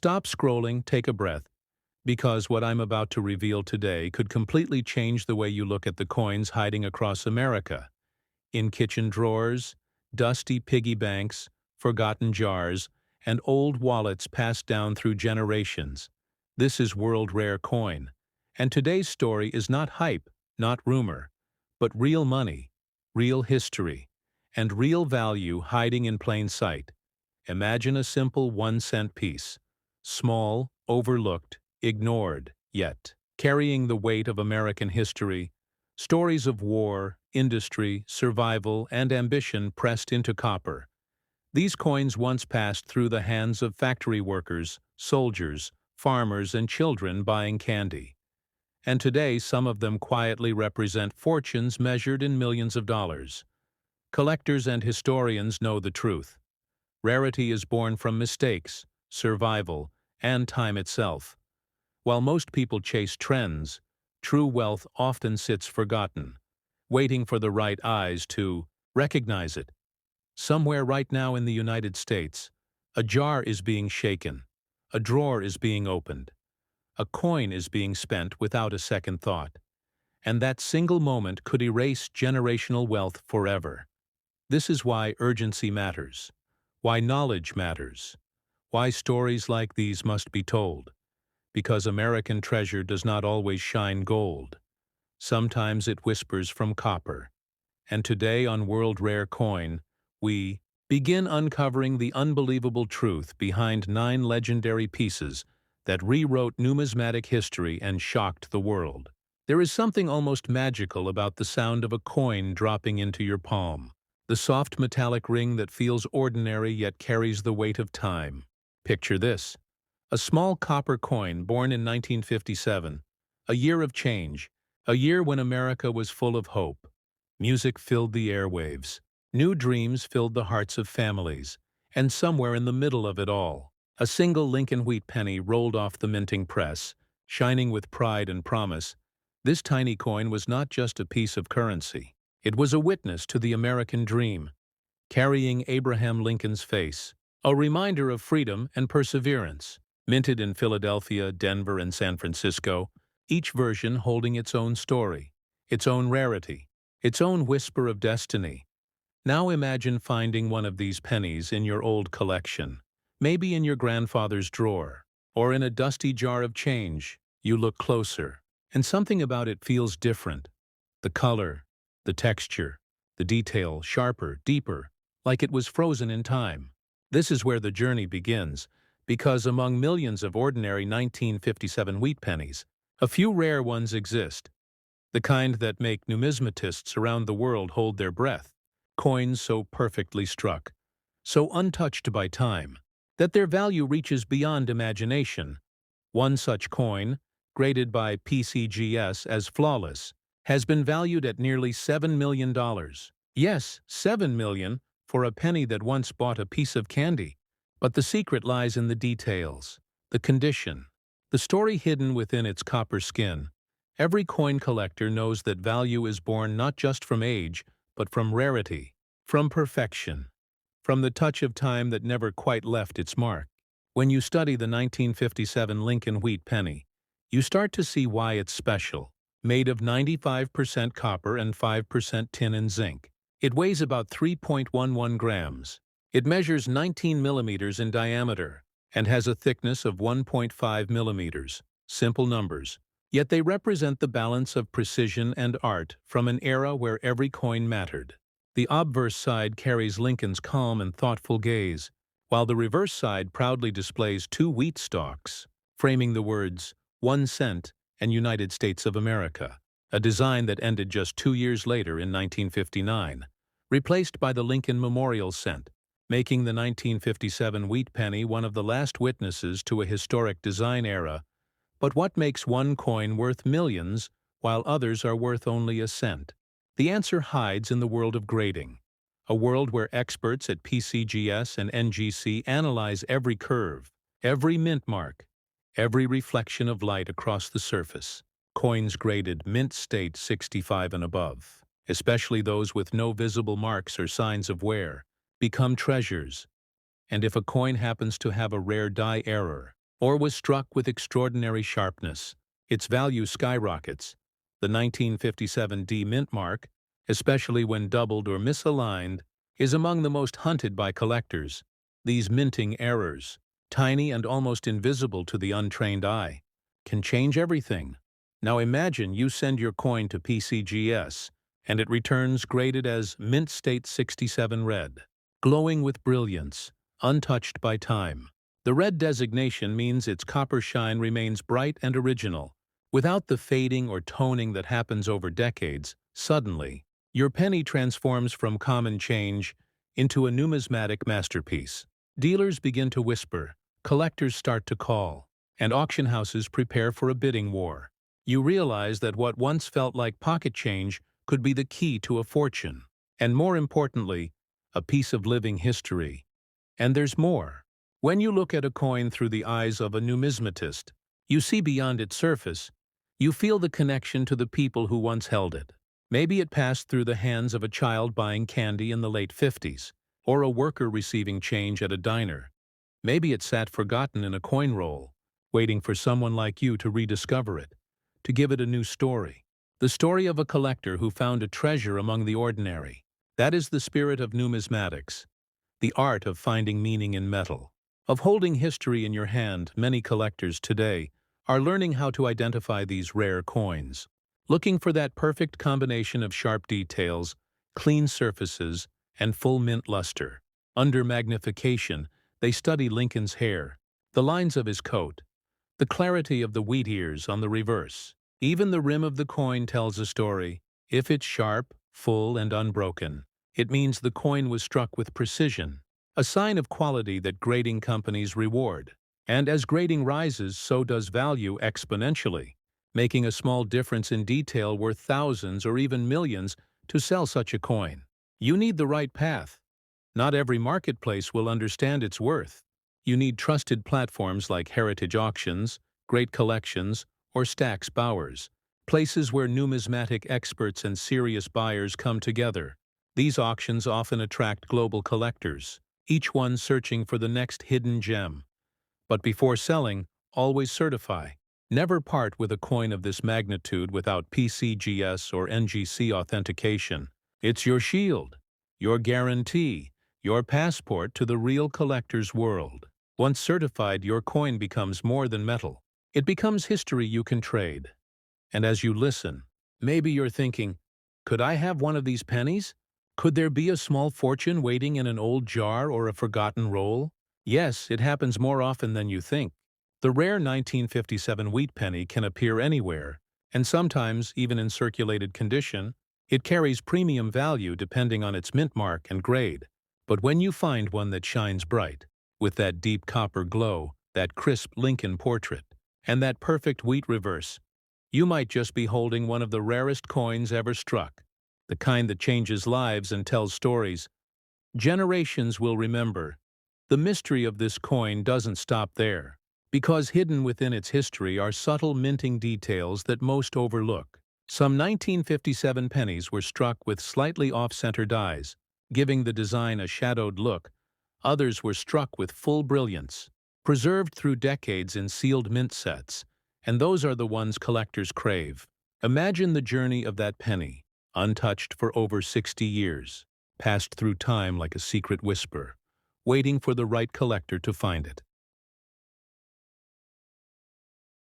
stop scrolling, take a breath, because what I'm about to reveal today could completely change the way you look at the coins hiding across America. In kitchen drawers, dusty piggy banks, forgotten jars, and old wallets passed down through generations. This is world rare coin. And today's story is not hype, not rumor, but real money, real history, and real value hiding in plain sight. Imagine a simple 1-cent piece. Small, overlooked, ignored, yet carrying the weight of American history, stories of war, industry, survival, and ambition pressed into copper. These coins once passed through the hands of factory workers, soldiers, farmers, and children buying candy. And today some of them quietly represent fortunes measured in millions of dollars. Collectors and historians know the truth. Rarity is born from mistakes, survival, and time itself. While most people chase trends, true wealth often sits forgotten, waiting for the right eyes to recognize it. Somewhere right now in the United States, a jar is being shaken, a drawer is being opened, a coin is being spent without a second thought, and that single moment could erase generational wealth forever. This is why urgency matters, why knowledge matters, why stories like these must be told. Because American treasure does not always shine gold. Sometimes it whispers from copper. And today on World Rare Coin, we begin uncovering the unbelievable truth behind 9 legendary pieces that rewrote numismatic history and shocked the world. There is something almost magical about the sound of a coin dropping into your palm. The soft metallic ring that feels ordinary yet carries the weight of time. Picture this. A small copper coin born in 1957, a year of change, a year when America was full of hope. Music filled the airwaves, new dreams filled the hearts of families, and somewhere in the middle of it all, a single Lincoln wheat penny rolled off the minting press, shining with pride and promise. This tiny coin was not just a piece of currency. It was a witness to the American dream, carrying Abraham Lincoln's face, a reminder of freedom and perseverance. Minted in Philadelphia, Denver, and San Francisco, each version holding its own story, its own rarity, its own whisper of destiny. Now imagine finding one of these pennies in your old collection, maybe in your grandfather's drawer, or in a dusty jar of change. You look closer, and something about it feels different. The color, the texture, the detail sharper, deeper, like it was frozen in time. This is where the journey begins. Because among millions of ordinary 1957 wheat pennies, a few rare ones exist, the kind that make numismatists around the world hold their breath, coins so perfectly struck, so untouched by time, that their value reaches beyond imagination. One such coin, graded by PCGS as flawless, has been valued at nearly $7 million. Yes, $7 million for a penny that once bought a piece of candy. But the secret lies in the details, the condition, the story hidden within its copper skin. Every coin collector knows that value is born not just from age, but from rarity, from perfection, from the touch of time that never quite left its mark. When you study the 1957 Lincoln wheat penny, you start to see why it's special. Made of 95% copper and 5% tin and zinc, it weighs about 3.11 grams. It measures 19 millimeters in diameter and has a thickness of 1.5 millimeters. Simple numbers. Yet they represent the balance of precision and art from an era where every coin mattered. The obverse side carries Lincoln's calm and thoughtful gaze, while the reverse side proudly displays 2 wheat stalks, framing the words, 1 cent and United States of America, a design that ended just 2 years later in 1959, replaced by the Lincoln Memorial Cent, making the 1957 wheat penny one of the last witnesses to a historic design era. But what makes one coin worth millions while others are worth only a cent? The answer hides in the world of grading, a world where experts at PCGS and NGC analyze every curve, every mint mark, every reflection of light across the surface. Coins graded mint state 65 and above, especially those with no visible marks or signs of wear, become treasures. And if a coin happens to have a rare die error, or was struck with extraordinary sharpness. Its value skyrockets. The 1957 D mint mark, especially when doubled or misaligned, is among the most hunted by collectors. These minting errors, tiny and almost invisible to the untrained eye, can change everything. Now imagine you send your coin to PCGS, and it returns graded as Mint State 67 Red, glowing with brilliance, untouched by time. The red designation means its copper shine remains bright and original, without the fading or toning that happens over decades. Suddenly, your penny transforms from common change into a numismatic masterpiece. Dealers begin to whisper, collectors start to call, and auction houses prepare for a bidding war. You realize that what once felt like pocket change could be the key to a fortune, and more importantly, a piece of living history. And there's more. When you look at a coin through the eyes of a numismatist, you see beyond its surface. You feel the connection to the people who once held it. Maybe it passed through the hands of a child buying candy in the late 50s, or a worker receiving change at a diner. Maybe it sat forgotten in a coin roll, waiting for someone like you to rediscover it, to give it a new story. The story of a collector who found a treasure among the ordinary. That is the spirit of numismatics, the art of finding meaning in metal, of holding history in your hand. Many collectors today are learning how to identify these rare coins, looking for that perfect combination of sharp details, clean surfaces, and full mint luster. Under magnification, they study Lincoln's hair, the lines of his coat, the clarity of the wheat ears on the reverse. Even the rim of the coin tells a story. If it's sharp, full, and unbroken, it means the coin was struck with precision, a sign of quality that grading companies reward. And as grading rises, so does value exponentially, making a small difference in detail worth thousands or even millions to sell such a coin. You need the right path. Not every marketplace will understand its worth. You need trusted platforms like Heritage Auctions, Great Collections, or Stack's Bowers, places where numismatic experts and serious buyers come together. These auctions often attract global collectors, each one searching for the next hidden gem. But before selling, always certify. Never part with a coin of this magnitude without PCGS or NGC authentication. It's your shield, your guarantee, your passport to the real collector's world. Once certified, your coin becomes more than metal. It becomes history you can trade. And as you listen, maybe you're thinking, could I have one of these pennies? Could there be a small fortune waiting in an old jar or a forgotten roll? Yes, it happens more often than you think. The rare 1957 wheat penny can appear anywhere, and sometimes even in circulated condition. It carries premium value depending on its mint mark and grade. But when you find one that shines bright, with that deep copper glow, that crisp Lincoln portrait, and that perfect wheat reverse, you might just be holding one of the rarest coins ever struck, the kind that changes lives and tells stories. Generations will remember. The mystery of this coin doesn't stop there, because hidden within its history are subtle minting details that most overlook. Some 1957 pennies were struck with slightly off-center dies, giving the design a shadowed look. Others were struck with full brilliance, preserved through decades in sealed mint sets, and those are the ones collectors crave. Imagine the journey of that penny, untouched for over 60 years, passed through time like a secret whisper, waiting for the right collector to find it.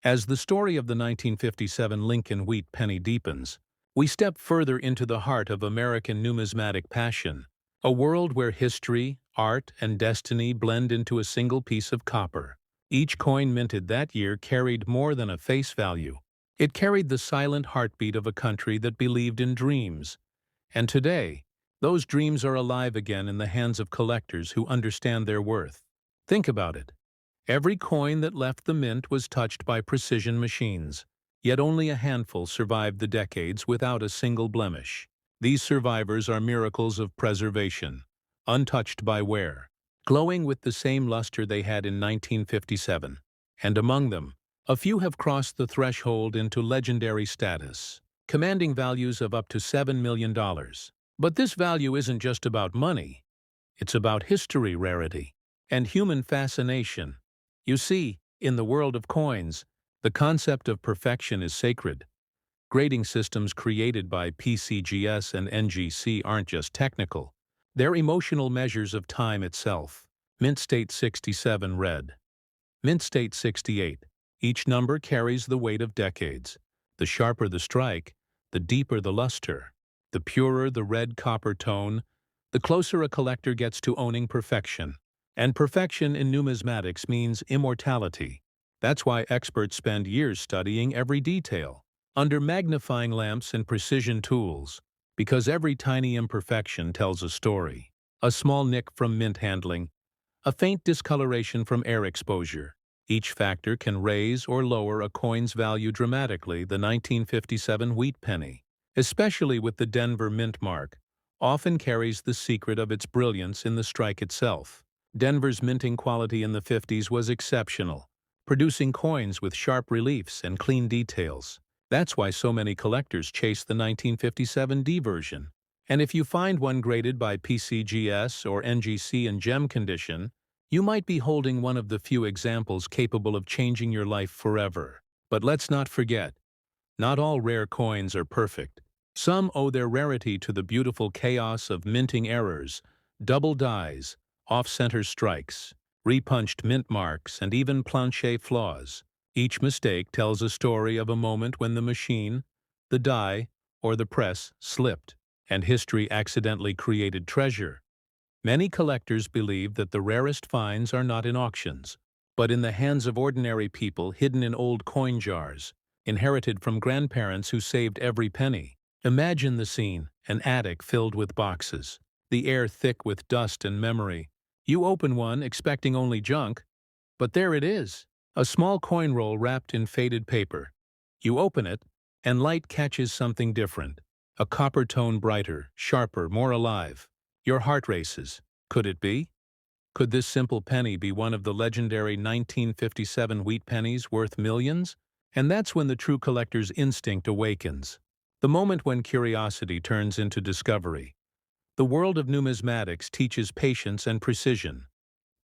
As the story of the 1957 Lincoln wheat penny deepens, we step further into the heart of American numismatic passion, a world where history, art, and destiny blend into a single piece of copper. Each coin minted that year carried more than a face value. It carried the silent heartbeat of a country that believed in dreams. And today, those dreams are alive again in the hands of collectors who understand their worth. Think about it. Every coin that left the mint was touched by precision machines, yet only a handful survived the decades without a single blemish. These survivors are miracles of preservation, untouched by wear, glowing with the same luster they had in 1957. And among them, a few have crossed the threshold into legendary status, commanding values of up to $7 million. But this value isn't just about money. It's about history, rarity, and human fascination. You see, In the world of coins, the concept of perfection is sacred. Grading systems created by PCGS and NGC aren't just technical. They're emotional measures of time itself. Mint State 67 red. Mint State 68. Each number carries the weight of decades. The sharper the strike, the deeper the luster. The purer the red copper tone, the closer a collector gets to owning perfection. And perfection in numismatics means immortality. That's why experts spend years studying every detail, under magnifying lamps and precision tools, because every tiny imperfection tells a story. A small nick from mint handling, a faint discoloration from air exposure. Each factor can raise or lower a coin's value dramatically. The 1957 wheat penny, especially with the Denver mint mark, often carries the secret of its brilliance in the strike itself. Denver's minting quality in the 50s was exceptional, producing coins with sharp reliefs and clean details. That's why so many collectors chase the 1957 D version. And if you find one graded by PCGS or NGC in gem condition, you might be holding one of the few examples capable of changing your life forever. But let's not forget, not all rare coins are perfect. Some owe their rarity to the beautiful chaos of minting errors, double dies, off-center strikes, repunched mint marks, and even planche flaws. Each mistake tells a story of a moment when the machine, the die, or the press slipped, and history accidentally created treasure. Many collectors believe that the rarest finds are not in auctions, but in the hands of ordinary people hidden in old coin jars, inherited from grandparents who saved every penny. Imagine the scene, an attic filled with boxes, the air thick with dust and memory. You open one expecting only junk, but there it is, a small coin roll wrapped in faded paper. You open it, and light catches something different, a copper tone brighter, sharper, more alive. Your heart races. Could it be? Could this simple penny be one of the legendary 1957 wheat pennies worth millions? And that's when the true collector's instinct awakens. The moment when curiosity turns into discovery. The world of numismatics teaches patience and precision.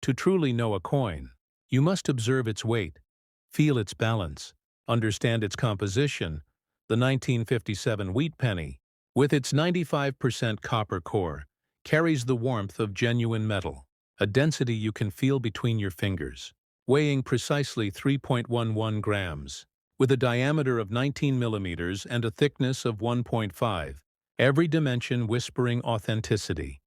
To truly know a coin, you must observe its weight, feel its balance, understand its composition. The 1957 wheat penny, with its 95% copper core, carries the warmth of genuine metal, a density you can feel between your fingers. Weighing precisely 3.11 grams, with a diameter of 19 millimeters and a thickness of 1.5, every dimension whispering authenticity.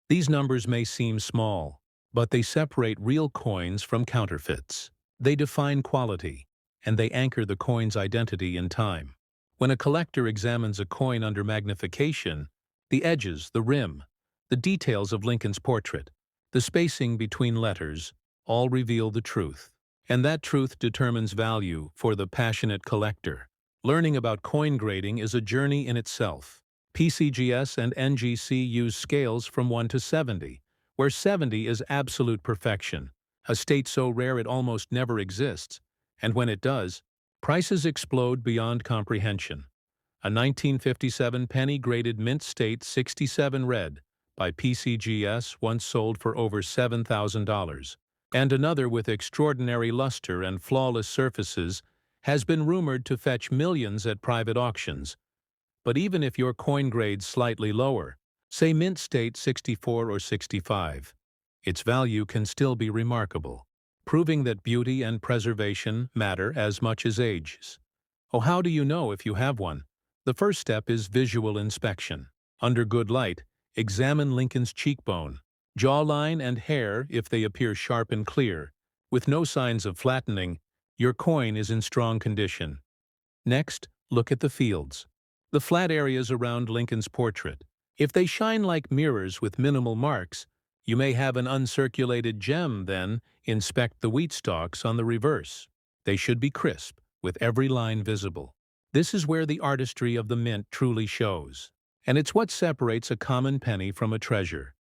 These numbers may seem small, but they separate real coins from counterfeits. They define quality, and they anchor the coin's identity in time. When a collector examines a coin under magnification, the edges, the rim, the details of Lincoln's portrait, the spacing between letters, all reveal the truth. And that truth determines value for the passionate collector. Learning about coin grading is a journey in itself. PCGS and NGC use scales from 1 to 70, where 70 is absolute perfection, a state so rare it almost never exists, and when it does, prices explode beyond comprehension. A 1957 penny graded mint state 67 red by PCGS once sold for over $7,000, and another with extraordinary luster and flawless surfaces has been rumored to fetch millions at private auctions. But even if your coin grade's slightly lower, say mint state 64 or 65, its value can still be remarkable, proving that beauty and preservation matter as much as age. Oh, how do you know if you have one? The first step is visual inspection. Under good light, examine Lincoln's cheekbone, jawline, and hair. If they appear sharp and clear, with no signs of flattening, your coin is in strong condition. Next, look at the fields, the flat areas around Lincoln's portrait. If they shine like mirrors with minimal marks, you may have an uncirculated gem. Then, inspect the wheat stalks on the reverse. They should be crisp, with every line visible. This is where the artistry of the mint truly shows. And it's what separates a common penny from a treasure.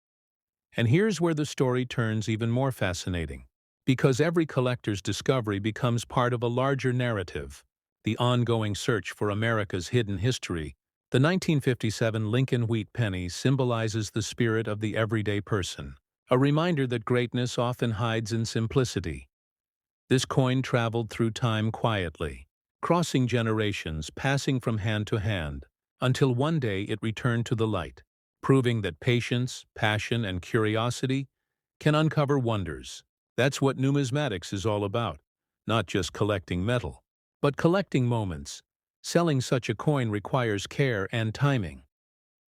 And here's where the story turns even more fascinating. Because every collector's discovery becomes part of a larger narrative, the ongoing search for America's hidden history. The 1957 Lincoln wheat penny symbolizes the spirit of the everyday person, a reminder that greatness often hides in simplicity. This coin traveled through time quietly, crossing generations, passing from hand to hand, until one day it returned to the light, proving that patience, passion, and curiosity can uncover wonders. That's what numismatics is all about, not just collecting metal, but collecting moments. Selling such a coin requires care and timing.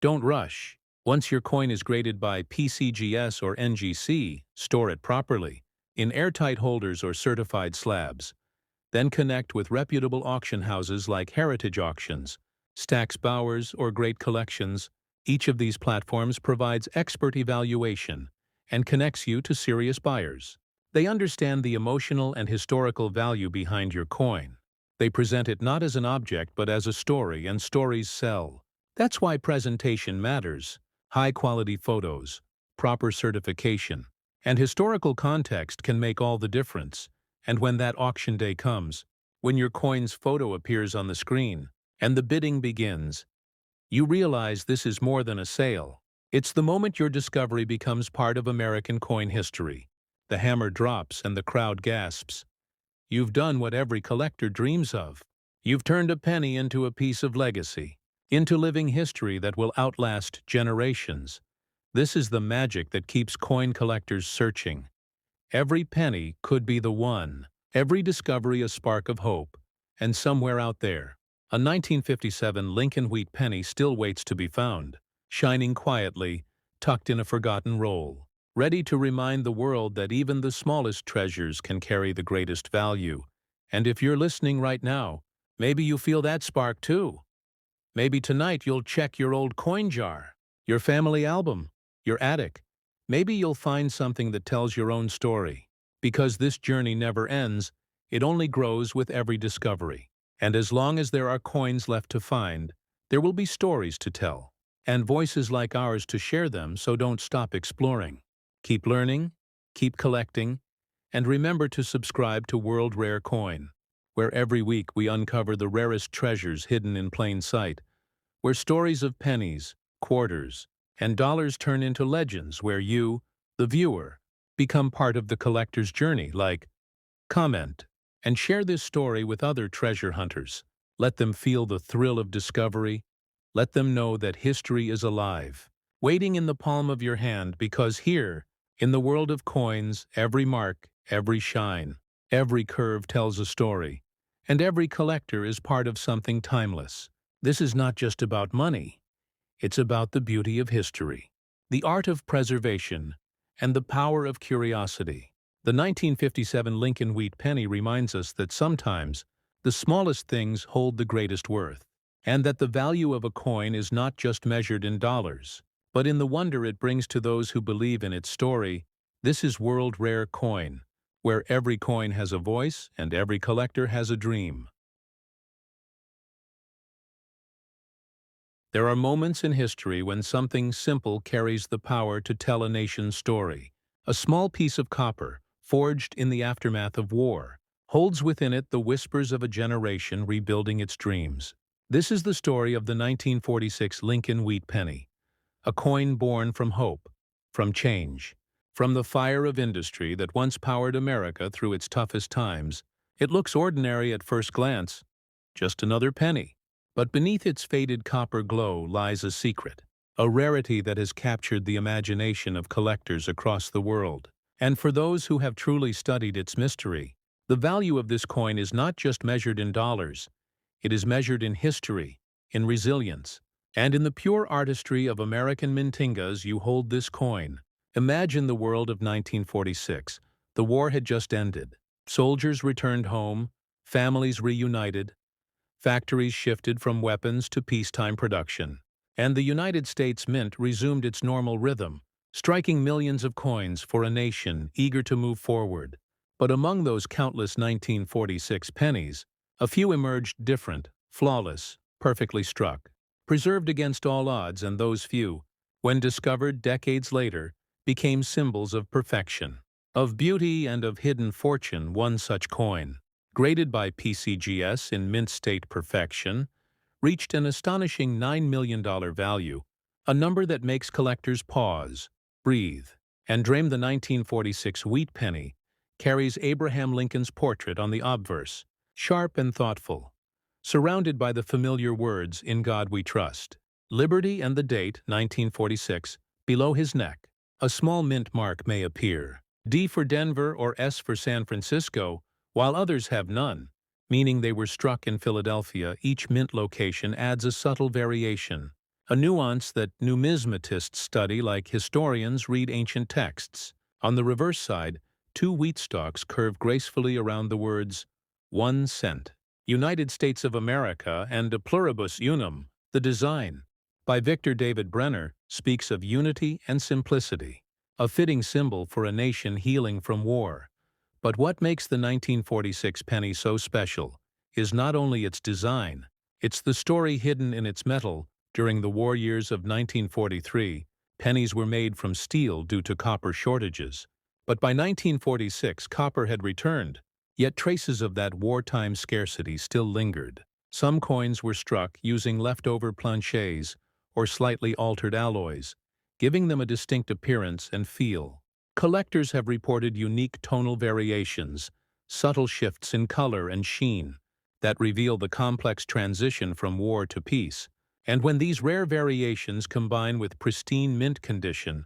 Don't rush. Once your coin is graded by PCGS or NGC, store it properly, in airtight holders or certified slabs. Then connect with reputable auction houses like Heritage Auctions, Stax Bowers, or Great Collections. Each of these platforms provides expert evaluation and connects you to serious buyers. They understand the emotional and historical value behind your coin. They present it not as an object but as a story, and stories sell. That's why presentation matters. High-quality photos, proper certification, and historical context can make all the difference. And when that auction day comes, when your coin's photo appears on the screen, and the bidding begins, you realize this is more than a sale. It's the moment your discovery becomes part of American coin history. The hammer drops and the crowd gasps. You've done what every collector dreams of. You've turned a penny into a piece of legacy, into living history that will outlast generations. This is the magic that keeps coin collectors searching. Every penny could be the one, every discovery a spark of hope, and somewhere out there, a 1957 Lincoln Wheat penny still waits to be found, shining quietly, tucked in a forgotten roll, ready to remind the world that even the smallest treasures can carry the greatest value. And if you're listening right now, maybe you feel that spark too. Maybe tonight you'll check your old coin jar, your family album, your attic. Maybe you'll find something that tells your own story. Because this journey never ends, it only grows with every discovery. And as long as there are coins left to find, there will be stories to tell, and voices like ours to share them, so don't stop exploring. Keep learning, keep collecting, and remember to subscribe to World Rare Coin, where every week we uncover the rarest treasures hidden in plain sight, where stories of pennies, quarters, and dollars turn into legends, where you, the viewer, become part of the collector's journey. Like, comment, and share this story with other treasure hunters. Let them feel the thrill of discovery. Let them know that history is alive, waiting in the palm of your hand, because here, in the world of coins, every mark, every shine, every curve tells a story, and every collector is part of something timeless. This is not just about money. It's about the beauty of history, the art of preservation, and the power of curiosity. The 1957 Lincoln Wheat penny reminds us that sometimes the smallest things hold the greatest worth, and that the value of a coin is not just measured in dollars, but in the wonder it brings to those who believe in its story. This is World Rare Coin, where every coin has a voice and every collector has a dream. There are moments in history when something simple carries the power to tell a nation's story. A small piece of copper, forged in the aftermath of war, holds within it the whispers of a generation rebuilding its dreams. This is the story of the 1946 Lincoln Wheat penny, a coin born from hope, from change, from the fire of industry that once powered America through its toughest times. It looks ordinary at first glance, just another penny. But beneath its faded copper glow lies a secret, a rarity that has captured the imagination of collectors across the world. And for those who have truly studied its mystery, the value of this coin is not just measured in dollars. It is measured in history, in resilience, and in the pure artistry of American mintingas. You hold this coin. Imagine the world of 1946. The war had just ended. Soldiers returned home, families reunited, factories shifted from weapons to peacetime production, and the United States Mint resumed its normal rhythm, striking millions of coins for a nation eager to move forward. But among those countless 1946 pennies, a few emerged different, flawless, perfectly struck, preserved against all odds, and those few, when discovered decades later, became symbols of perfection, of beauty, and of hidden fortune. One such coin, graded by PCGS in mint state perfection, reached an astonishing $9 million value, a number that makes collectors pause, breathe, and dream. The 1946 wheat penny carries Abraham Lincoln's portrait on the obverse, sharp and thoughtful, surrounded by the familiar words, "In God We Trust." Liberty and the date, 1946, below his neck. A small mint mark may appear, D for Denver or S for San Francisco, while others have none, meaning they were struck in Philadelphia. Each mint location adds a subtle variation, a nuance that numismatists study like historians read ancient texts. On the reverse side, two wheat stalks curve gracefully around the words, 1 cent, United States of America, and a pluribus unum. The design, by Victor David Brenner, speaks of unity and simplicity, a fitting symbol for a nation healing from war. But what makes the 1946 penny so special is not only its design, it's the story hidden in its metal. During the war years of 1943, pennies were made from steel due to copper shortages. But by 1946, copper had returned, yet traces of that wartime scarcity still lingered. Some coins were struck using leftover planchets or slightly altered alloys, giving them a distinct appearance and feel. Collectors have reported unique tonal variations, subtle shifts in color and sheen, that reveal the complex transition from war to peace. And when these rare variations combine with pristine mint condition,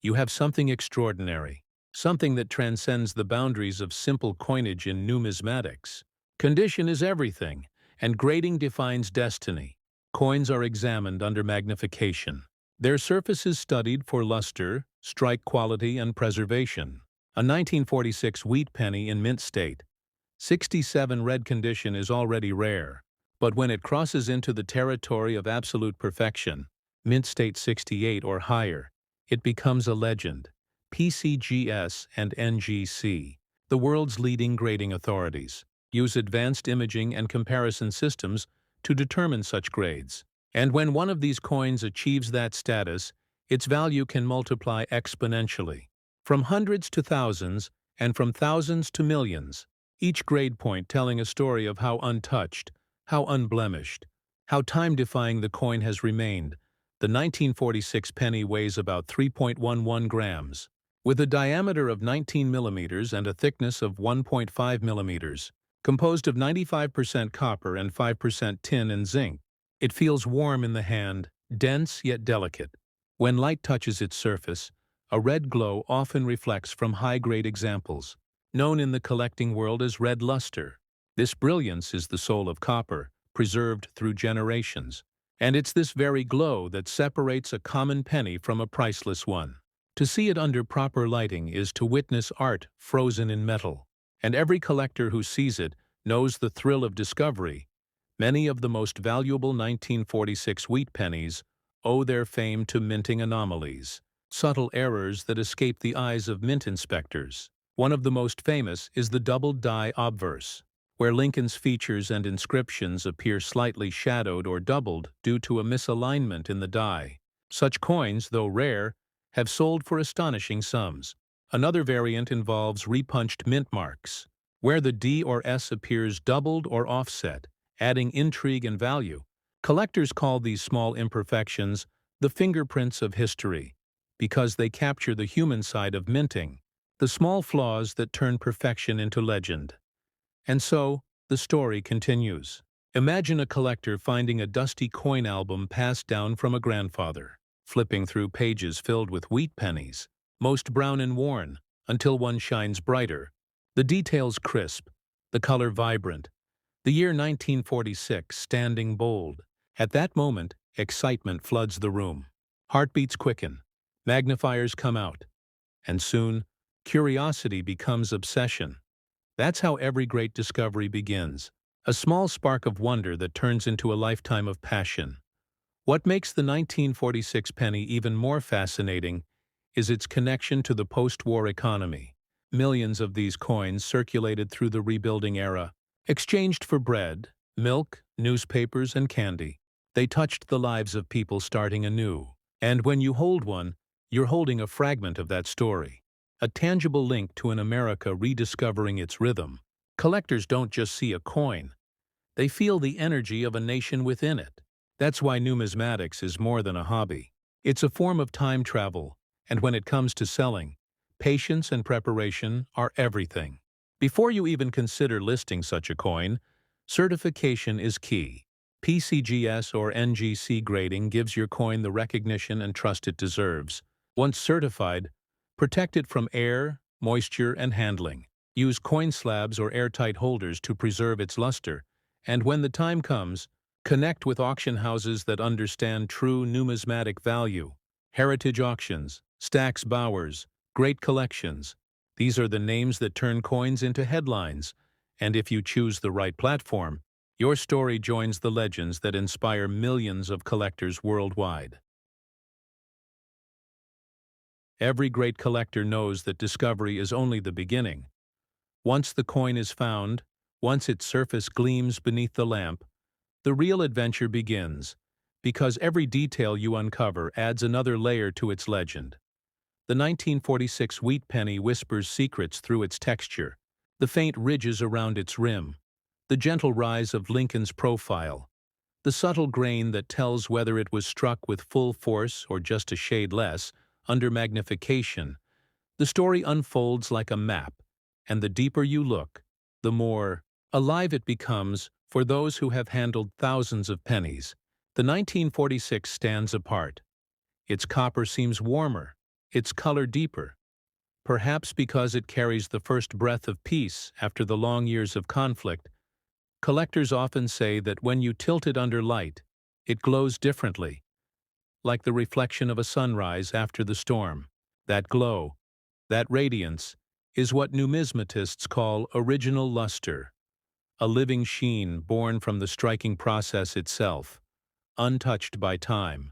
you have something extraordinary, something that transcends the boundaries of simple coinage in numismatics. Condition is everything, and grading defines destiny. Coins are examined under magnification. Their surface is studied for luster, strike quality, and preservation. A 1946 wheat penny in mint state, 67 red condition, is already rare. But when it crosses into the territory of absolute perfection, mint state 68 or higher, it becomes a legend. PCGS and NGC, the world's leading grading authorities, use advanced imaging and comparison systems to determine such grades. And when one of these coins achieves that status, its value can multiply exponentially. From hundreds to thousands, and from thousands to millions, each grade point telling a story of how untouched, how unblemished, how time-defying the coin has remained. The 1946 penny weighs about 3.11 grams, with a diameter of 19 millimeters and a thickness of 1.5 millimeters. Composed of 95% copper and 5% tin and zinc. It feels warm in the hand, dense yet delicate. When light touches its surface, a red glow often reflects from high-grade examples, known in the collecting world as red luster. This brilliance is the soul of copper, preserved through generations. And it's this very glow that separates a common penny from a priceless one. To see it under proper lighting is to witness art frozen in metal. And every collector who sees it knows the thrill of discovery. Many of the most valuable 1946 wheat pennies owe their fame to minting anomalies, subtle errors that escape the eyes of mint inspectors. One of the most famous is the doubled die obverse, where Lincoln's features and inscriptions appear slightly shadowed or doubled due to a misalignment in the die. Such coins, though rare, have sold for astonishing sums. Another variant involves repunched mint marks, where the D or S appears doubled or offset, adding intrigue and value. Collectors call these small imperfections the fingerprints of history, because they capture the human side of minting, the small flaws that turn perfection into legend. And so, the story continues. Imagine a collector finding a dusty coin album passed down from a grandfather, flipping through pages filled with wheat pennies, most brown and worn, until one shines brighter. The details crisp, the color vibrant, the year 1946 standing bold. At that moment, excitement floods the room. Heartbeats quicken, magnifiers come out, and soon, curiosity becomes obsession. That's how every great discovery begins, a small spark of wonder that turns into a lifetime of passion. What makes the 1946 penny even more fascinating is its connection to the post-war economy. Millions of these coins circulated through the rebuilding era, exchanged for bread, milk, newspapers, and candy. They touched the lives of people starting anew. And when you hold one, you're holding a fragment of that story, a tangible link to an America rediscovering its rhythm. Collectors don't just see a coin. They feel the energy of a nation within it. That's why numismatics is more than a hobby. It's a form of time travel, and when it comes to selling, Patience and preparation are everything. Before you even consider listing such a coin, certification is key. PCGS or NGC grading gives your coin the recognition and trust it deserves. Once certified, protect it from air, moisture, and handling. Use coin slabs or airtight holders to preserve its luster, and when the time comes, connect with auction houses that understand true numismatic value. Heritage Auctions, Stack's Bowers, Great Collections. These are the names that turn coins into headlines, and if you choose the right platform, your story joins the legends that inspire millions of collectors worldwide. Every great collector knows that discovery is only the beginning. Once the coin is found, once its surface gleams beneath the lamp, the real adventure begins, because every detail you uncover adds another layer to its legend. The 1946 wheat penny whispers secrets through its texture, the faint ridges around its rim, the gentle rise of Lincoln's profile, the subtle grain that tells whether it was struck with full force or just a shade less, under magnification. The story unfolds like a map, and the deeper you look, the more alive it becomes for those who have handled thousands of pennies. The 1946 stands apart. Its copper seems warmer, its color deeper, perhaps because it carries the first breath of peace after the long years of conflict. Collectors often say that when you tilt it under light, it glows differently, like the reflection of a sunrise after the storm. That glow, that radiance, is what numismatists call original luster, a living sheen born from the striking process itself, untouched by time.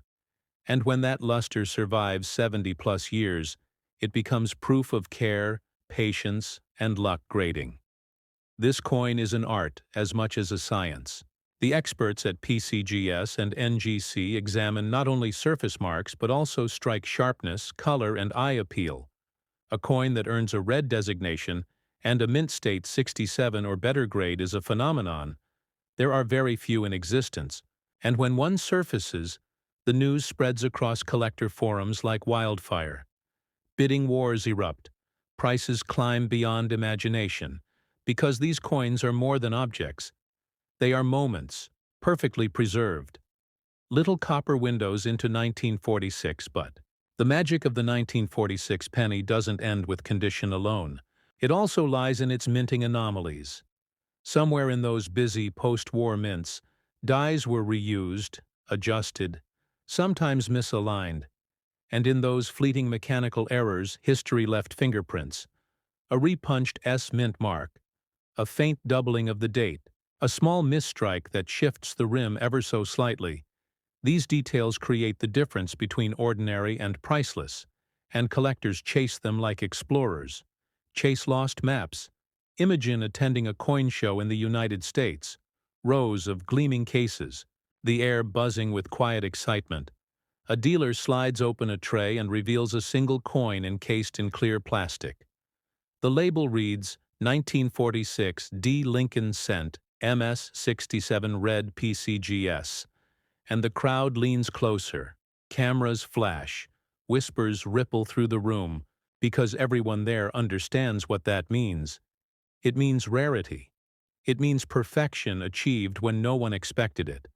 And when that luster survives 70-plus years, it becomes proof of care, patience, and luck grading. This coin is an art as much as a science. The experts at PCGS and NGC examine not only surface marks but also strike sharpness, color, and eye appeal. A coin that earns a red designation and a mint state 67 or better grade is a phenomenon. There are very few in existence, and when one surfaces, the news spreads across collector forums like wildfire. Bidding wars erupt, prices climb beyond imagination, because these coins are more than objects. They are moments, perfectly preserved. Little copper windows into 1946, but the magic of the 1946 penny doesn't end with condition alone. It also lies in its minting anomalies. Somewhere in those busy post-war mints, dies were reused, adjusted, sometimes misaligned, and in those fleeting mechanical errors, history left fingerprints. A repunched S mint mark, a faint doubling of the date, a small misstrike that shifts the rim ever so slightly. These details create the difference between ordinary and priceless, and collectors chase them like explorers. Chase lost maps. Imagine attending a coin show in the United States. Rows of gleaming cases, the air buzzing with quiet excitement. A dealer slides open a tray and reveals a single coin encased in clear plastic. The label reads 1946 D. Lincoln Cent MS-67 Red PCGS, and the crowd leans closer. Cameras flash, whispers ripple through the room, because everyone there understands what that means. It means rarity. It means perfection achieved when no one expected it.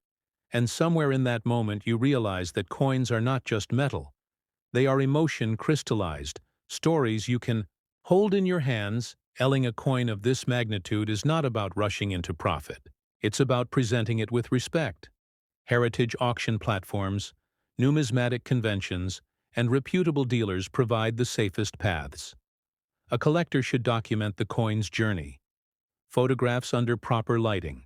And somewhere in that moment you realize that coins are not just metal. They are emotion crystallized, stories you can hold in your hands. Selling a coin of this magnitude is not about rushing into profit. It's about presenting it with respect. Heritage auction platforms, numismatic conventions, and reputable dealers provide the safest paths. A collector should document the coin's journey. Photographs under proper lighting.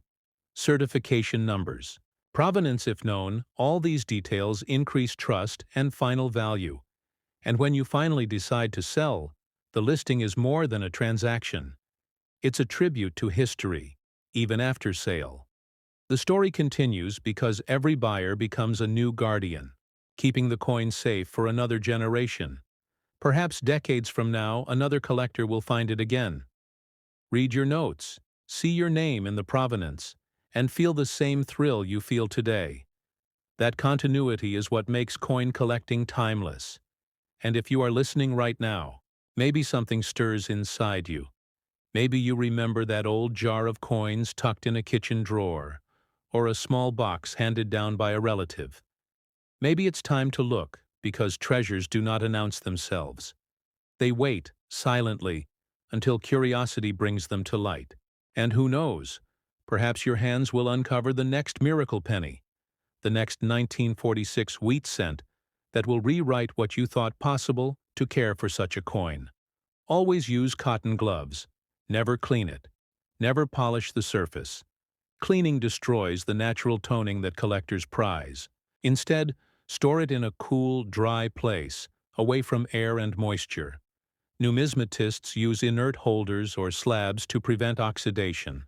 Certification numbers. Provenance if known, all these details increase trust and final value. And when you finally decide to sell, the listing is more than a transaction. It's a tribute to history, even after sale. The story continues because every buyer becomes a new guardian, keeping the coin safe for another generation. Perhaps decades from now, another collector will find it again. Read your notes, see your name in the provenance, and feel the same thrill you feel today. That continuity is what makes coin collecting timeless. And if you are listening right now, Maybe something stirs inside you. Maybe you remember that old jar of coins tucked in a kitchen drawer, or a small box handed down by a relative. Maybe it's time to look, because treasures do not announce themselves. They wait, silently, until curiosity brings them to light. And who knows, perhaps your hands will uncover the next miracle penny, the next 1946 wheat cent that will rewrite what you thought possible to care for such a coin. Always use cotton gloves. Never clean it. Never polish the surface. Cleaning destroys the natural toning that collectors prize. Instead, store it in a cool, dry place, away from air and moisture. Numismatists use inert holders or slabs to prevent oxidation.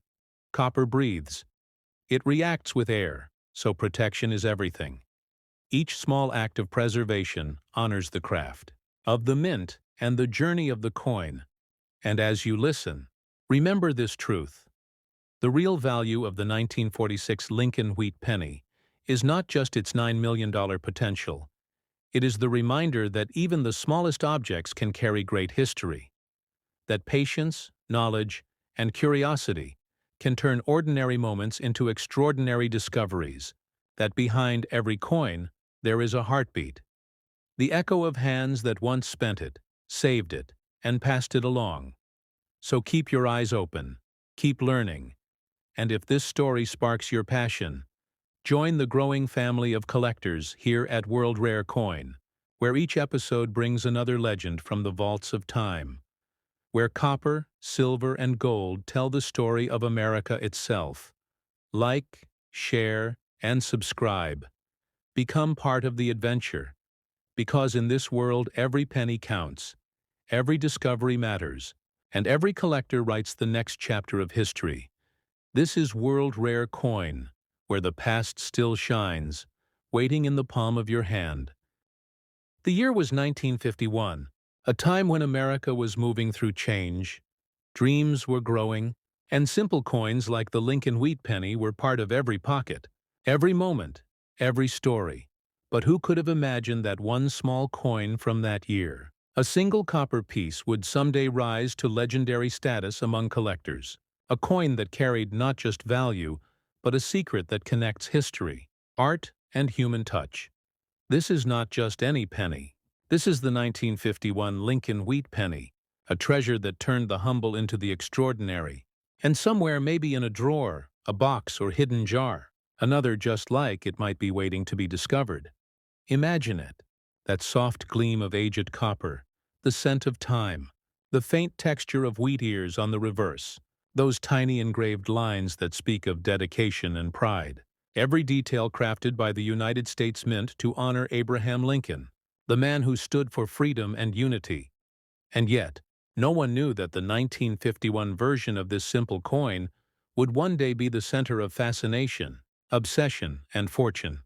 Copper breathes. It reacts with air, so protection is everything. Each small act of preservation honors the craft of the mint and the journey of the coin. And as you listen, remember this truth. The real value of the 1946 Lincoln wheat penny is not just its $9 million potential. It is the reminder that even the smallest objects can carry great history, that patience, knowledge, and curiosity can turn ordinary moments into extraordinary discoveries, that behind every coin there is a heartbeat, the echo of hands that once spent it, saved it, and passed it along. So keep your eyes open, keep learning, and if this story sparks your passion, join the growing family of collectors here at World Rare Coin, where each episode brings another legend from the vaults of time, where copper, silver, and gold tell the story of America itself. Like, share, and subscribe. Become part of the adventure, because in this world every penny counts, every discovery matters, and every collector writes the next chapter of history. This is World Rare Coin, where the past still shines, waiting in the palm of your hand. The year was 1951, a time when America was moving through change, dreams were growing, and simple coins like the Lincoln wheat penny were part of every pocket, every moment, every story. But who could have imagined that one small coin from that year, a single copper piece, would someday rise to legendary status among collectors? A coin that carried not just value, but a secret that connects history, art, and human touch. This is not just any penny. This is the 1951 Lincoln wheat penny, a treasure that turned the humble into the extraordinary. And somewhere, maybe in a drawer, a box, or hidden jar, another just like it might be waiting to be discovered. Imagine it, that soft gleam of aged copper, the scent of time, the faint texture of wheat ears on the reverse, those tiny engraved lines that speak of dedication and pride. Every detail crafted by the United States Mint to honor Abraham Lincoln, the man who stood for freedom and unity. And yet, no one knew that the 1951 version of this simple coin would one day be the center of fascination, obsession, and fortune.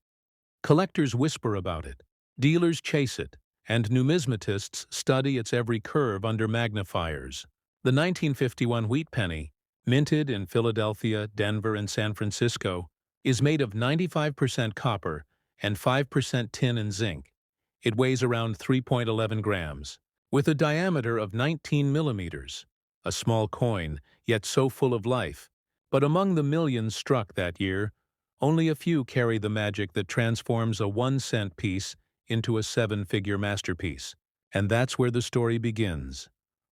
Collectors whisper about it, dealers chase it, and numismatists study its every curve under magnifiers. The 1951 wheat penny, minted in Philadelphia, Denver, and San Francisco, is made of 95% copper and 5% tin and zinc. It weighs around 3.11 grams, with a diameter of 19 millimeters. A small coin, yet so full of life. But among the millions struck that year, only a few carry the magic that transforms a 1-cent piece into a 7-figure masterpiece. And that's where the story begins.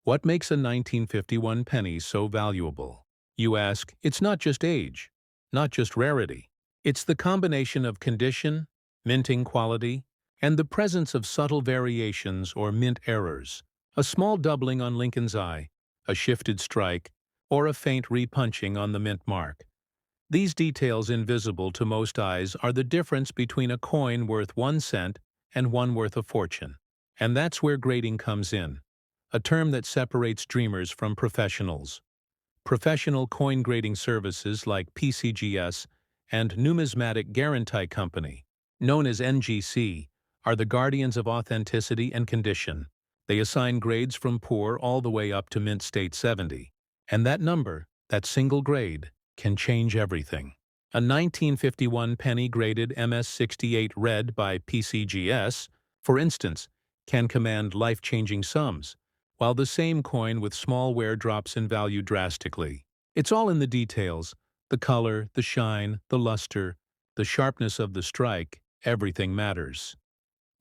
What makes a 1951 penny so valuable? You ask, it's not just age, not just rarity. It's the combination of condition, minting quality, and the presence of subtle variations or mint errors. A small doubling on Lincoln's eye, a shifted strike, or a faint repunching on the mint mark. These details, invisible to most eyes, are the difference between a coin worth 1 cent and one worth a fortune. And that's where grading comes in, a term that separates dreamers from professionals. Professional coin grading services like PCGS and Numismatic Guarantee Company, known as NGC, are the guardians of authenticity and condition. They assign grades from poor all the way up to mint state 70. And that number, that single grade, can change everything. A 1951 penny graded MS68 red by PCGS, for instance, can command life-changing sums, while the same coin with small wear drops in value drastically. It's all in the details: the color, the shine, the luster, the sharpness of the strike. Everything matters.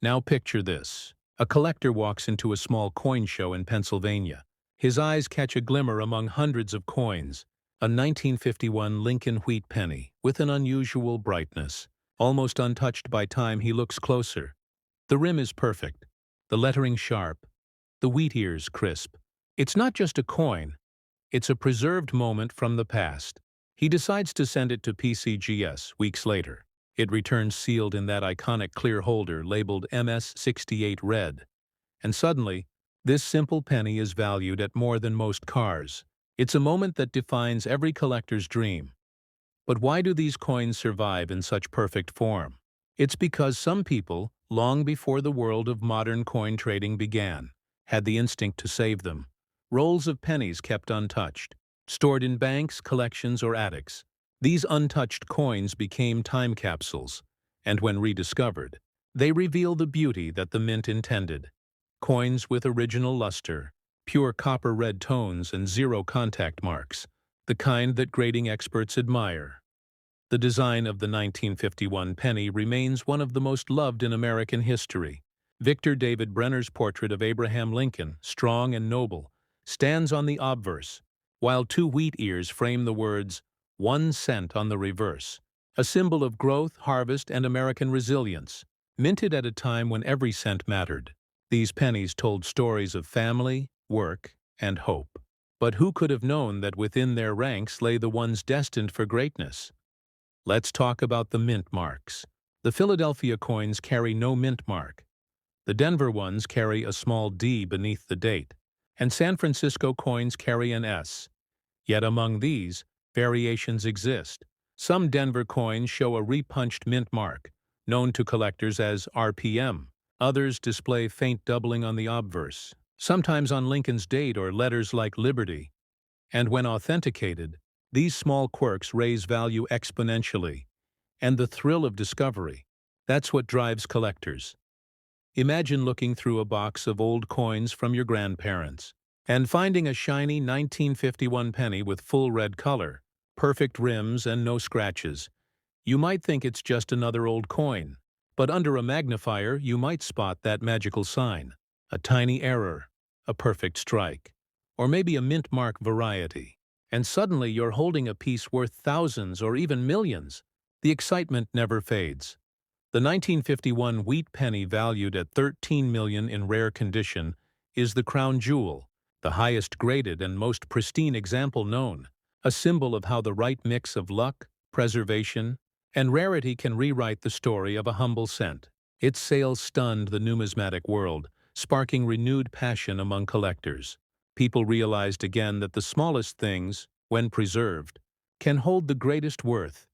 Now picture this. A collector walks into a small coin show in Pennsylvania. His eyes catch a glimmer among hundreds of coins. A 1951 Lincoln wheat penny with an unusual brightness. Almost untouched by time, he looks closer. The rim is perfect, the lettering sharp, the wheat ears crisp. It's not just a coin, it's a preserved moment from the past. He decides to send it to PCGS weeks later. It returns sealed in that iconic clear holder labeled MS68 red. And suddenly, this simple penny is valued at more than most cars. It's a moment that defines every collector's dream. But why do these coins survive in such perfect form? It's because some people, long before the world of modern coin trading began, had the instinct to save them. Rolls of pennies kept untouched, stored in banks, collections, or attics. These untouched coins became time capsules, and when rediscovered, they reveal the beauty that the mint intended. Coins with original luster, pure copper red tones, and zero contact marks, the kind that grading experts admire. The design of the 1951 penny remains one of the most loved in American history. Victor David Brenner's portrait of Abraham Lincoln, strong and noble, stands on the obverse, while two wheat ears frame the words, "1 cent" on the reverse, a symbol of growth, harvest, and American resilience. Minted at a time when every cent mattered, these pennies told stories of family, work, and hope. But who could have known that within their ranks lay the ones destined for greatness? Let's talk about the mint marks. The Philadelphia coins carry no mint mark. The Denver ones carry a small D beneath the date, and San Francisco coins carry an S. Yet among these, variations exist. Some Denver coins show a repunched mint mark, known to collectors as RPM. Others display faint doubling on the obverse, sometimes on Lincoln's date or letters like Liberty. And when authenticated, these small quirks raise value exponentially. And the thrill of discovery, that's what drives collectors. Imagine looking through a box of old coins from your grandparents and finding a shiny 1951 penny with full red color, perfect rims, and no scratches. You might think it's just another old coin, but under a magnifier you might spot that magical sign, a tiny error, a perfect strike, or maybe a mint mark variety. And suddenly you're holding a piece worth thousands or even millions. The excitement never fades. The 1951 wheat penny, valued at $13 million in rare condition, is the crown jewel, the highest graded and most pristine example known, a symbol of how the right mix of luck, preservation, and rarity can rewrite the story of a humble cent. Its sales stunned the numismatic world, sparking renewed passion among collectors. People realized again that the smallest things, when preserved, can hold the greatest worth.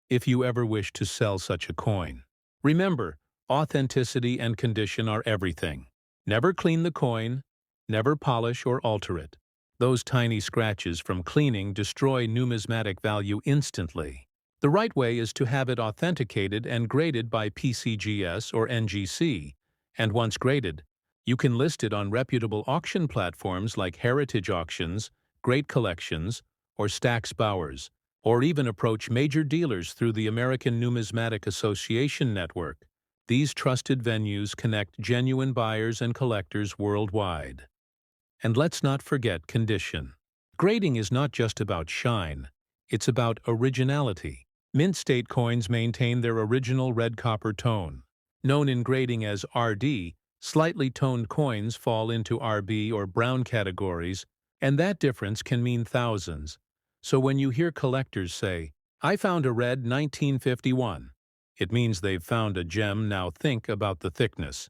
If you ever wish to sell such a coin, remember, authenticity and condition are everything. Never clean the coin, never polish or alter it. Those tiny scratches from cleaning destroy numismatic value instantly. The right way is to have it authenticated and graded by PCGS or NGC, and once graded, you can list it on reputable auction platforms like Heritage Auctions, Great Collections, or Stack's Bowers, or even approach major dealers through the American Numismatic Association network. These trusted venues connect genuine buyers and collectors worldwide. And let's not forget condition. Grading is not just about shine, it's about originality. Mint state coins maintain their original red copper tone. Known in grading as RD, slightly toned coins fall into RB or brown categories, and that difference can mean thousands. So when you hear collectors say, "I found a red 1951, it means they've found a gem. Now think about the thickness.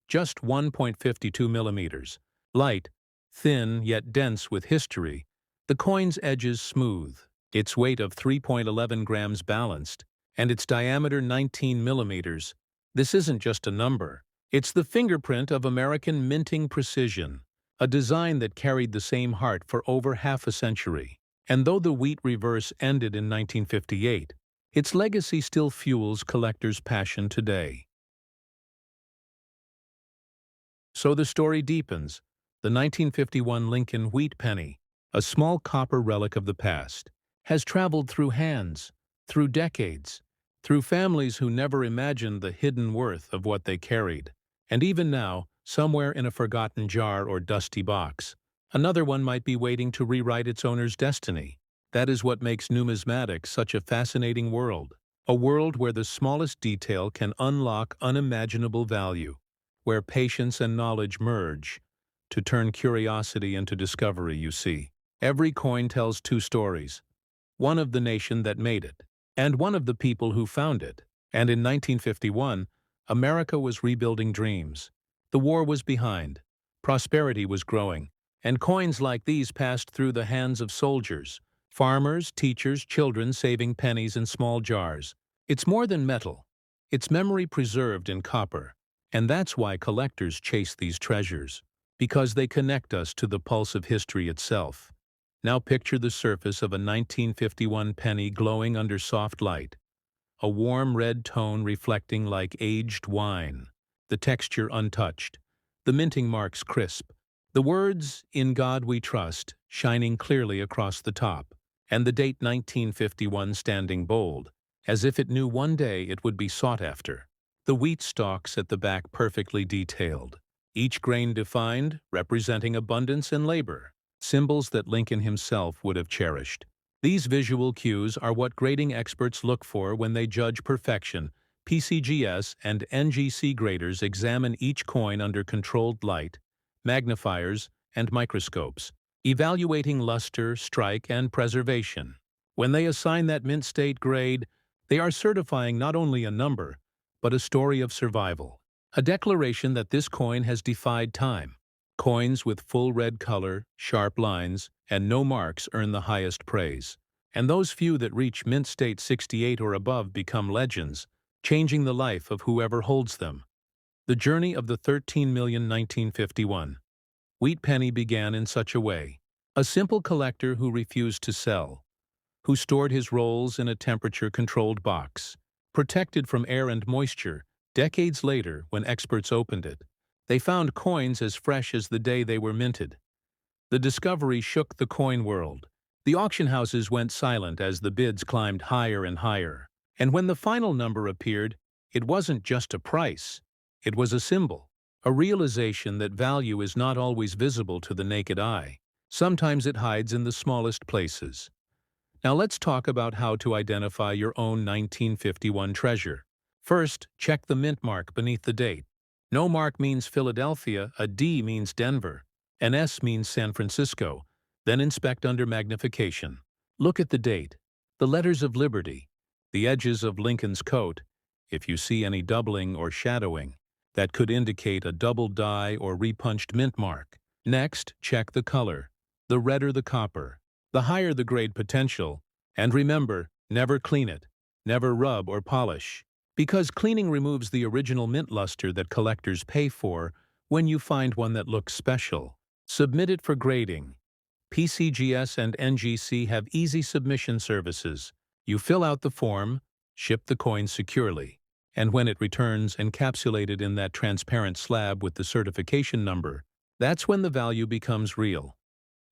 Just 1.52 millimeters. Light, thin yet dense with history. The coin's edges smooth. Its weight of 3.11 grams balanced, and its diameter 19 millimeters. This isn't just a number. It's the fingerprint of American minting precision, a design that carried the same heart for over half a century. And though the wheat reverse ended in 1958, its legacy still fuels collectors' passion today. So the story deepens. The 1951 Lincoln wheat penny, a small copper relic of the past, has traveled through hands, through decades, through families who never imagined the hidden worth of what they carried. And even now, somewhere in a forgotten jar or dusty box, another one might be waiting to rewrite its owner's destiny. That is what makes numismatics such a fascinating world. A world where the smallest detail can unlock unimaginable value, where patience and knowledge merge to turn curiosity into discovery, you see. Every coin tells two stories, one of the nation that made it, and one of the people who found it. And in 1951, America was rebuilding dreams. The war was behind, prosperity was growing, and coins like these passed through the hands of soldiers, farmers, teachers, children saving pennies in small jars. It's more than metal. It's memory preserved in copper. And that's why collectors chase these treasures, because they connect us to the pulse of history itself. Now picture the surface of a 1951 penny glowing under soft light, a warm red tone reflecting like aged wine, the texture untouched, the minting marks crisp, the words, "In God We Trust," shining clearly across the top, and the date 1951 standing bold, as if it knew one day it would be sought after. The wheat stalks at the back perfectly detailed, each grain defined, representing abundance and labor, symbols that Lincoln himself would have cherished. These visual cues are what grading experts look for when they judge perfection. PCGS and NGC graders examine each coin under controlled light, magnifiers, and microscopes, evaluating luster, strike, and preservation. When they assign that mint state grade, they are certifying not only a number, but a story of survival, a declaration that this coin has defied time. Coins with full red color, sharp lines, and no marks earn the highest praise. And those few that reach mint state 68 or above become legends, changing the life of whoever holds them. The journey of the 13 million 1951 wheat penny began in such a way. A simple collector who refused to sell, who stored his rolls in a temperature-controlled box, protected from air and moisture. Decades later, when experts opened it, they found coins as fresh as the day they were minted. The discovery shook the coin world. The auction houses went silent as the bids climbed higher and higher. And when the final number appeared, it wasn't just a price. It was a symbol, a realization that value is not always visible to the naked eye. Sometimes it hides in the smallest places. Now let's talk about how to identify your own 1951 treasure. First, check the mint mark beneath the date. No mark means Philadelphia, a D means Denver, an S means San Francisco. Then inspect under magnification. Look at the date, the letters of liberty, the edges of Lincoln's coat. If you see any doubling or shadowing, that could indicate a double die or repunched mint mark. Next, check the color. The redder the copper, the higher the grade potential. And remember, never clean it, never rub or polish, because cleaning removes the original mint luster that collectors pay for when you find one that looks special. Submit it for grading. PCGS and NGC have easy submission services. You fill out the form, ship the coin securely, and when it returns encapsulated in that transparent slab with the certification number, that's when the value becomes real.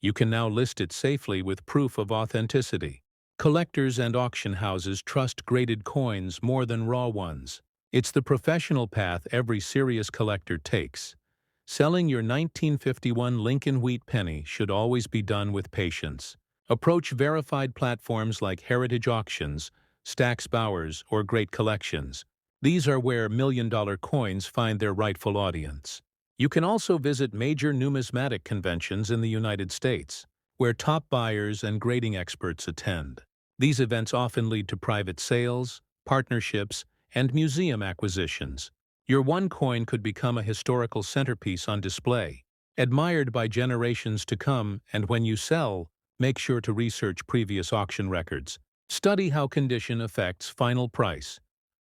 You can now list it safely with proof of authenticity. Collectors and auction houses trust graded coins more than raw ones. It's the professional path every serious collector takes. Selling your 1951 Lincoln wheat penny should always be done with patience. Approach verified platforms like Heritage Auctions, Stax Bowers, or Great Collections. These are where million-dollar coins find their rightful audience. You can also visit major numismatic conventions in the United States, where top buyers and grading experts attend. These events often lead to private sales, partnerships, and museum acquisitions. Your one coin could become a historical centerpiece on display, admired by generations to come, and when you sell, make sure to research previous auction records. Study how condition affects final price.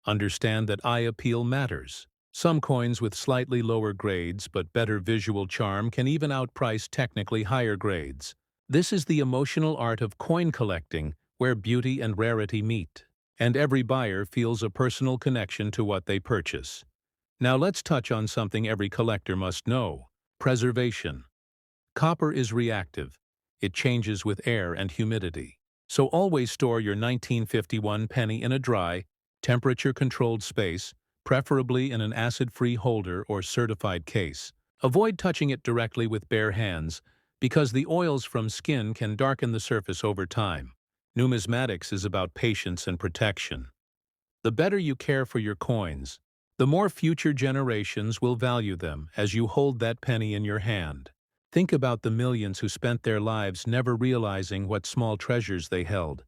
Understand that eye appeal matters. Some coins with slightly lower grades but better visual charm can even outprice technically higher grades. This is the emotional art of coin collecting, where beauty and rarity meet, and every buyer feels a personal connection to what they purchase. Now let's touch on something every collector must know: preservation. Copper is reactive. It changes with air and humidity. So always store your 1951 penny in a dry, temperature-controlled space, preferably in an acid-free holder or certified case. Avoid touching it directly with bare hands, because the oils from skin can darken the surface over time. Numismatics is about patience and protection. The better you care for your coins, the more future generations will value them as you hold that penny in your hand. Think about the millions who spent their lives never realizing what small treasures they held.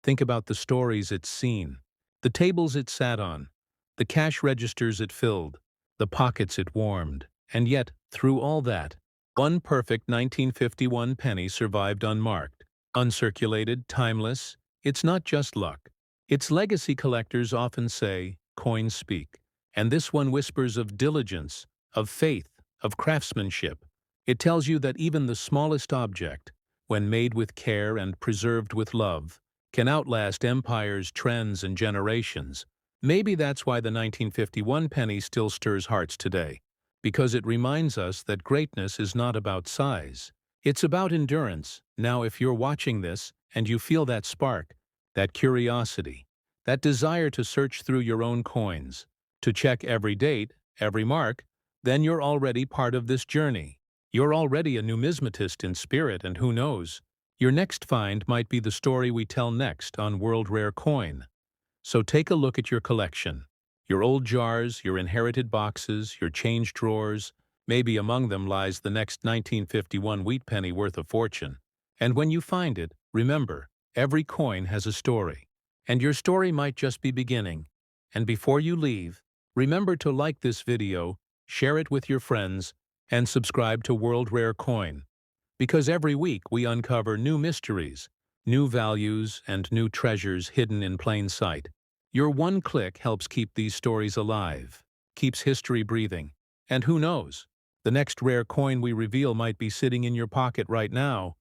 Think about the stories it's seen, the tables it sat on, the cash registers it filled, the pockets it warmed. And yet, through all that, one perfect 1951 penny survived unmarked, uncirculated, timeless. It's not just luck. Its legacy. Collectors often say, coins speak. And this one whispers of diligence, of faith, of craftsmanship. It tells you that even the smallest object, when made with care and preserved with love, can outlast empires, trends, and generations. Maybe that's why the 1951 penny still stirs hearts today, because it reminds us that greatness is not about size. It's about endurance. Now, if you're watching this and you feel that spark, that curiosity, that desire to search through your own coins, to check every date, every mark, then you're already part of this journey. You're already a numismatist in spirit, and who knows, your next find might be the story we tell next on World Rare Coin. So take a look at your collection. Your old jars, your inherited boxes, your change drawers. Maybe among them lies the next 1951 wheat penny worth a fortune. And when you find it, remember, every coin has a story. And your story might just be beginning. And before you leave, remember to like this video, share it with your friends, and subscribe to World Rare Coin. Because every week we uncover new mysteries, new values, and new treasures hidden in plain sight. Your one click helps keep these stories alive, keeps history breathing. And who knows, the next rare coin we reveal might be sitting in your pocket right now.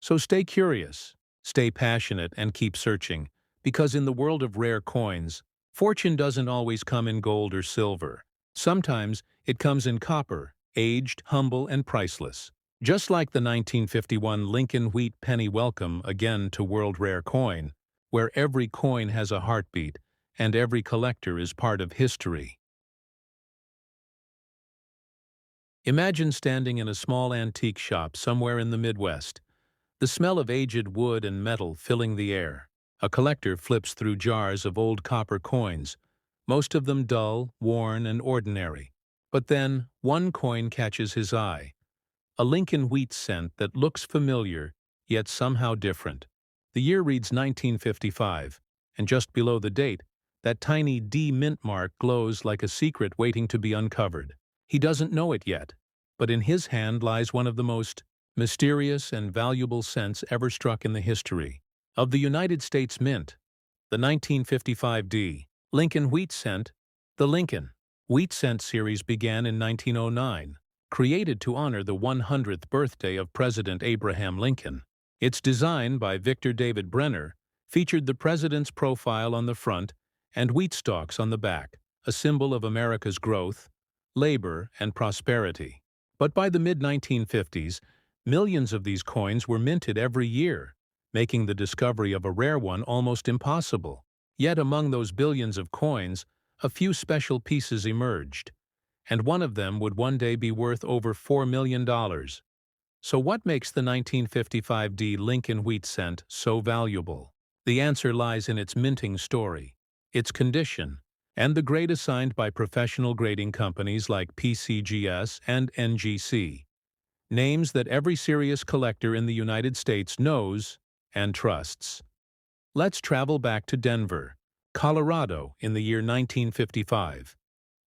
So stay curious, stay passionate, and keep searching, because in the world of rare coins, fortune doesn't always come in gold or silver. Sometimes it comes in copper, aged, humble, and priceless. Just like the 1951 Lincoln Wheat Penny. Welcome again to World Rare Coin, where every coin has a heartbeat and every collector is part of history. Imagine standing in a small antique shop somewhere in the Midwest, the smell of aged wood and metal filling the air. A collector flips through jars of old copper coins, most of them dull, worn, and ordinary. But then, one coin catches his eye. A Lincoln wheat cent that looks familiar, yet somehow different. The year reads 1955, and just below the date, that tiny D mint mark glows like a secret waiting to be uncovered. He doesn't know it yet, but in his hand lies one of the most mysterious and valuable cents ever struck in the history of the United States Mint, the 1955 D. Lincoln Wheat Cent. The Lincoln Wheat Cent series began in 1909, created to honor the 100th birthday of President Abraham Lincoln. Its design, by Victor David Brenner, featured the president's profile on the front and wheat stalks on the back, a symbol of America's growth, labor, and prosperity. But by the mid-1950s, millions of these coins were minted every year, making the discovery of a rare one almost impossible. Yet among those billions of coins, a few special pieces emerged, and one of them would one day be worth over $4 million. So what makes the 1955 D Lincoln Wheat Cent so valuable? The answer lies in its minting story, its condition, and the grade assigned by professional grading companies like PCGS and NGC, names that every serious collector in the United States knows and trusts. Let's travel back to Denver, Colorado in the year 1955.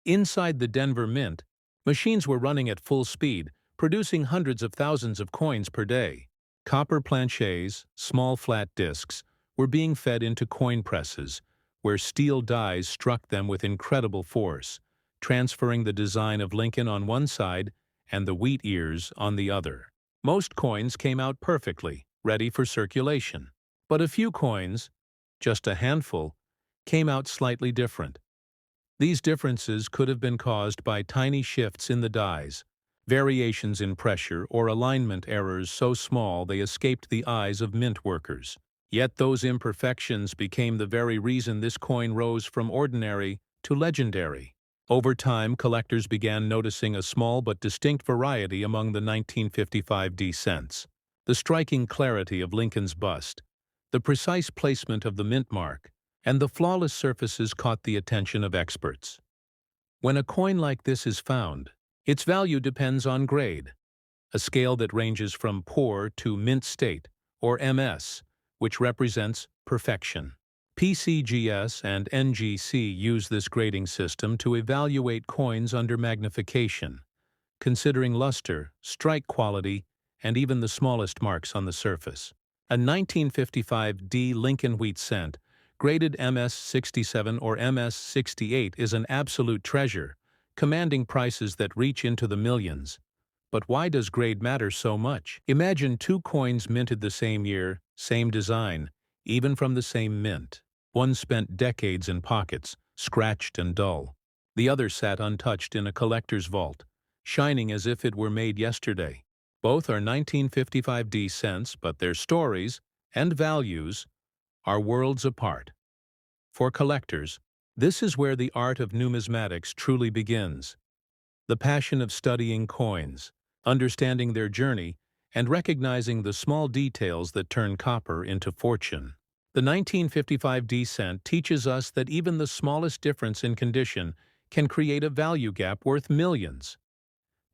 Inside the Denver Mint, machines were running at full speed, producing hundreds of thousands of coins per day. Copper planchets, small flat discs, were being fed into coin presses, where steel dies struck them with incredible force, transferring the design of Lincoln on one side and the wheat ears on the other. Most coins came out perfectly, ready for circulation. But a few coins, just a handful, came out slightly different. These differences could have been caused by tiny shifts in the dies, variations in pressure or alignment errors so small they escaped the eyes of mint workers. Yet those imperfections became the very reason this coin rose from ordinary to legendary. Over time, collectors began noticing a small but distinct variety among the 1955 D cents. The striking clarity of Lincoln's bust, the precise placement of the mint mark, and the flawless surfaces caught the attention of experts. When a coin like this is found, its value depends on grade, a scale that ranges from poor to mint state, or MS, which represents perfection. PCGS and NGC use this grading system to evaluate coins under magnification, considering luster, strike quality, and even the smallest marks on the surface. A 1955 D Lincoln wheat cent, graded MS-67 or MS-68, is an absolute treasure, commanding prices that reach into the millions. But why does grade matter so much? Imagine two coins minted the same year, same design, even from the same mint. One spent decades in pockets, scratched and dull. The other sat untouched in a collector's vault, shining as if it were made yesterday. Both are 1955 D cents, but their stories and values are worlds apart. For collectors, this is where the art of numismatics truly begins. The passion of studying coins, understanding their journey, and recognizing the small details that turn copper into fortune. The 1955 D cent teaches us that even the smallest difference in condition can create a value gap worth millions.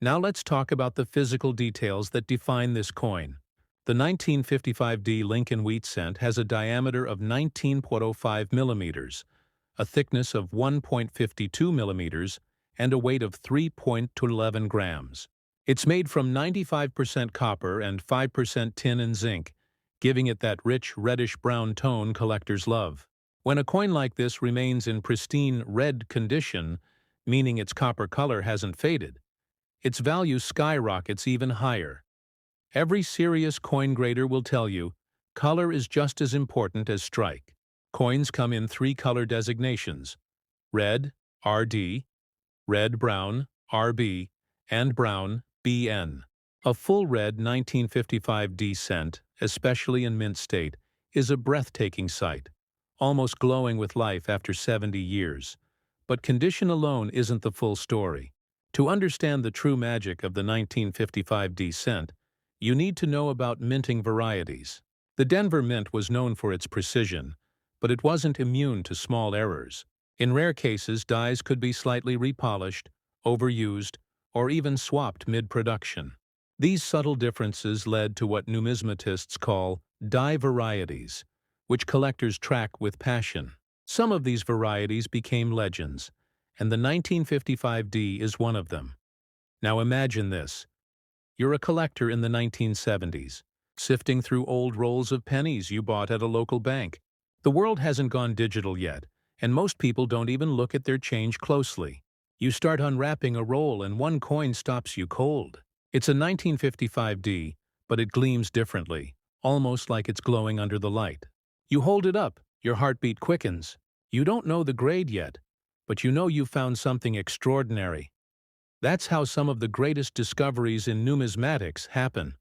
Now let's talk about the physical details that define this coin. The 1955 D Lincoln wheat cent has a diameter of 19.05 millimeters, a thickness of 1.52 millimeters, and a weight of 3.11 grams. It's made from 95% copper and 5% tin and zinc, giving it that rich reddish-brown tone collectors love. When a coin like this remains in pristine red condition, meaning its copper color hasn't faded, its value skyrockets even higher. Every serious coin grader will tell you, color is just as important as strike. Coins come in three color designations: red, RD, red-brown, RB, and brown, BN. A full red 1955 D cent, especially in mint state, is a breathtaking sight, almost glowing with life after 70 years. But condition alone isn't the full story. To understand the true magic of the 1955 D cent, you need to know about minting varieties. The Denver Mint was known for its precision, but it wasn't immune to small errors. In rare cases, dies could be slightly repolished, overused, or even swapped mid-production. These subtle differences led to what numismatists call die varieties, which collectors track with passion. Some of these varieties became legends, and the 1955 D is one of them. Now imagine this. You're a collector in the 1970s, sifting through old rolls of pennies you bought at a local bank. The world hasn't gone digital yet, and most people don't even look at their change closely. You start unwrapping a roll and one coin stops you cold. It's a 1955 D, but it gleams differently, almost like it's glowing under the light. You hold it up, your heartbeat quickens. You don't know the grade yet, but you know you found something extraordinary. That's how some of the greatest discoveries in numismatics happen.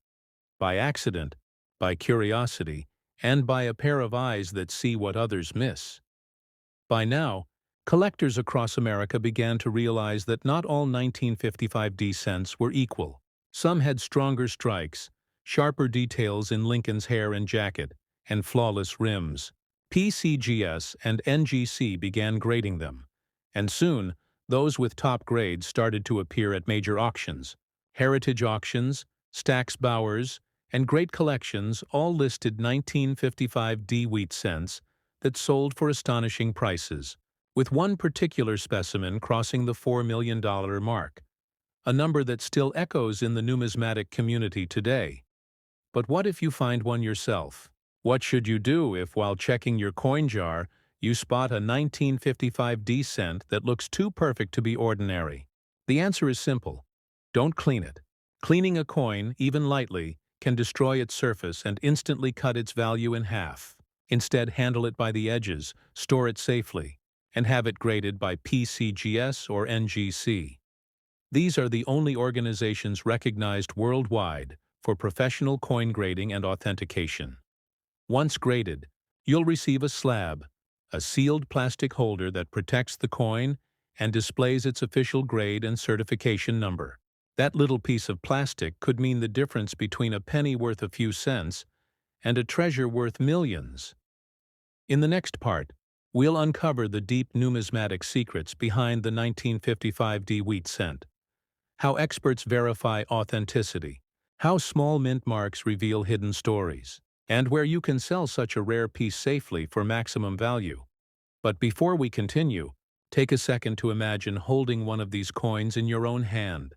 By accident, by curiosity, and by a pair of eyes that see what others miss. By now, collectors across America began to realize that not all 1955 D cents were equal. Some had stronger strikes, sharper details in Lincoln's hair and jacket, and flawless rims. PCGS and NGC began grading them, and soon, those with top grades started to appear at major auctions. Heritage auctions, Stack's Bowers, and Great Collections all listed 1955 D wheat cents that sold for astonishing prices, with one particular specimen crossing the $4 million mark, a number that still echoes in the numismatic community today. But what if you find one yourself? What should you do if, while checking your coin jar, you spot a 1955 D cent that looks too perfect to be ordinary? The answer is simple. Don't clean it. Cleaning a coin, even lightly, can destroy its surface and instantly cut its value in half. Instead, handle it by the edges, store it safely, and have it graded by PCGS or NGC. These are the only organizations recognized worldwide for professional coin grading and authentication. Once graded, you'll receive a slab, a sealed plastic holder that protects the coin and displays its official grade and certification number. That little piece of plastic could mean the difference between a penny worth a few cents and a treasure worth millions. In the next part, we'll uncover the deep numismatic secrets behind the 1955 D wheat cent, how experts verify authenticity, how small mint marks reveal hidden stories, and where you can sell such a rare piece safely for maximum value. But before we continue, take a second to imagine holding one of these coins in your own hand,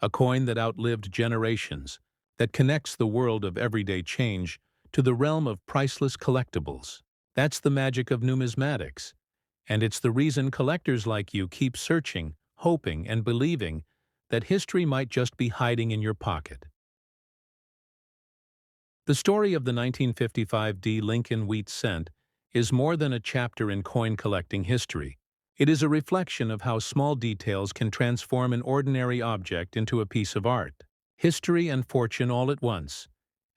a coin that outlived generations, that connects the world of everyday change to the realm of priceless collectibles. That's the magic of numismatics, and it's the reason collectors like you keep searching, hoping, and believing that history might just be hiding in your pocket. The story of the 1955 D Lincoln wheat cent is more than a chapter in coin collecting history. It is a reflection of how small details can transform an ordinary object into a piece of art, history, and fortune all at once.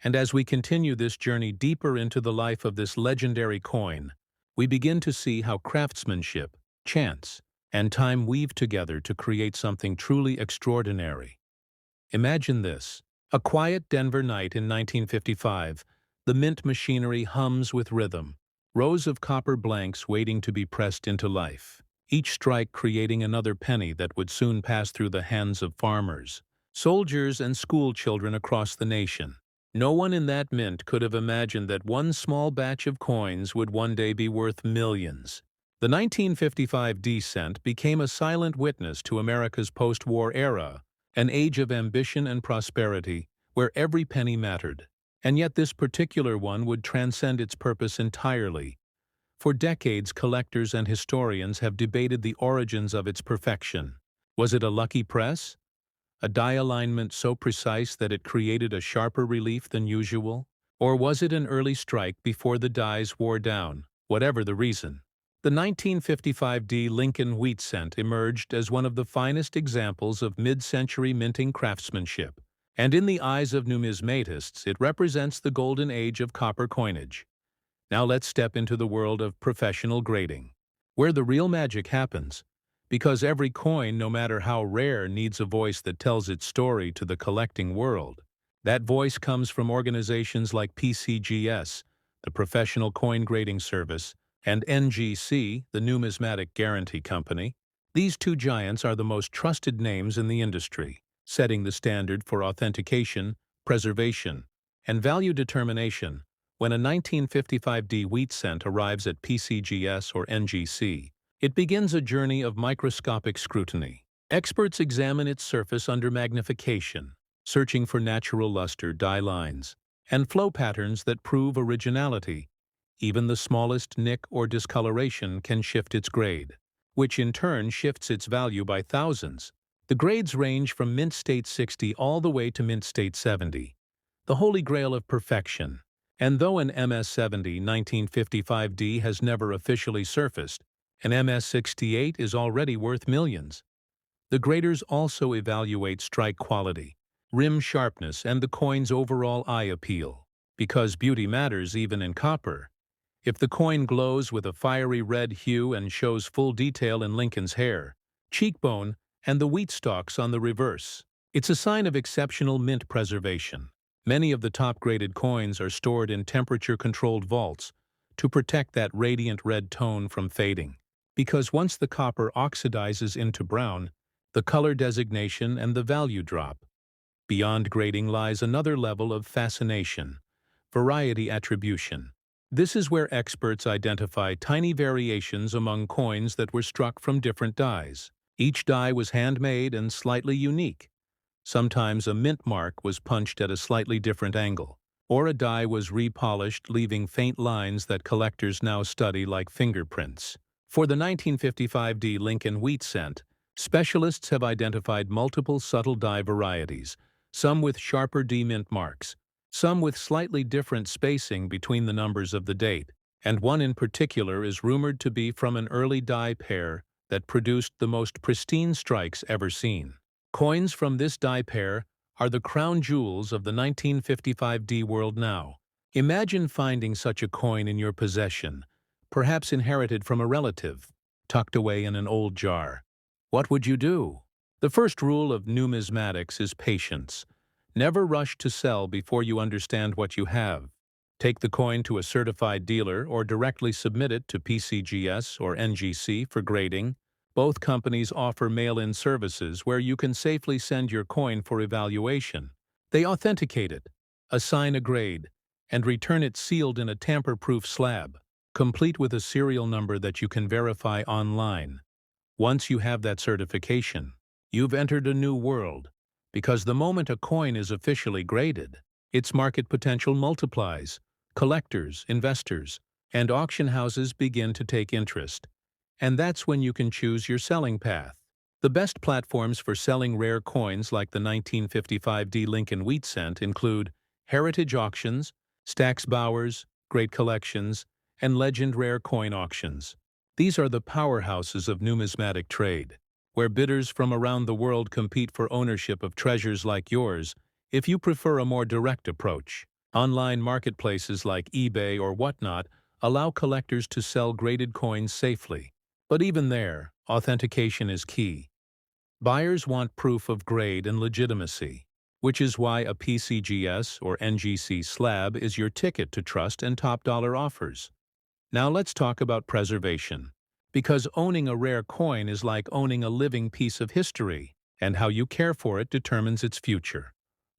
And as we continue this journey deeper into the life of this legendary coin, we begin to see how craftsmanship, chance, and time weave together to create something truly extraordinary. Imagine this. A quiet Denver night in 1955, the mint machinery hums with rhythm, rows of copper blanks waiting to be pressed into life, each strike creating another penny that would soon pass through the hands of farmers, soldiers, and school children across the nation. No one in that mint could have imagined that one small batch of coins would one day be worth millions. The 1955 D cent became a silent witness to America's post-war era, an age of ambition and prosperity, where every penny mattered. And yet this particular one would transcend its purpose entirely. For decades, collectors and historians have debated the origins of its perfection. Was it a lucky press? A die alignment so precise that it created a sharper relief than usual? Or was it an early strike before the dies wore down? Whatever the reason, the 1955 D Lincoln wheat cent emerged as one of the finest examples of mid-century minting craftsmanship, and in the eyes of numismatists, it represents the golden age of copper coinage. Now let's step into the world of professional grading, where the real magic happens, because every coin, no matter how rare, needs a voice that tells its story to the collecting world. That voice comes from organizations like PCGS, the Professional Coin Grading Service, and NGC, the Numismatic Guarantee Company. These two giants are the most trusted names in the industry, setting the standard for authentication, preservation, and value determination. When a 1955 D wheat cent arrives at PCGS or NGC, it begins a journey of microscopic scrutiny. Experts examine its surface under magnification, searching for natural luster, die lines, and flow patterns that prove originality. Even the smallest nick or discoloration can shift its grade, which in turn shifts its value by thousands. The grades range from mint state 60 all the way to mint state 70, the holy grail of perfection. And though an MS-70 1955 D has never officially surfaced, an MS-68 is already worth millions. The graders also evaluate strike quality, rim sharpness, and the coin's overall eye appeal, because beauty matters even in copper. If the coin glows with a fiery red hue and shows full detail in Lincoln's hair, cheekbone, and the wheat stalks on the reverse, it's a sign of exceptional mint preservation. Many of the top-graded coins are stored in temperature-controlled vaults to protect that radiant red tone from fading, because once the copper oxidizes into brown, the color designation and the value drop. Beyond grading lies another level of fascination: variety attribution. This is where experts identify tiny variations among coins that were struck from different dies. Each die was handmade and slightly unique. Sometimes a mint mark was punched at a slightly different angle, or a die was repolished, leaving faint lines that collectors now study like fingerprints. For the 1955 D Lincoln wheat cent, specialists have identified multiple subtle die varieties, some with sharper D mint marks, some with slightly different spacing between the numbers of the date, and one in particular is rumored to be from an early die pair that produced the most pristine strikes ever seen. Coins from this die pair are the crown jewels of the 1955D world now. Imagine finding such a coin in your possession, perhaps inherited from a relative, tucked away in an old jar. What would you do? The first rule of numismatics is patience. Never rush to sell before you understand what you have. Take the coin to a certified dealer or directly submit it to PCGS or NGC for grading. Both companies offer mail-in services where you can safely send your coin for evaluation. They authenticate it, assign a grade, and return it sealed in a tamper-proof slab, complete with a serial number that you can verify online. Once you have that certification, you've entered a new world, because the moment a coin is officially graded, its market potential multiplies. Collectors, investors, and auction houses begin to take interest. And that's when you can choose your selling path. The best platforms for selling rare coins like the 1955D Lincoln Wheat Cent include Heritage Auctions, Stax Bowers, Great Collections, and Legend Rare Coin Auctions. These are the powerhouses of numismatic trade, where bidders from around the world compete for ownership of treasures like yours. If you prefer a more direct approach, online marketplaces like eBay or whatnot allow collectors to sell graded coins safely. But even there, authentication is key. Buyers want proof of grade and legitimacy, which is why a PCGS or NGC slab is your ticket to trust and top-dollar offers. Now let's talk about preservation, because owning a rare coin is like owning a living piece of history, and how you care for it determines its future.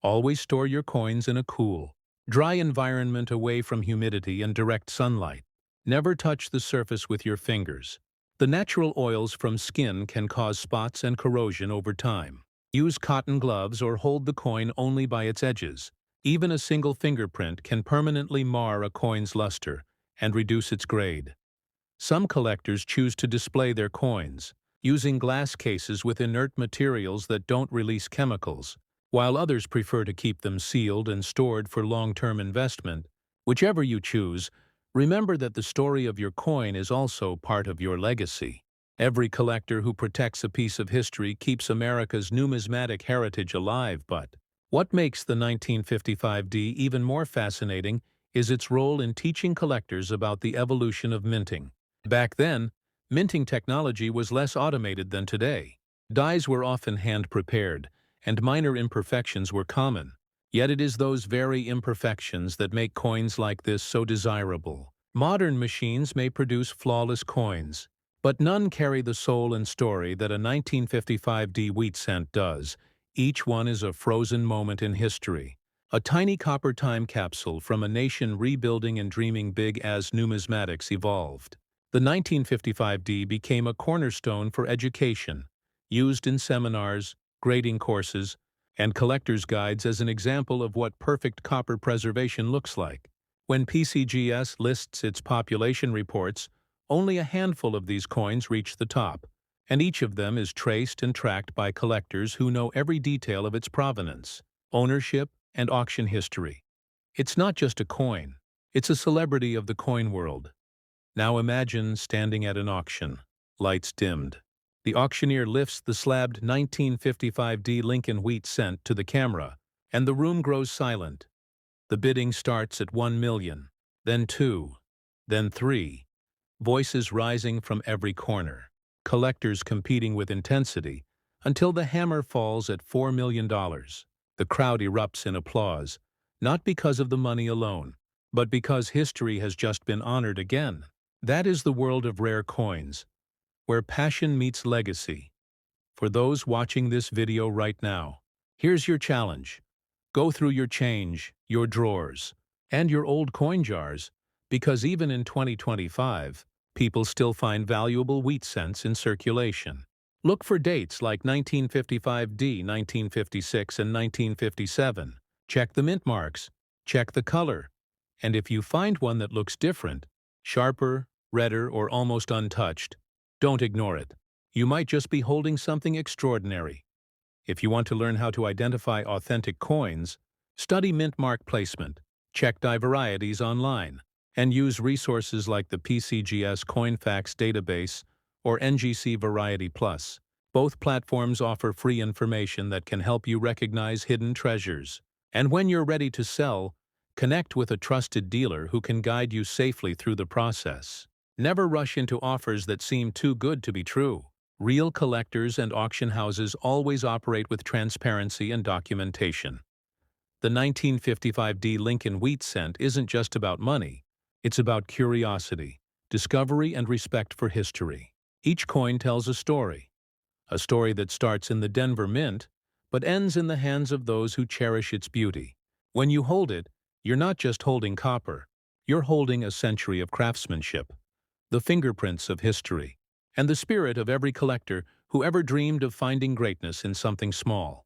Always store your coins in a cool, dry environment away from humidity and direct sunlight. Never touch the surface with your fingers. The natural oils from skin can cause spots and corrosion over time. Use cotton gloves or hold the coin only by its edges. Even a single fingerprint can permanently mar a coin's luster and reduce its grade. Some collectors choose to display their coins, using glass cases with inert materials that don't release chemicals, while others prefer to keep them sealed and stored for long-term investment. Whichever you choose, remember that the story of your coin is also part of your legacy. Every collector who protects a piece of history keeps America's numismatic heritage alive. But what makes the 1955D even more fascinating is its role in teaching collectors about the evolution of minting. Back then, minting technology was less automated than today. Dies were often hand-prepared, and minor imperfections were common. Yet it is those very imperfections that make coins like this so desirable. Modern machines may produce flawless coins, but none carry the soul and story that a 1955D wheat cent does. Each one is a frozen moment in history, a tiny copper time capsule from a nation rebuilding and dreaming big as numismatics evolved. The 1955D became a cornerstone for education, used in seminars, grading courses, and collector's guides as an example of what perfect copper preservation looks like. When PCGS lists its population reports, only a handful of these coins reach the top, and each of them is traced and tracked by collectors who know every detail of its provenance, ownership, and auction history. It's not just a coin, it's a celebrity of the coin world. Now imagine standing at an auction, lights dimmed. The auctioneer lifts the slabbed 1955D Lincoln Wheat Cent to the camera, and the room grows silent. The bidding starts at 1 million, then 2, then 3. Voices rising from every corner, collectors competing with intensity, until the hammer falls at $4 million. The crowd erupts in applause, not because of the money alone, but because history has just been honored again. That is the world of rare coins, where passion meets legacy. For those watching this video right now, here's your challenge. Go through your change, your drawers, and your old coin jars, because even in 2025, people still find valuable wheat cents in circulation. Look for dates like 1955D, 1956, and 1957. Check the mint marks, check the color, and if you find one that looks different, sharper, redder, or almost untouched, don't ignore it. You might just be holding something extraordinary. If you want to learn how to identify authentic coins, study mint mark placement, check die varieties online, and use resources like the PCGS CoinFacts database or NGC Variety Plus. Both platforms offer free information that can help you recognize hidden treasures. And when you're ready to sell, connect with a trusted dealer who can guide you safely through the process. Never rush into offers that seem too good to be true. Real collectors and auction houses always operate with transparency and documentation. The 1955D Lincoln wheat cent isn't just about money, it's about curiosity, discovery, and respect for history. Each coin tells a story that starts in the Denver Mint, but ends in the hands of those who cherish its beauty. When you hold it, you're not just holding copper, you're holding a century of craftsmanship, the fingerprints of history, and the spirit of every collector who ever dreamed of finding greatness in something small.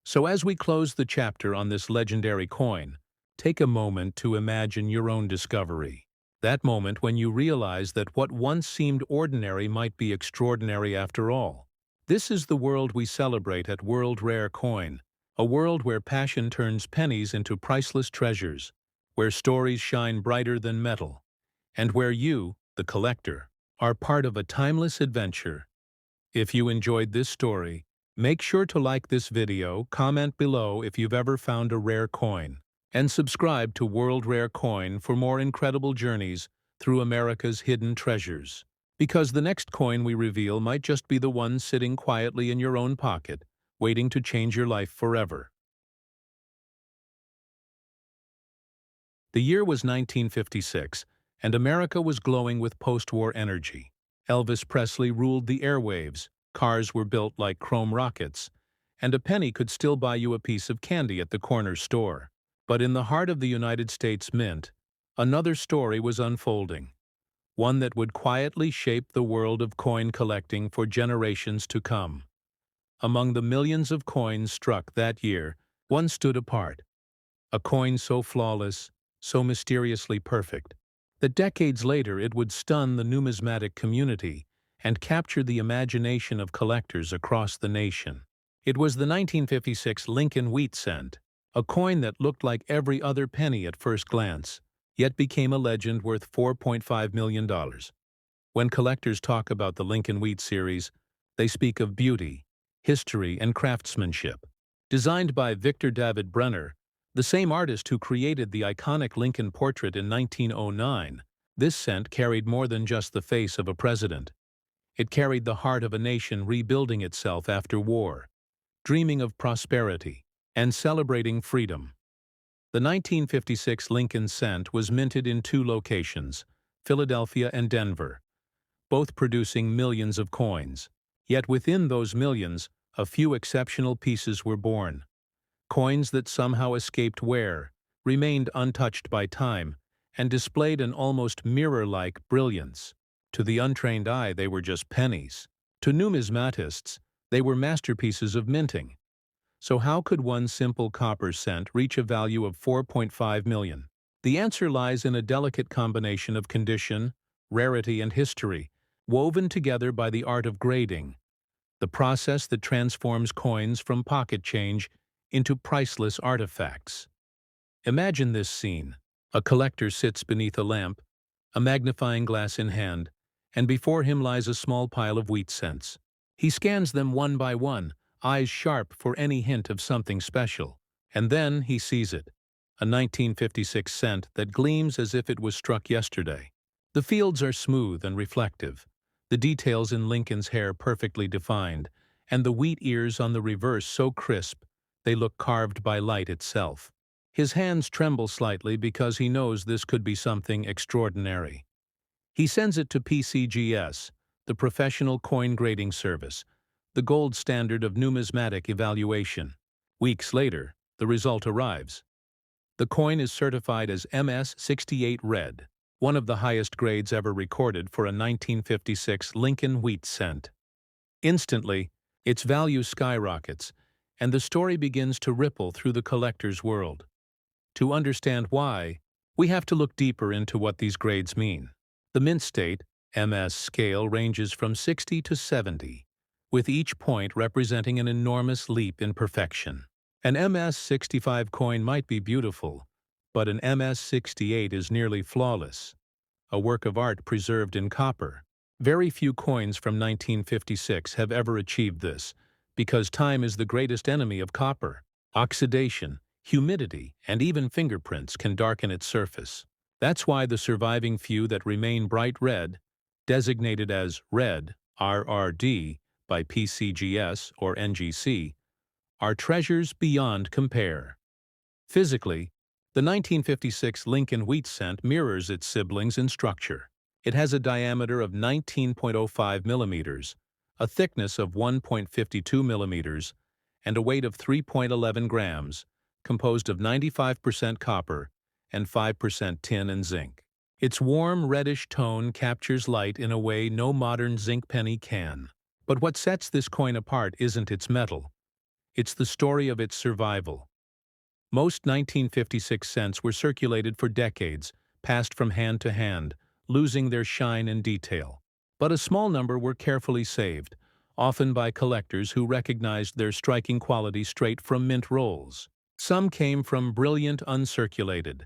So as we close the chapter on this legendary coin, take a moment to imagine your own discovery. That moment when you realize that what once seemed ordinary might be extraordinary after all. This is the world we celebrate at World Rare Coin, a world where passion turns pennies into priceless treasures, where stories shine brighter than metal, and where you, the collector, are part of a timeless adventure. If you enjoyed this story, make sure to like this video, comment below if you've ever found a rare coin, and subscribe to World Rare Coin for more incredible journeys through America's hidden treasures. Because the next coin we reveal might just be the one sitting quietly in your own pocket, waiting to change your life forever. The year was 1956, and America was glowing with post-war energy. Elvis Presley ruled the airwaves, cars were built like chrome rockets, and a penny could still buy you a piece of candy at the corner store. But in the heart of the United States Mint, another story was unfolding, one that would quietly shape the world of coin collecting for generations to come. Among the millions of coins struck that year, one stood apart, a coin so flawless, so mysteriously perfect, that decades later it would stun the numismatic community and capture the imagination of collectors across the nation. It was the 1956 Lincoln wheat cent, a coin that looked like every other penny at first glance, yet became a legend worth $4.5 million. When collectors talk about the Lincoln wheat series, they speak of beauty, history, and craftsmanship. Designed by Victor David Brenner, the same artist who created the iconic Lincoln portrait in 1909, this cent carried more than just the face of a president. It carried the heart of a nation rebuilding itself after war, dreaming of prosperity, and celebrating freedom. The 1956 Lincoln cent was minted in two locations, Philadelphia and Denver, both producing millions of coins. Yet within those millions, a few exceptional pieces were born. Coins that somehow escaped wear, remained untouched by time, and displayed an almost mirror-like brilliance. To the untrained eye, they were just pennies. To numismatists, they were masterpieces of minting. So how could one simple copper cent reach a value of $4.5 million? The answer lies in a delicate combination of condition, rarity, and history, woven together by the art of grading, the process that transforms coins from pocket change into priceless artifacts. Imagine this scene. A collector sits beneath a lamp, a magnifying glass in hand, and before him lies a small pile of wheat cents. He scans them one by one, eyes sharp for any hint of something special. And then he sees it, a 1956 cent that gleams as if it was struck yesterday. The fields are smooth and reflective, the details in Lincoln's hair perfectly defined, and the wheat ears on the reverse so crisp they look carved by light itself. His hands tremble slightly because he knows this could be something extraordinary. He sends it to PCGS, the professional coin grading service, the gold standard of numismatic evaluation. Weeks later, the result arrives. The coin is certified as MS-68 Red, one of the highest grades ever recorded for a 1956 Lincoln wheat cent. Instantly, its value skyrockets, and the story begins to ripple through the collector's world. To understand why, we have to look deeper into what these grades mean. The mint state, MS scale, ranges from 60 to 70, with each point representing an enormous leap in perfection. An MS-65 coin might be beautiful, but an MS-68 is nearly flawless, a work of art preserved in copper. Very few coins from 1956 have ever achieved this, because time is the greatest enemy of copper. Oxidation, humidity, and even fingerprints can darken its surface. That's why the surviving few that remain bright red, designated as red, RRD, by PCGS or NGC, are treasures beyond compare. Physically, the 1956 Lincoln wheat cent mirrors its siblings in structure. It has a diameter of 19.05 millimeters, a thickness of 1.52 millimeters, and a weight of 3.11 grams, composed of 95% copper and 5% tin and zinc. Its warm reddish tone captures light in a way no modern zinc penny can. But what sets this coin apart isn't its metal. It's the story of its survival. Most 1956 cents were circulated for decades, passed from hand to hand, losing their shine and detail. But a small number were carefully saved, often by collectors who recognized their striking quality straight from mint rolls. Some came from brilliant uncirculated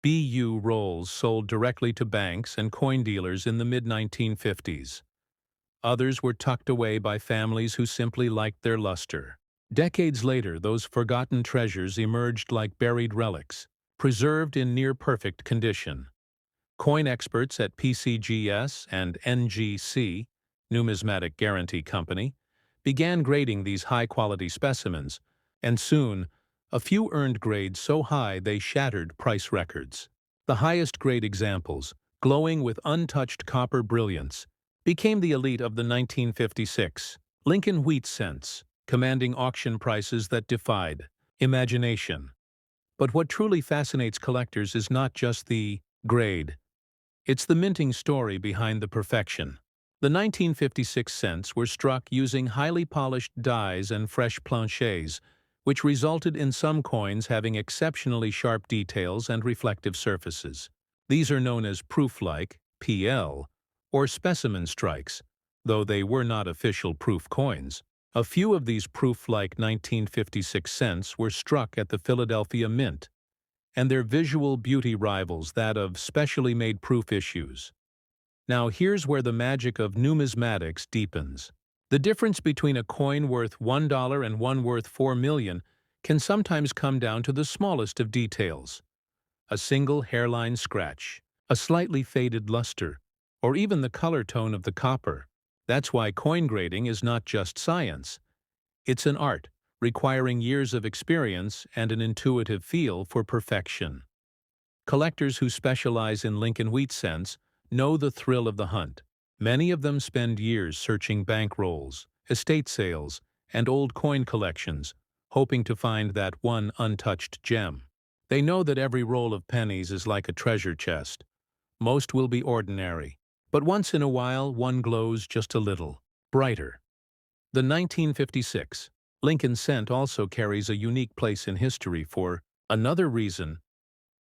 BU rolls sold directly to banks and coin dealers in the mid-1950s. Others were tucked away by families who simply liked their luster. Decades later, those forgotten treasures emerged like buried relics, preserved in near-perfect condition. Coin experts at PCGS and NGC, Numismatic Guarantee Company, began grading these high-quality specimens, and soon, a few earned grades so high they shattered price records. The highest grade examples, glowing with untouched copper brilliance, became the elite of the 1956 Lincoln wheat cents, commanding auction prices that defied imagination. But what truly fascinates collectors is not just the grade. It's the minting story behind the perfection. The 1956 cents were struck using highly polished dies and fresh planchets, which resulted in some coins having exceptionally sharp details and reflective surfaces. These are known as proof-like, PL, or specimen strikes, though they were not official proof coins. A few of these proof-like 1956 cents were struck at the Philadelphia Mint, and their visual beauty rivals that of specially made proof issues. Now here's where the magic of numismatics deepens. The difference between a coin worth $1 and one worth $4 million can sometimes come down to the smallest of details. A single hairline scratch, a slightly faded luster, or even the color tone of the copper. That's why coin grading is not just science. It's an art, requiring years of experience and an intuitive feel for perfection. Collectors who specialize in Lincoln wheat cents know the thrill of the hunt. Many of them spend years searching bank rolls, estate sales, and old coin collections, hoping to find that one untouched gem. They know that every roll of pennies is like a treasure chest. Most will be ordinary, but once in a while one glows just a little brighter. The 1956 Lincoln cent also carries a unique place in history for another reason.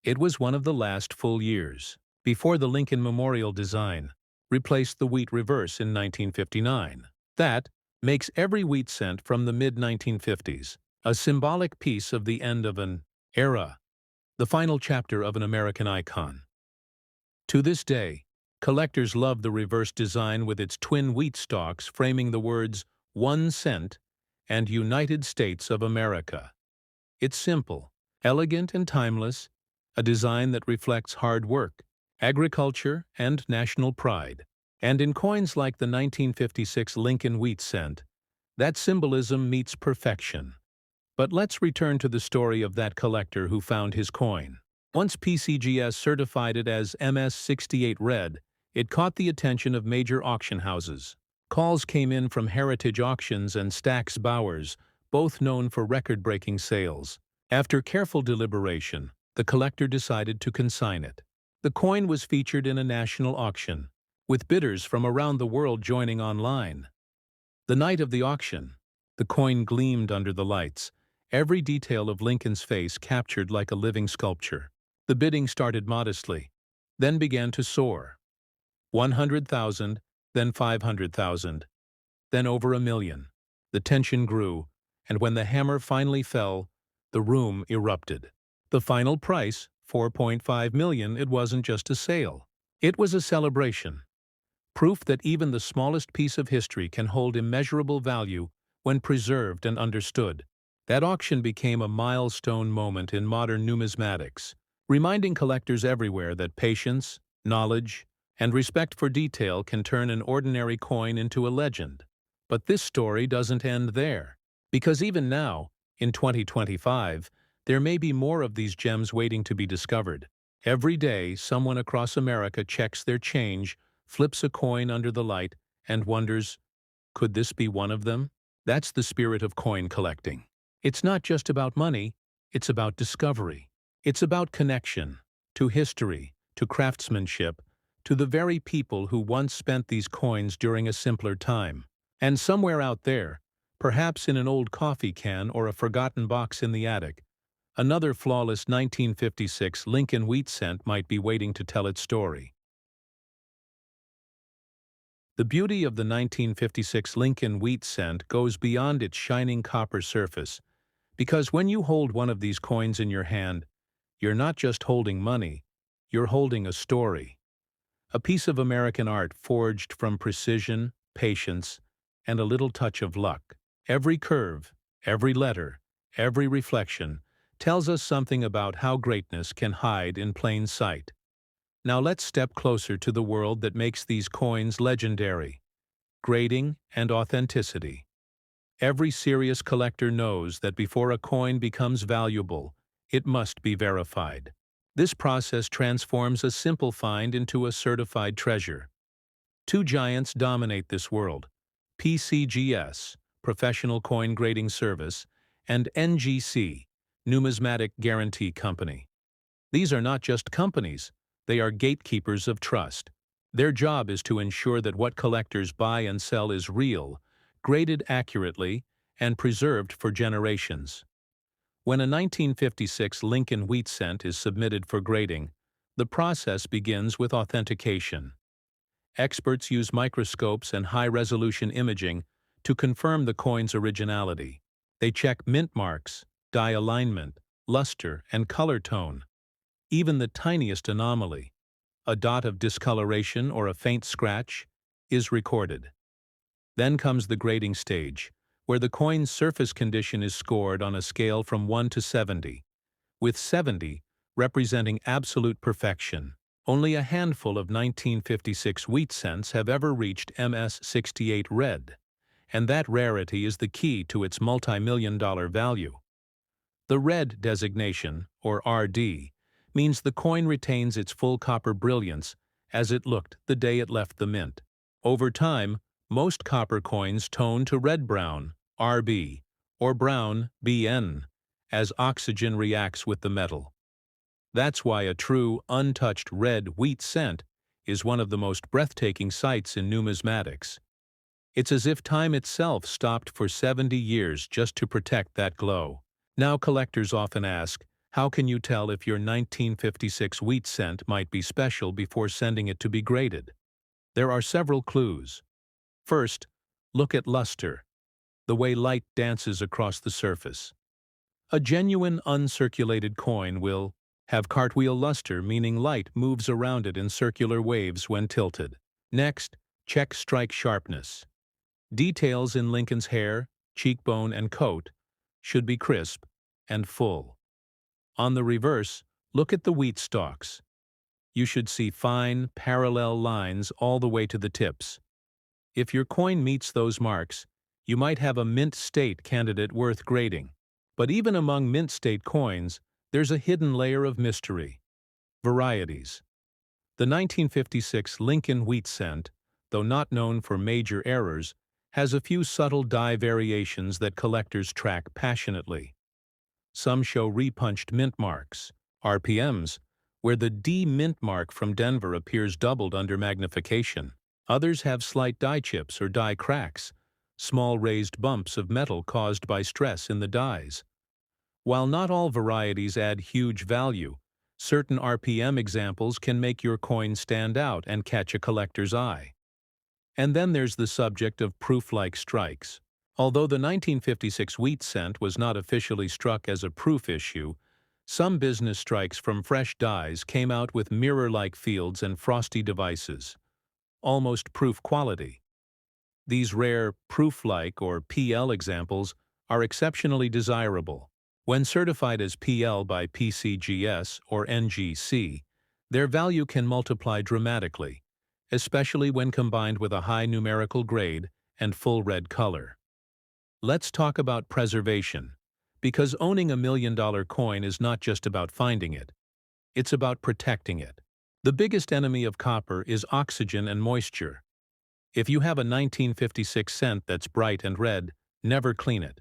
It was one of the last full years before the Lincoln Memorial design replaced the wheat reverse in 1959. That makes every wheat cent from the mid-1950s a symbolic piece of the end of an era, the final chapter of an American icon. To this day, collectors love the reverse design with its twin wheat stalks framing the words 1 cent and United States of America. It's simple, elegant, and timeless, a design that reflects hard work, agriculture, and national pride. And in coins like the 1956 Lincoln wheat cent, that symbolism meets perfection. But let's return to the story of that collector who found his coin. Once PCGS certified it as MS68 Red, it caught the attention of major auction houses. Calls came in from Heritage Auctions and Stack's Bowers, both known for record-breaking sales. After careful deliberation, the collector decided to consign it. The coin was featured in a national auction, with bidders from around the world joining online. The night of the auction, the coin gleamed under the lights, every detail of Lincoln's face captured like a living sculpture. The bidding started modestly, then began to soar. 100,000, then 500,000, then over $1 million. The tension grew, and when the hammer finally fell, the room erupted. The final price, $4.5 million, it wasn't just a sale. It was a celebration. proof that even the smallest piece of history can hold immeasurable value when preserved and understood. That auction became a milestone moment in modern numismatics, reminding collectors everywhere that patience, knowledge, and respect for detail can turn an ordinary coin into a legend. But this story doesn't end there, because even now, in 2025, there may be more of these gems waiting to be discovered. Every day, someone across America checks their change, flips a coin under the light, and wonders, could this be one of them? That's the spirit of coin collecting. It's not just about money, it's about discovery. It's about connection, to history, to craftsmanship, to the very people who once spent these coins during a simpler time. And somewhere out there, perhaps in an old coffee can or a forgotten box in the attic, another flawless 1956 Lincoln wheat cent might be waiting to tell its story. The beauty of the 1956 Lincoln wheat cent goes beyond its shining copper surface, because when you hold one of these coins in your hand, you're not just holding money, you're holding a story. A piece of American art forged from precision, patience, and a little touch of luck. Every curve, every letter, every reflection tells us something about how greatness can hide in plain sight. Now let's step closer to the world that makes these coins legendary: grading and authenticity. Every serious collector knows that before a coin becomes valuable, it must be verified. This process transforms a simple find into a certified treasure. Two giants dominate this world: PCGS, Professional Coin Grading Service, and NGC, Numismatic Guarantee Company. These are not just companies, they are gatekeepers of trust. Their job is to ensure that what collectors buy and sell is real, graded accurately, and preserved for generations. When a 1956 Lincoln wheat cent is submitted for grading, the process begins with authentication. Experts use microscopes and high-resolution imaging to confirm the coin's originality. They check mint marks, die alignment, luster, and color tone. Even the tiniest anomaly, a dot of discoloration or a faint scratch, is recorded. Then comes the grading stage, where the coin's surface condition is scored on a scale from 1 to 70, with 70 representing absolute perfection. Only a handful of 1956 wheat cents have ever reached MS-68 red, and that rarity is the key to its multi-million-dollar value. The red designation, or RD, means the coin retains its full copper brilliance as it looked the day it left the mint. Over time, most copper coins tone to red-brown, RB, or brown, BN, as oxygen reacts with the metal. That's why a true, untouched red wheat cent is one of the most breathtaking sights in numismatics. It's as if time itself stopped for 70 years just to protect that glow. Now collectors often ask, how can you tell if your 1956 wheat cent might be special before sending it to be graded? There are several clues. First, look at luster, the way light dances across the surface. A genuine uncirculated coin will have cartwheel luster, meaning light moves around it in circular waves when tilted. Next, check strike sharpness. Details in Lincoln's hair, cheekbone, and coat should be crisp and full. On the reverse, look at the wheat stalks. You should see fine, parallel lines all the way to the tips. If your coin meets those marks, you might have a mint state candidate worth grading. But even among mint state coins, there's a hidden layer of mystery: varieties. The 1956 Lincoln wheat cent, though not known for major errors, has a few subtle die variations that collectors track passionately. Some show repunched mint marks, RPMs, where the D mint mark from Denver appears doubled under magnification. Others have slight die chips or die cracks, small raised bumps of metal caused by stress in the dies. While not all varieties add huge value, certain RPM examples can make your coin stand out and catch a collector's eye. And then there's the subject of proof-like strikes. Although the 1956 wheat cent was not officially struck as a proof issue, some business strikes from fresh dies came out with mirror-like fields and frosty devices. almost proof quality. These rare proof-like or PL examples are exceptionally desirable. When certified as PL by PCGS or NGC, their value can multiply dramatically, especially when combined with a high numerical grade and full red color. Let's talk about preservation, because owning $1 million coin is not just about finding it, it's about protecting it. The biggest enemy of copper is oxygen and moisture. If you have a 1956 cent that's bright and red, never clean it.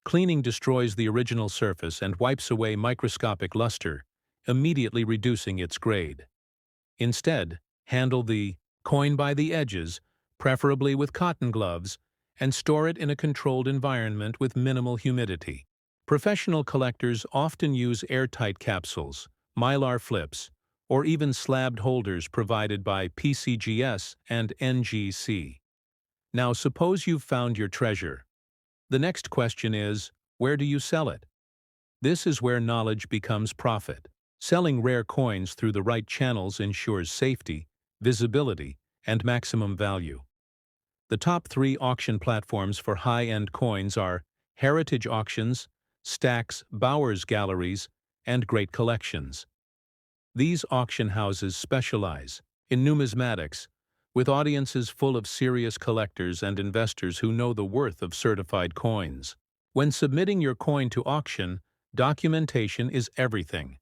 Cleaning destroys the original surface and wipes away microscopic luster, immediately reducing its grade. Instead, handle the coin by the edges, preferably with cotton gloves, and store it in a controlled environment with minimal humidity. Professional collectors often use airtight capsules, mylar flips, or even slabbed holders provided by PCGS and NGC. Now suppose you've found your treasure. The next question is, where do you sell it? This is where knowledge becomes profit. Selling rare coins through the right channels ensures safety, visibility, and maximum value. The top 3 auction platforms for high-end coins are Heritage Auctions, Stax Bowers Galleries, and Great Collections. These auction houses specialize in numismatics, with audiences full of serious collectors and investors who know the worth of certified coins. When submitting your coin to auction, documentation is everything.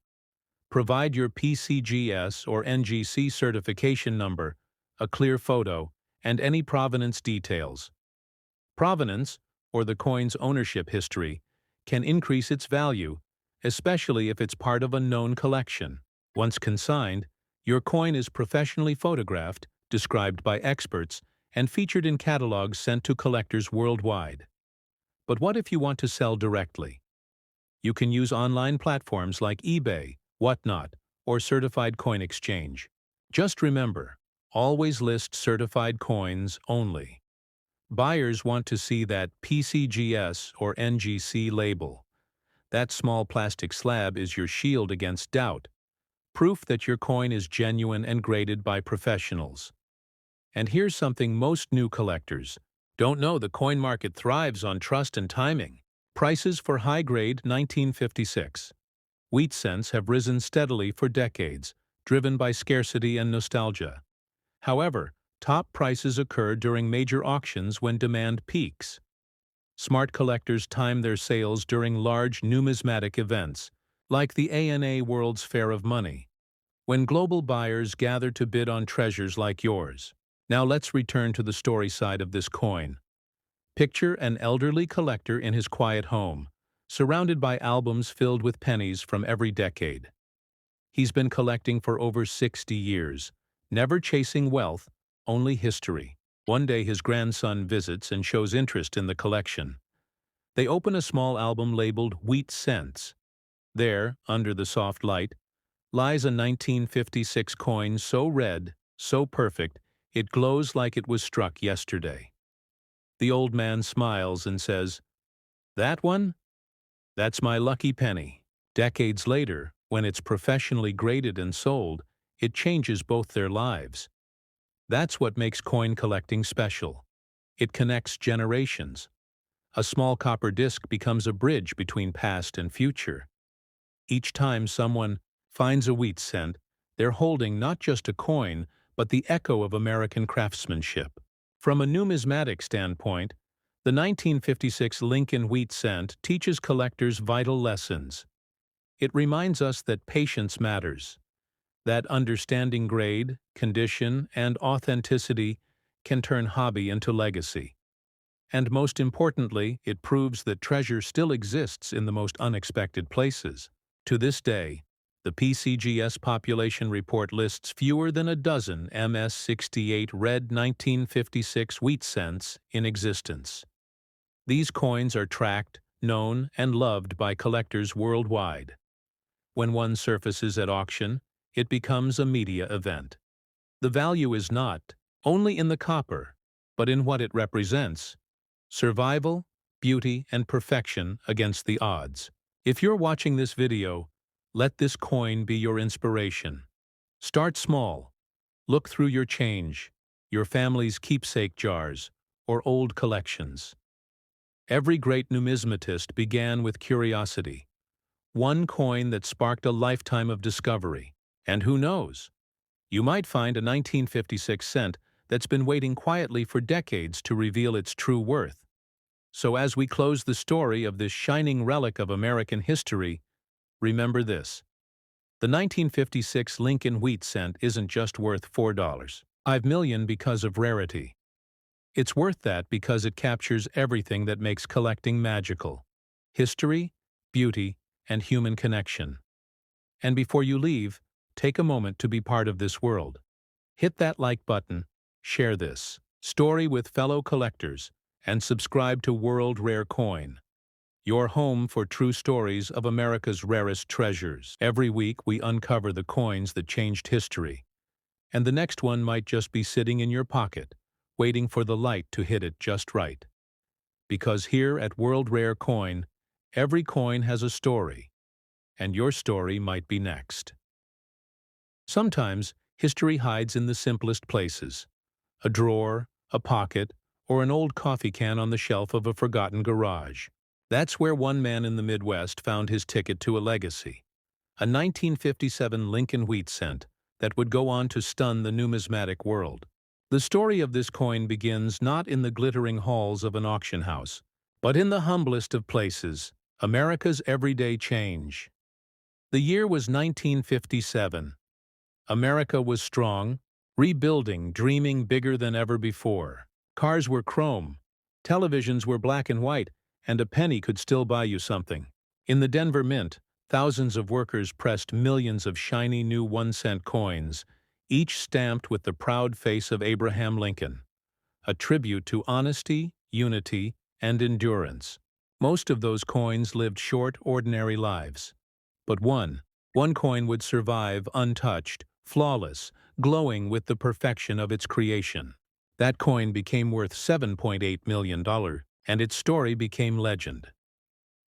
Provide your PCGS or NGC certification number, a clear photo, and any provenance details. Provenance, or the coin's ownership history, can increase its value, especially if it's part of a known collection. Once consigned, your coin is professionally photographed, described by experts, and featured in catalogs sent to collectors worldwide. But what if you want to sell directly? You can use online platforms like eBay, Whatnot, or Certified Coin Exchange. Just remember, always list certified coins only. Buyers want to see that PCGS or NGC label. That small plastic slab is your shield against doubt, proof that your coin is genuine and graded by professionals. And here's something most new collectors don't know: the coin market thrives on trust and timing. Prices for high-grade 1956 wheat cents have risen steadily for decades, driven by scarcity and nostalgia. However, top prices occur during major auctions when demand peaks. Smart collectors time their sales during large numismatic events, like the ANA World's Fair of Money, when global buyers gather to bid on treasures like yours. Now let's return to the story side of this coin. Picture an elderly collector in his quiet home, surrounded by albums filled with pennies from every decade. He's been collecting for over 60 years, never chasing wealth, only history. One day his grandson visits and shows interest in the collection. They open a small album labeled Wheat Cents. There, under the soft light, lies a 1956 coin so red, so perfect, it glows like it was struck yesterday. The old man smiles and says, "That one? That's my lucky penny." Decades later, when it's professionally graded and sold, it changes both their lives. That's what makes coin collecting special. It connects generations. A small copper disc becomes a bridge between past and future. Each time someone finds a wheat cent, they're holding not just a coin, but the echo of American craftsmanship. From a numismatic standpoint, the 1956 Lincoln wheat cent teaches collectors vital lessons. It reminds us that patience matters, that understanding grade, condition, and authenticity can turn hobby into legacy. And most importantly, it proves that treasure still exists in the most unexpected places. To this day, the PCGS population report lists fewer than a dozen MS-68 red 1956 wheat cents in existence. These coins are tracked, known, and loved by collectors worldwide. When one surfaces at auction, it becomes a media event. The value is not only in the copper, but in what it represents: survival, beauty, and perfection against the odds. If you're watching this video, let this coin be your inspiration. Start small. Look through your change. your family's keepsake jars, or old collections. Every great numismatist began with curiosity, one coin that sparked a lifetime of discovery. And who knows? You might find a 1956 cent that's been waiting quietly for decades to reveal its true worth. So as we close the story of this shining relic of American history, remember this. The 1956 Lincoln wheat cent isn't just worth $4.5 million because of rarity. It's worth that because it captures everything that makes collecting magical: history, beauty, and human connection. And before you leave, take a moment to be part of this world. Hit that like button, share this story with fellow collectors, and subscribe to World Rare Coin, your home for true stories of America's rarest treasures. Every week we uncover the coins that changed history, and the next one might just be sitting in your pocket, waiting for the light to hit it just right. Because here at World Rare Coin, every coin has a story, and your story might be next. Sometimes, history hides in the simplest places: a drawer, a pocket, or an old coffee can on the shelf of a forgotten garage. That's where one man in the Midwest found his ticket to a legacy: a 1957 Lincoln wheat cent that would go on to stun the numismatic world. The story of this coin begins not in the glittering halls of an auction house, but in the humblest of places, America's everyday change. The year was 1957. America was strong, rebuilding, dreaming bigger than ever before. Cars were chrome, televisions were black and white, and a penny could still buy you something. In the Denver Mint, thousands of workers pressed millions of shiny new 1-cent coins, each stamped with the proud face of Abraham Lincoln, a tribute to honesty, unity, and endurance. Most of those coins lived short, ordinary lives. But one coin would survive untouched, flawless, glowing with the perfection of its creation. That coin became worth $7.8 million, and its story became legend.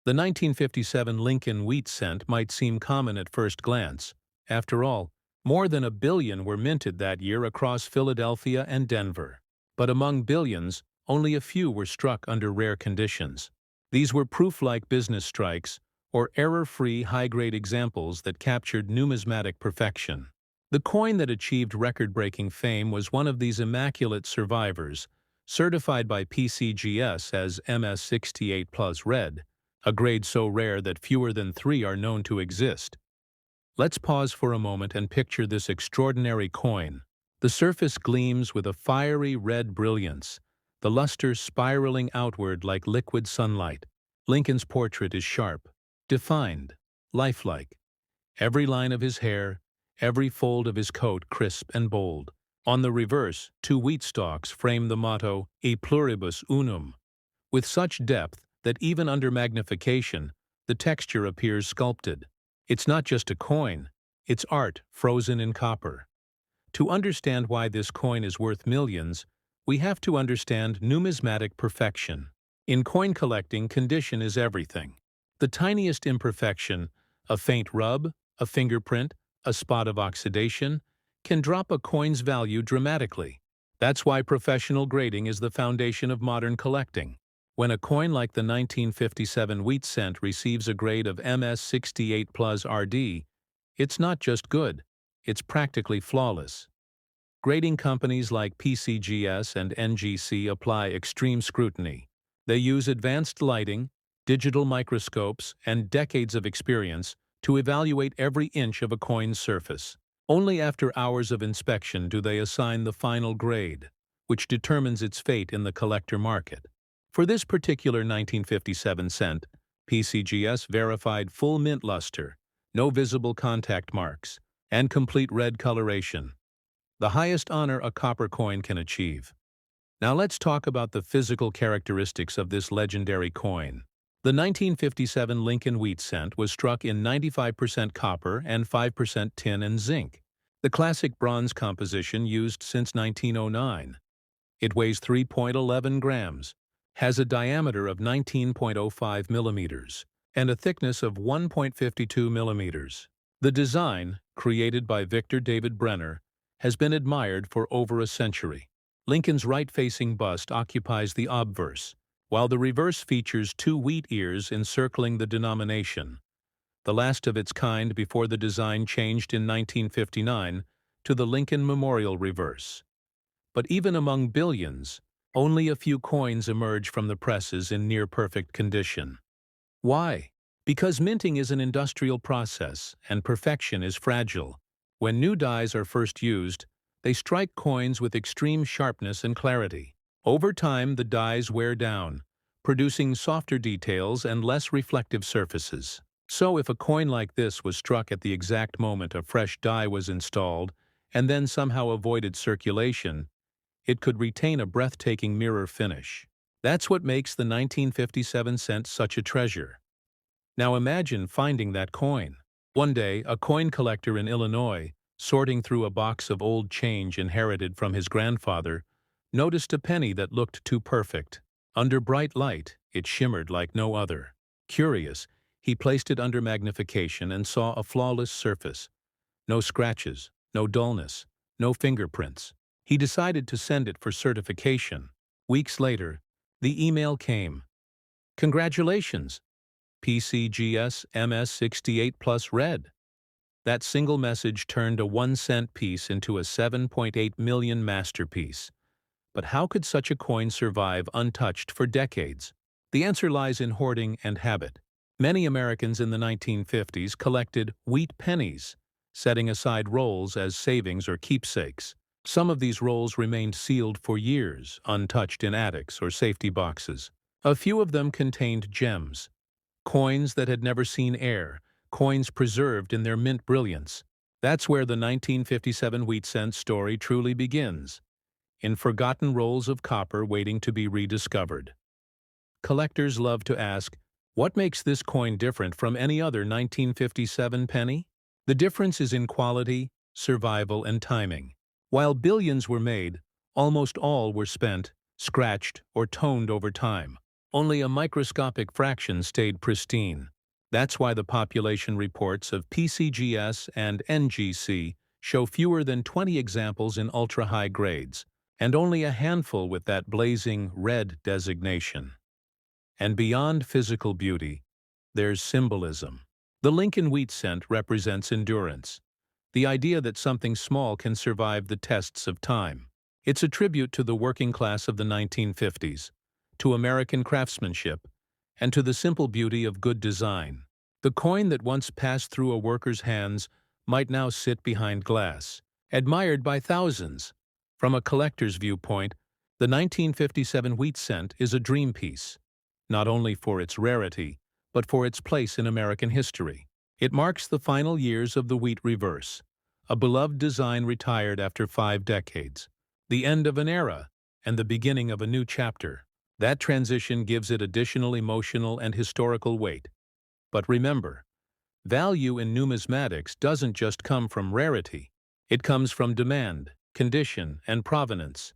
The 1957 Lincoln wheat cent might seem common at first glance. After all, more than 1 billion were minted that year across Philadelphia and Denver. But among billions, only a few were struck under rare conditions. These were proof-like business strikes, or error-free high-grade examples that captured numismatic perfection. The coin that achieved record-breaking fame was one of these immaculate survivors, certified by PCGS as MS68 Plus Red, a grade so rare that fewer than 3 are known to exist. Let's pause for a moment and picture this extraordinary coin. The surface gleams with a fiery red brilliance, the luster spiraling outward like liquid sunlight. Lincoln's portrait is sharp, defined, lifelike. Every line of his hair, every fold of his coat crisp and bold. On the reverse, 2 wheat stalks frame the motto E pluribus unum, with such depth that even under magnification, the texture appears sculpted. It's not just a coin, it's art frozen in copper. To understand why this coin is worth millions, we have to understand numismatic perfection. In coin collecting, condition is everything. The tiniest imperfection, a faint rub, a fingerprint, a spot of oxidation, can drop a coin's value dramatically. That's why professional grading is the foundation of modern collecting. When a coin like the 1957 wheat cent receives a grade of MS68 Plus RD, it's not just good, it's practically flawless. Grading companies like PCGS and NGC apply extreme scrutiny. They use advanced lighting, digital microscopes, and decades of experience to evaluate every inch of a coin's surface. Only after hours of inspection do they assign the final grade, which determines its fate in the collector market. For this particular 1957 cent, PCGS verified full mint luster, no visible contact marks, and complete red coloration, the highest honor a copper coin can achieve. Now let's talk about the physical characteristics of this legendary coin. The 1957 Lincoln wheat cent was struck in 95% copper and 5% tin and zinc, the classic bronze composition used since 1909. It weighs 3.11 grams, has a diameter of 19.05 millimeters, and a thickness of 1.52 millimeters. The design, created by Victor David Brenner, has been admired for over a century. Lincoln's right-facing bust occupies the obverse, while the reverse features two wheat ears encircling the denomination, the last of its kind before the design changed in 1959 to the Lincoln Memorial reverse. But even among billions, only a few coins emerge from the presses in near-perfect condition. Why? Because minting is an industrial process, and perfection is fragile. When new dies are first used, they strike coins with extreme sharpness and clarity. Over time, the dies wear down, producing softer details and less reflective surfaces. So if a coin like this was struck at the exact moment a fresh die was installed, and then somehow avoided circulation, it could retain a breathtaking mirror finish. That's what makes the 1957 cent such a treasure. Now imagine finding that coin. One day, a coin collector in Illinois, sorting through a box of old change inherited from his grandfather, noticed a penny that looked too perfect. Under bright light, it shimmered like no other. Curious, he placed it under magnification and saw a flawless surface. No scratches, no dullness, no fingerprints. He decided to send it for certification. Weeks later, the email came. "Congratulations! PCGS MS68 Plus Red." That single message turned a 1-cent piece into a 7.8 million masterpiece. But how could such a coin survive untouched for decades? The answer lies in hoarding and habit. Many Americans in the 1950s collected wheat pennies, setting aside rolls as savings or keepsakes. Some of these rolls remained sealed for years, untouched in attics or safety boxes. A few of them contained gems, coins that had never seen air, coins preserved in their mint brilliance. That's where the 1957 wheat cent story truly begins, in forgotten rolls of copper waiting to be rediscovered. Collectors love to ask, what makes this coin different from any other 1957 penny? The difference is in quality, survival, and timing. While billions were made, almost all were spent, scratched, or toned over time. Only a microscopic fraction stayed pristine. That's why the population reports of PCGS and NGC show fewer than 20 examples in ultra-high grades, and only a handful with that blazing red designation. And beyond physical beauty, there's symbolism. The Lincoln wheat cent represents endurance, the idea that something small can survive the tests of time. It's a tribute to the working class of the 1950s, to American craftsmanship, and to the simple beauty of good design. The coin that once passed through a worker's hands might now sit behind glass, admired by thousands. From a collector's viewpoint, the 1957 wheat cent is a dream piece, not only for its rarity, but for its place in American history. It marks the final years of the wheat reverse, a beloved design retired after 5 decades, the end of an era and the beginning of a new chapter. That transition gives it additional emotional and historical weight. But remember, value in numismatics doesn't just come from rarity. It comes from demand, condition, and provenance.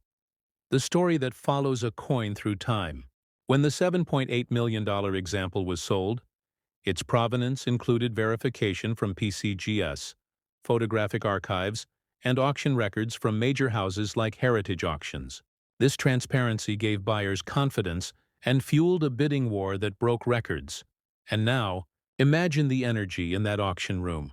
The story that follows a coin through time. When the $7.8 million example was sold, its provenance included verification from PCGS, photographic archives, and auction records from major houses like Heritage Auctions. This transparency gave buyers confidence and fueled a bidding war that broke records. And now, imagine the energy in that auction room.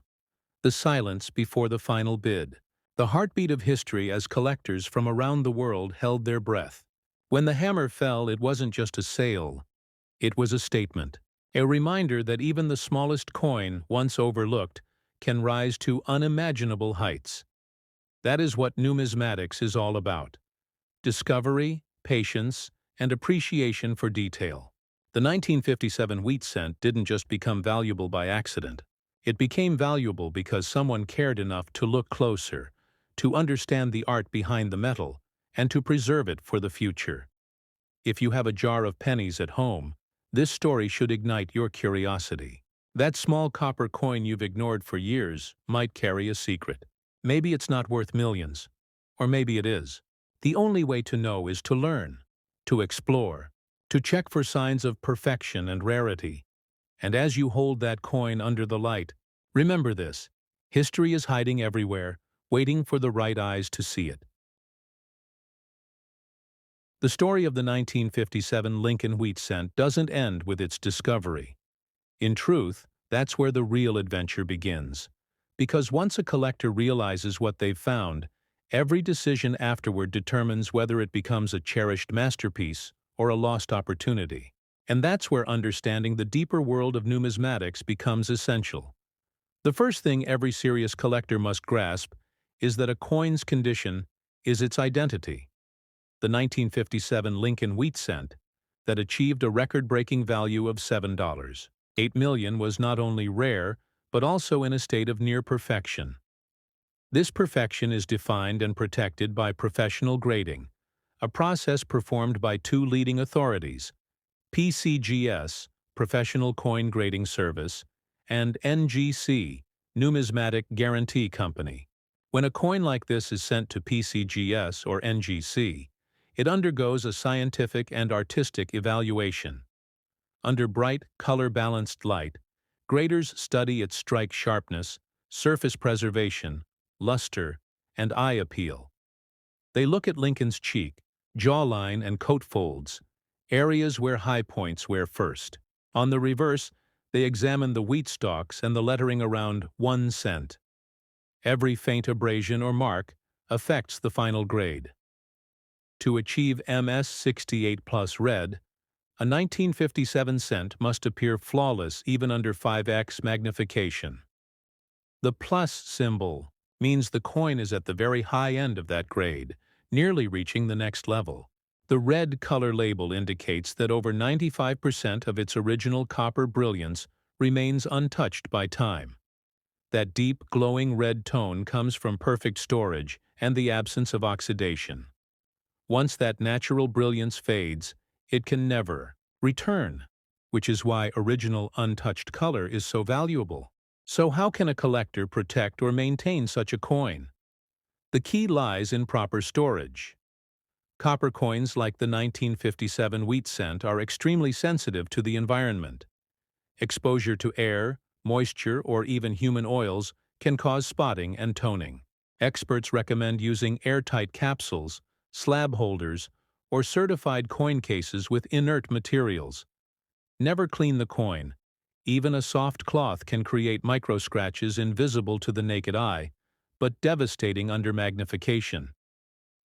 The silence before the final bid. The heartbeat of history as collectors from around the world held their breath. When the hammer fell, it wasn't just a sale. It was a statement. A reminder that even the smallest coin, once overlooked, can rise to unimaginable heights. That is what numismatics is all about. Discovery, patience, and appreciation for detail. The 1957 wheat cent didn't just become valuable by accident. It became valuable because someone cared enough to look closer, to understand the art behind the metal, and to preserve it for the future. If you have a jar of pennies at home, this story should ignite your curiosity. That small copper coin you've ignored for years might carry a secret. Maybe it's not worth millions, or maybe it is. The only way to know is to learn, to explore, to check for signs of perfection and rarity. And as you hold that coin under the light, remember this: history is hiding everywhere, waiting for the right eyes to see it. The story of the 1957 Lincoln wheat cent doesn't end with its discovery. In truth, that's where the real adventure begins. Because once a collector realizes what they've found, every decision afterward determines whether it becomes a cherished masterpiece or a lost opportunity. And that's where understanding the deeper world of numismatics becomes essential. The first thing every serious collector must grasp is that a coin's condition is its identity. The 1957 Lincoln wheat cent, that achieved a record-breaking value of $7.08 million, was not only rare, but also in a state of near perfection. This perfection is defined and protected by professional grading, a process performed by two leading authorities, PCGS, Professional Coin Grading Service, and NGC, Numismatic Guarantee Company. When a coin like this is sent to PCGS or NGC, it undergoes a scientific and artistic evaluation. Under bright, color-balanced light, graders study its strike sharpness, surface preservation, luster, and eye appeal. They look at Lincoln's cheek, jawline, and coat folds, areas where high points wear first. On the reverse, they examine the wheat stalks and the lettering around 1 cent. Every faint abrasion or mark affects the final grade. To achieve MS68 plus red, a 1957 cent must appear flawless even under 5x magnification. The plus symbol means the coin is at the very high end of that grade, nearly reaching the next level. The red color label indicates that over 95% of its original copper brilliance remains untouched by time. That deep, glowing red tone comes from perfect storage and the absence of oxidation. Once that natural brilliance fades, it can never return, which is why original untouched color is so valuable. So how can a collector protect or maintain such a coin? The key lies in proper storage. Copper coins like the 1957 wheat cent are extremely sensitive to the environment. Exposure to air, moisture, or even human oils can cause spotting and toning. Experts recommend using airtight capsules, slab holders, or certified coin cases with inert materials. Never clean the coin. Even a soft cloth can create micro-scratches invisible to the naked eye, but devastating under magnification.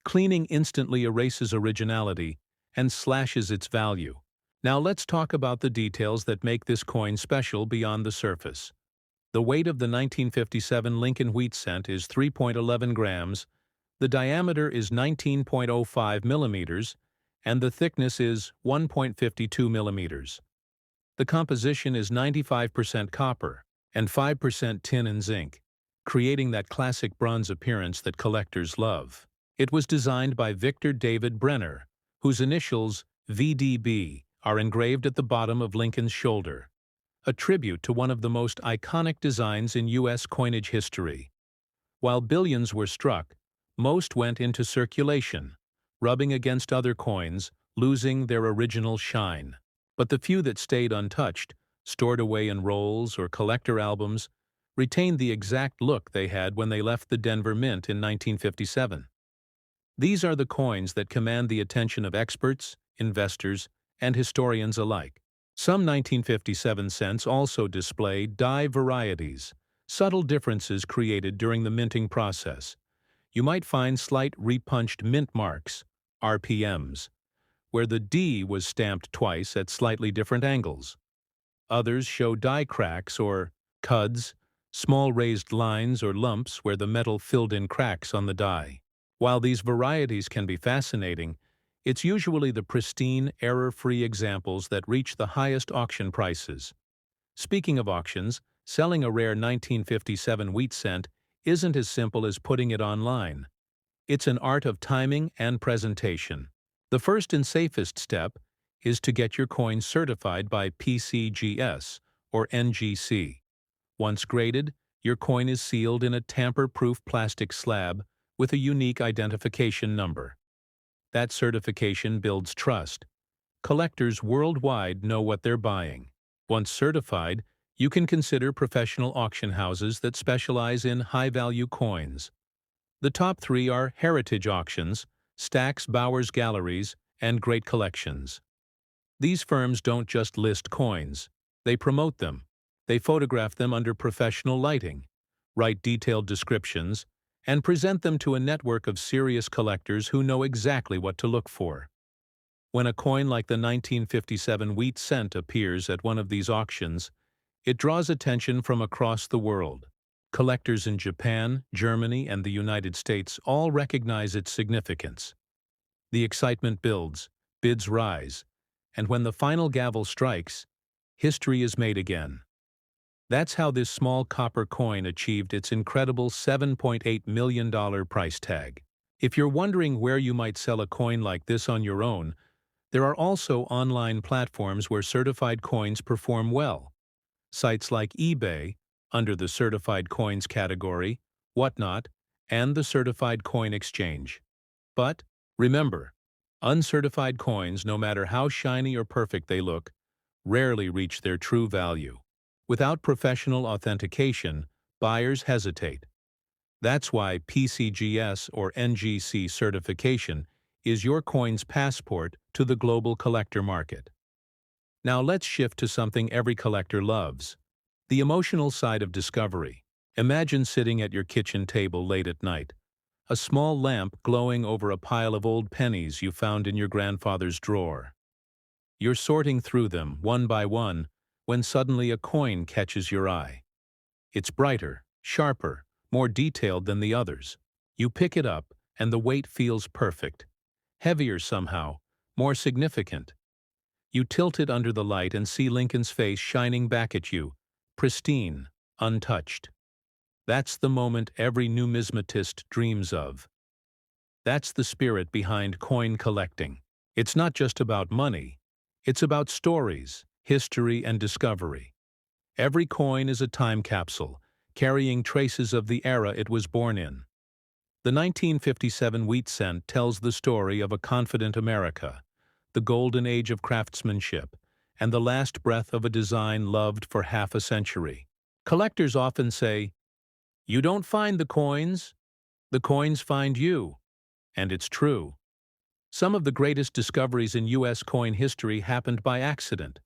Cleaning instantly erases originality and slashes its value. Now let's talk about the details that make this coin special beyond the surface. The weight of the 1957 Lincoln wheat cent is 3.11 grams, the diameter is 19.05 millimeters, and the thickness is 1.52 millimeters. The composition is 95% copper and 5% tin and zinc, creating that classic bronze appearance that collectors love. It was designed by Victor David Brenner, whose initials, VDB, are engraved at the bottom of Lincoln's shoulder, a tribute to one of the most iconic designs in U.S. coinage history. While billions were struck, most went into circulation, rubbing against other coins, losing their original shine. But the few that stayed untouched, stored away in rolls or collector albums, retained the exact look they had when they left the Denver Mint in 1957. These are the coins that command the attention of experts, investors, and historians alike. Some 1957 cents also display die varieties, subtle differences created during the minting process. You might find slight repunched mint marks, RPMs, where the D was stamped twice at slightly different angles. Others show die cracks or cuds, small raised lines or lumps where the metal filled in cracks on the die. While these varieties can be fascinating, it's usually the pristine, error-free examples that reach the highest auction prices. Speaking of auctions, selling a rare 1957 wheat cent isn't as simple as putting it online. It's an art of timing and presentation. The first and safest step is to get your coin certified by PCGS or NGC. Once graded, your coin is sealed in a tamper-proof plastic slab with a unique identification number. That certification builds trust. Collectors worldwide know what they're buying. Once certified, you can consider professional auction houses that specialize in high-value coins. The top three are Heritage Auctions, Stack's Bowers Galleries, and great collections. These firms don't just list coins, they promote them. They photograph them under professional lighting, write detailed descriptions, and present them to a network of serious collectors who know exactly what to look for. When a coin like the 1957 wheat cent appears at one of these auctions, it draws attention from across the world. Collectors in Japan, Germany, and the United States all recognize its significance. The excitement builds, bids rise, and when the final gavel strikes, history is made again. That's how this small copper coin achieved its incredible $7.8 million price tag. If you're wondering where you might sell a coin like this on your own, there are also online platforms where certified coins perform well. Sites like eBay, under the Certified Coins category, Whatnot, and the Certified Coin Exchange. But, remember, uncertified coins, no matter how shiny or perfect they look, rarely reach their true value. Without professional authentication, buyers hesitate. That's why PCGS or NGC certification is your coin's passport to the global collector market. Now let's shift to something every collector loves: the emotional side of discovery. Imagine sitting at your kitchen table late at night, a small lamp glowing over a pile of old pennies you found in your grandfather's drawer. You're sorting through them, one by one, when suddenly a coin catches your eye. It's brighter, sharper, more detailed than the others. You pick it up, and the weight feels perfect. Heavier somehow, more significant. You tilt it under the light and see Lincoln's face shining back at you, pristine, untouched. That's the moment every numismatist dreams of. That's the spirit behind coin collecting. It's not just about money. It's about stories, history, and discovery. Every coin is a time capsule, carrying traces of the era it was born in. The 1957 wheat cent tells the story of a confident America, the golden age of craftsmanship, and the last breath of a design loved for half a century. Collectors often say, "You don't find the coins find you." And it's true. Some of the greatest discoveries in U.S. coin history happened by accident.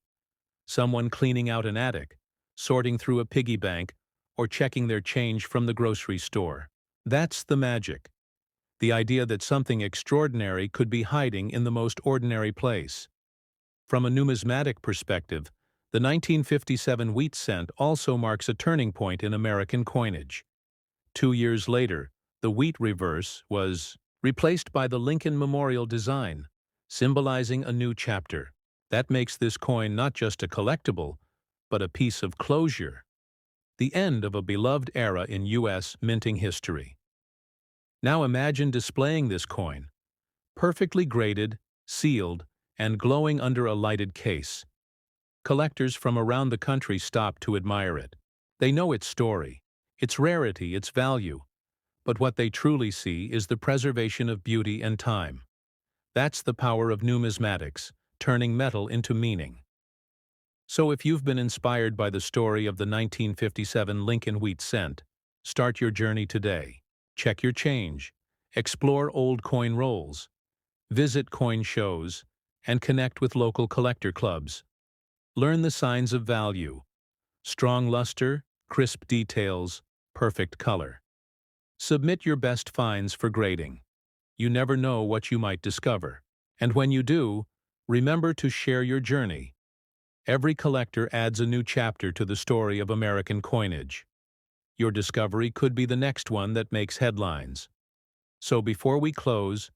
Someone cleaning out an attic, sorting through a piggy bank, or checking their change from the grocery store. That's the magic. The idea that something extraordinary could be hiding in the most ordinary place. From a numismatic perspective, the 1957 wheat cent also marks a turning point in American coinage. 2 years later, the wheat reverse was replaced by the Lincoln Memorial design, symbolizing a new chapter. That makes this coin not just a collectible, but a piece of closure. The end of a beloved era in U.S. minting history. Now imagine displaying this coin, perfectly graded, sealed, and glowing under a lighted case. Collectors from around the country stop to admire it. They know its story, its rarity, its value, but what they truly see is the preservation of beauty and time. That's the power of numismatics, turning metal into meaning. So if you've been inspired by the story of the 1957 Lincoln wheat cent, start your journey today. Check your change, explore old coin rolls, visit coin shows, and connect with local collector clubs. Learn the signs of value: strong luster, crisp details, perfect color. Submit your best finds for grading. You never know what you might discover. And when you do, remember to share your journey. Every collector adds a new chapter to the story of American coinage. Your discovery could be the next one that makes headlines. So before we close,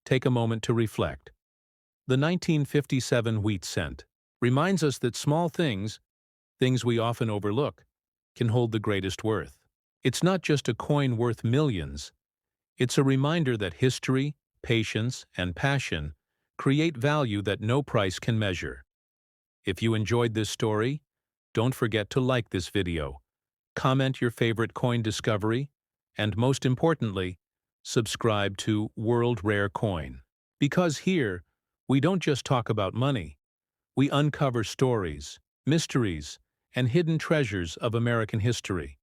take a moment to reflect. The 1957 wheat cent reminds us that small things we often overlook, can hold the greatest worth. It's not just a coin worth millions. It's a reminder that history, patience, and passion create value that no price can measure. If you enjoyed this story, don't forget to like this video, comment your favorite coin discovery, and most importantly, subscribe to World Rare Coin. Because here, we don't just talk about money, we uncover stories, mysteries, and hidden treasures of American history.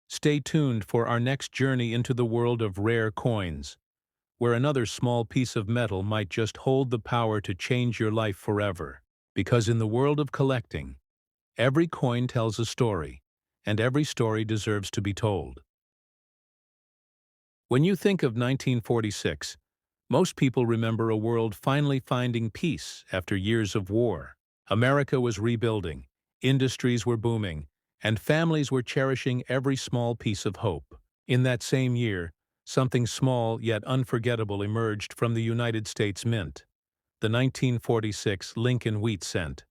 Stay tuned for our next journey into the world of rare coins, where another small piece of metal might just hold the power to change your life forever. Because in the world of collecting, every coin tells a story, and every story deserves to be told. When you think of 1946, most people remember a world finally finding peace after years of war. America was rebuilding, industries were booming, and families were cherishing every small piece of hope. In that same year, something small yet unforgettable emerged from the United States Mint, the 1946 Lincoln wheat cent.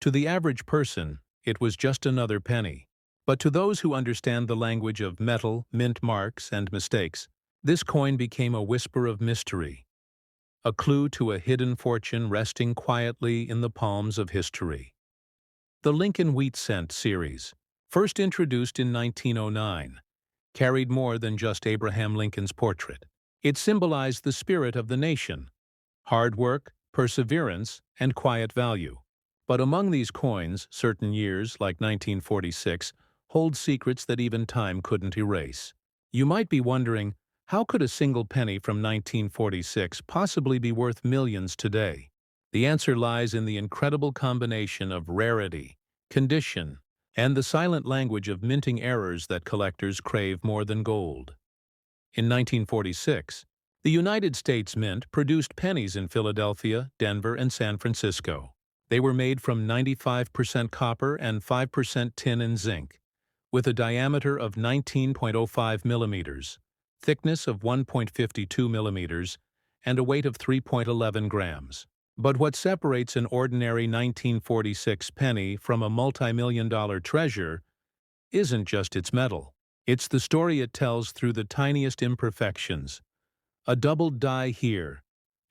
To the average person, it was just another penny. But to those who understand the language of metal, mint marks, and mistakes, this coin became a whisper of mystery, a clue to a hidden fortune resting quietly in the palms of history. The Lincoln Wheat Cent series, first introduced in 1909, carried more than just Abraham Lincoln's portrait. It symbolized the spirit of the nation, hard work, perseverance, and quiet value. But among these coins, certain years, like 1946, hold secrets that even time couldn't erase. You might be wondering, how could a single penny from 1946 possibly be worth millions today? The answer lies in the incredible combination of rarity, condition, and the silent language of minting errors that collectors crave more than gold. In 1946, the United States Mint produced pennies in Philadelphia, Denver, and San Francisco. They were made from 95% copper and 5% tin and zinc, with a diameter of 19.05 millimeters, thickness of 1.52 millimeters, and a weight of 3.11 grams. But what separates an ordinary 1946 penny from a multi-million-dollar treasure isn't just its metal. It's the story it tells through the tiniest imperfections. A doubled die here,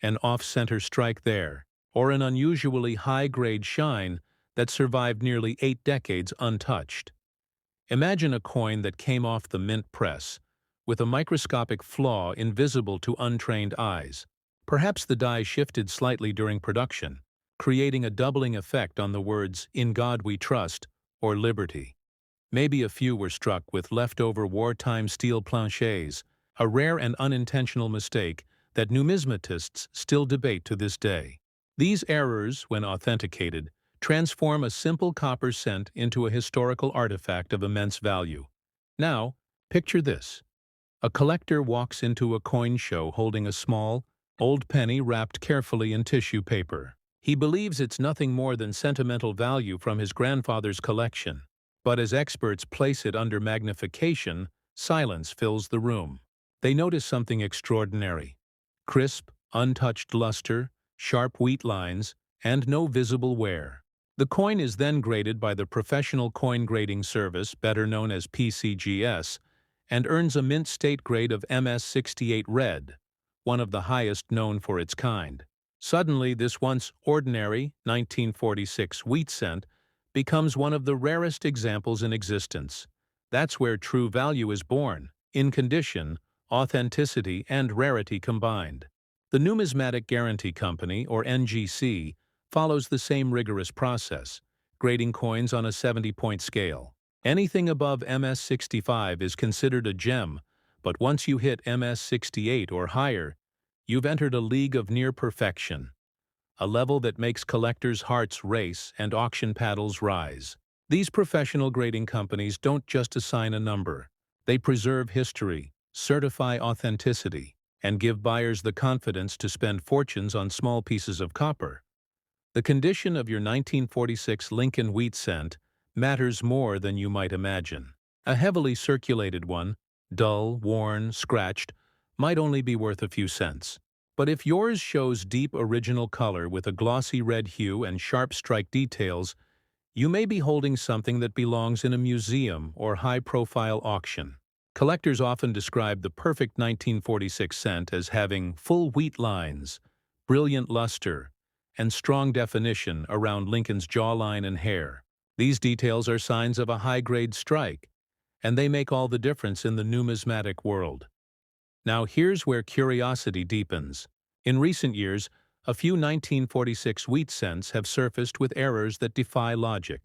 an off-center strike there, or an unusually high-grade shine that survived nearly 8 decades untouched. Imagine a coin that came off the mint press, with a microscopic flaw invisible to untrained eyes. Perhaps the die shifted slightly during production, creating a doubling effect on the words "In God We Trust" or "Liberty." Maybe a few were struck with leftover wartime steel planchets, a rare and unintentional mistake that numismatists still debate to this day. These errors, when authenticated, transform a simple copper cent into a historical artifact of immense value. Now, picture this. A collector walks into a coin show holding a small, old penny wrapped carefully in tissue paper. He believes it's nothing more than sentimental value from his grandfather's collection. But as experts place it under magnification, silence fills the room. They notice something extraordinary: crisp, untouched luster, sharp wheat lines, and no visible wear. The coin is then graded by the Professional Coin Grading Service, better known as PCGS, and earns a mint state grade of MS68 Red, one of the highest known for its kind. Suddenly, this once ordinary 1946 wheat cent becomes one of the rarest examples in existence. That's where true value is born, in condition, authenticity, and rarity combined. The Numismatic Guarantee Company, or NGC, follows the same rigorous process, grading coins on a 70-point scale. Anything above MS65 is considered a gem, but once you hit MS68 or higher, you've entered a league of near perfection, a level that makes collectors' hearts race and auction paddles rise. These professional grading companies don't just assign a number. They preserve history, certify authenticity, and give buyers the confidence to spend fortunes on small pieces of copper. The condition of your 1946 Lincoln wheat cent matters more than you might imagine. A heavily circulated one, dull, worn, scratched, might only be worth a few cents. But if yours shows deep original color with a glossy red hue and sharp strike details, you may be holding something that belongs in a museum or high-profile auction. Collectors often describe the perfect 1946 cent as having full wheat lines, brilliant luster, and strong definition around Lincoln's jawline and hair. These details are signs of a high-grade strike, and they make all the difference in the numismatic world. Now here's where curiosity deepens. In recent years, a few 1946 wheat cents have surfaced with errors that defy logic: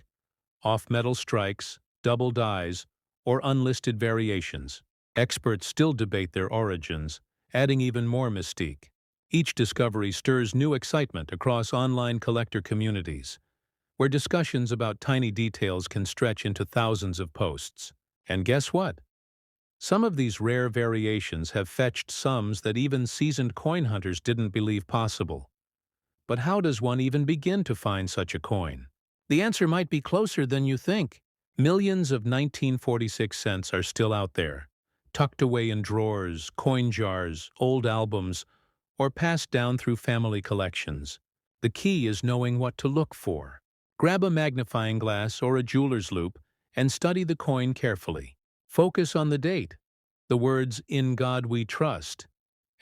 off-metal strikes, double dies, or unlisted variations. Experts still debate their origins, adding even more mystique. Each discovery stirs new excitement across online collector communities, where discussions about tiny details can stretch into thousands of posts. And guess what? Some of these rare variations have fetched sums that even seasoned coin hunters didn't believe possible. But how does one even begin to find such a coin? The answer might be closer than you think. Millions of 1946 cents are still out there, tucked away in drawers, coin jars, old albums, or passed down through family collections. The key is knowing what to look for. Grab a magnifying glass or a jeweler's loupe and study the coin carefully. Focus on the date, the words "In God We Trust,"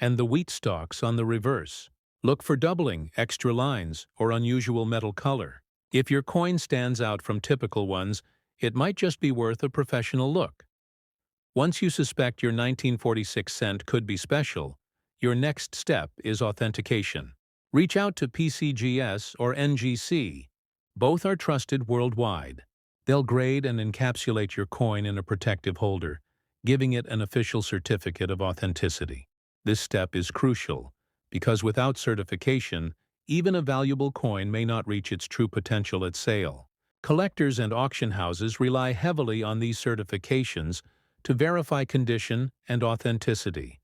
and the wheat stalks on the reverse. Look for doubling, extra lines, or unusual metal color. If your coin stands out from typical ones, it might just be worth a professional look. Once you suspect your 1946 cent could be special, your next step is authentication. Reach out to PCGS or NGC. Both are trusted worldwide. They'll grade and encapsulate your coin in a protective holder, giving it an official certificate of authenticity. This step is crucial, because without certification, even a valuable coin may not reach its true potential at sale. Collectors and auction houses rely heavily on these certifications to verify condition and authenticity.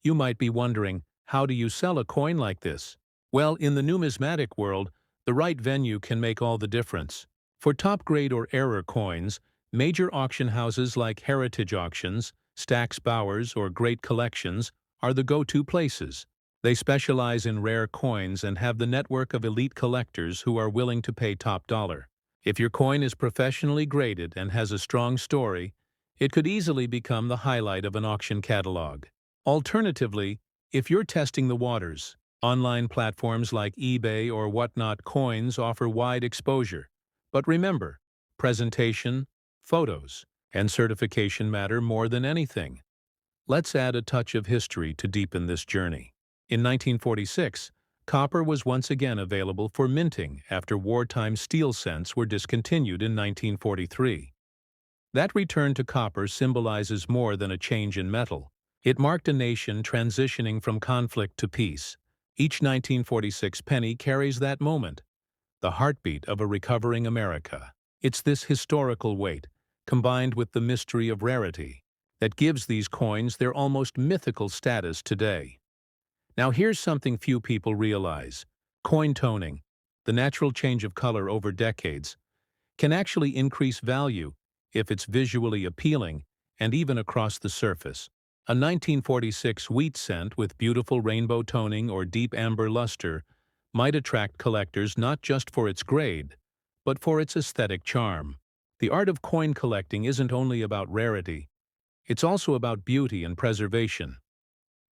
You might be wondering, how do you sell a coin like this? Well, in the numismatic world, the right venue can make all the difference. For top-grade or error coins, major auction houses like Heritage Auctions, Stack's Bowers, or Great Collections are the go-to places. They specialize in rare coins and have the network of elite collectors who are willing to pay top dollar. If your coin is professionally graded and has a strong story, it could easily become the highlight of an auction catalog. Alternatively, if you're testing the waters, online platforms like eBay or Whatnot Coins offer wide exposure. But remember, presentation, photos, and certification matter more than anything. Let's add a touch of history to deepen this journey. In 1946, copper was once again available for minting after wartime steel cents were discontinued in 1943. That return to copper symbolizes more than a change in metal. It marked a nation transitioning from conflict to peace. Each 1946 penny carries that moment, the heartbeat of a recovering America. It's this historical weight, combined with the mystery of rarity, that gives these coins their almost mythical status today. Now here's something few people realize. Coin toning, the natural change of color over decades, can actually increase value if it's visually appealing and even across the surface. A 1946 wheat cent with beautiful rainbow toning or deep amber luster might attract collectors not just for its grade, but for its aesthetic charm. The art of coin collecting isn't only about rarity, it's also about beauty and preservation.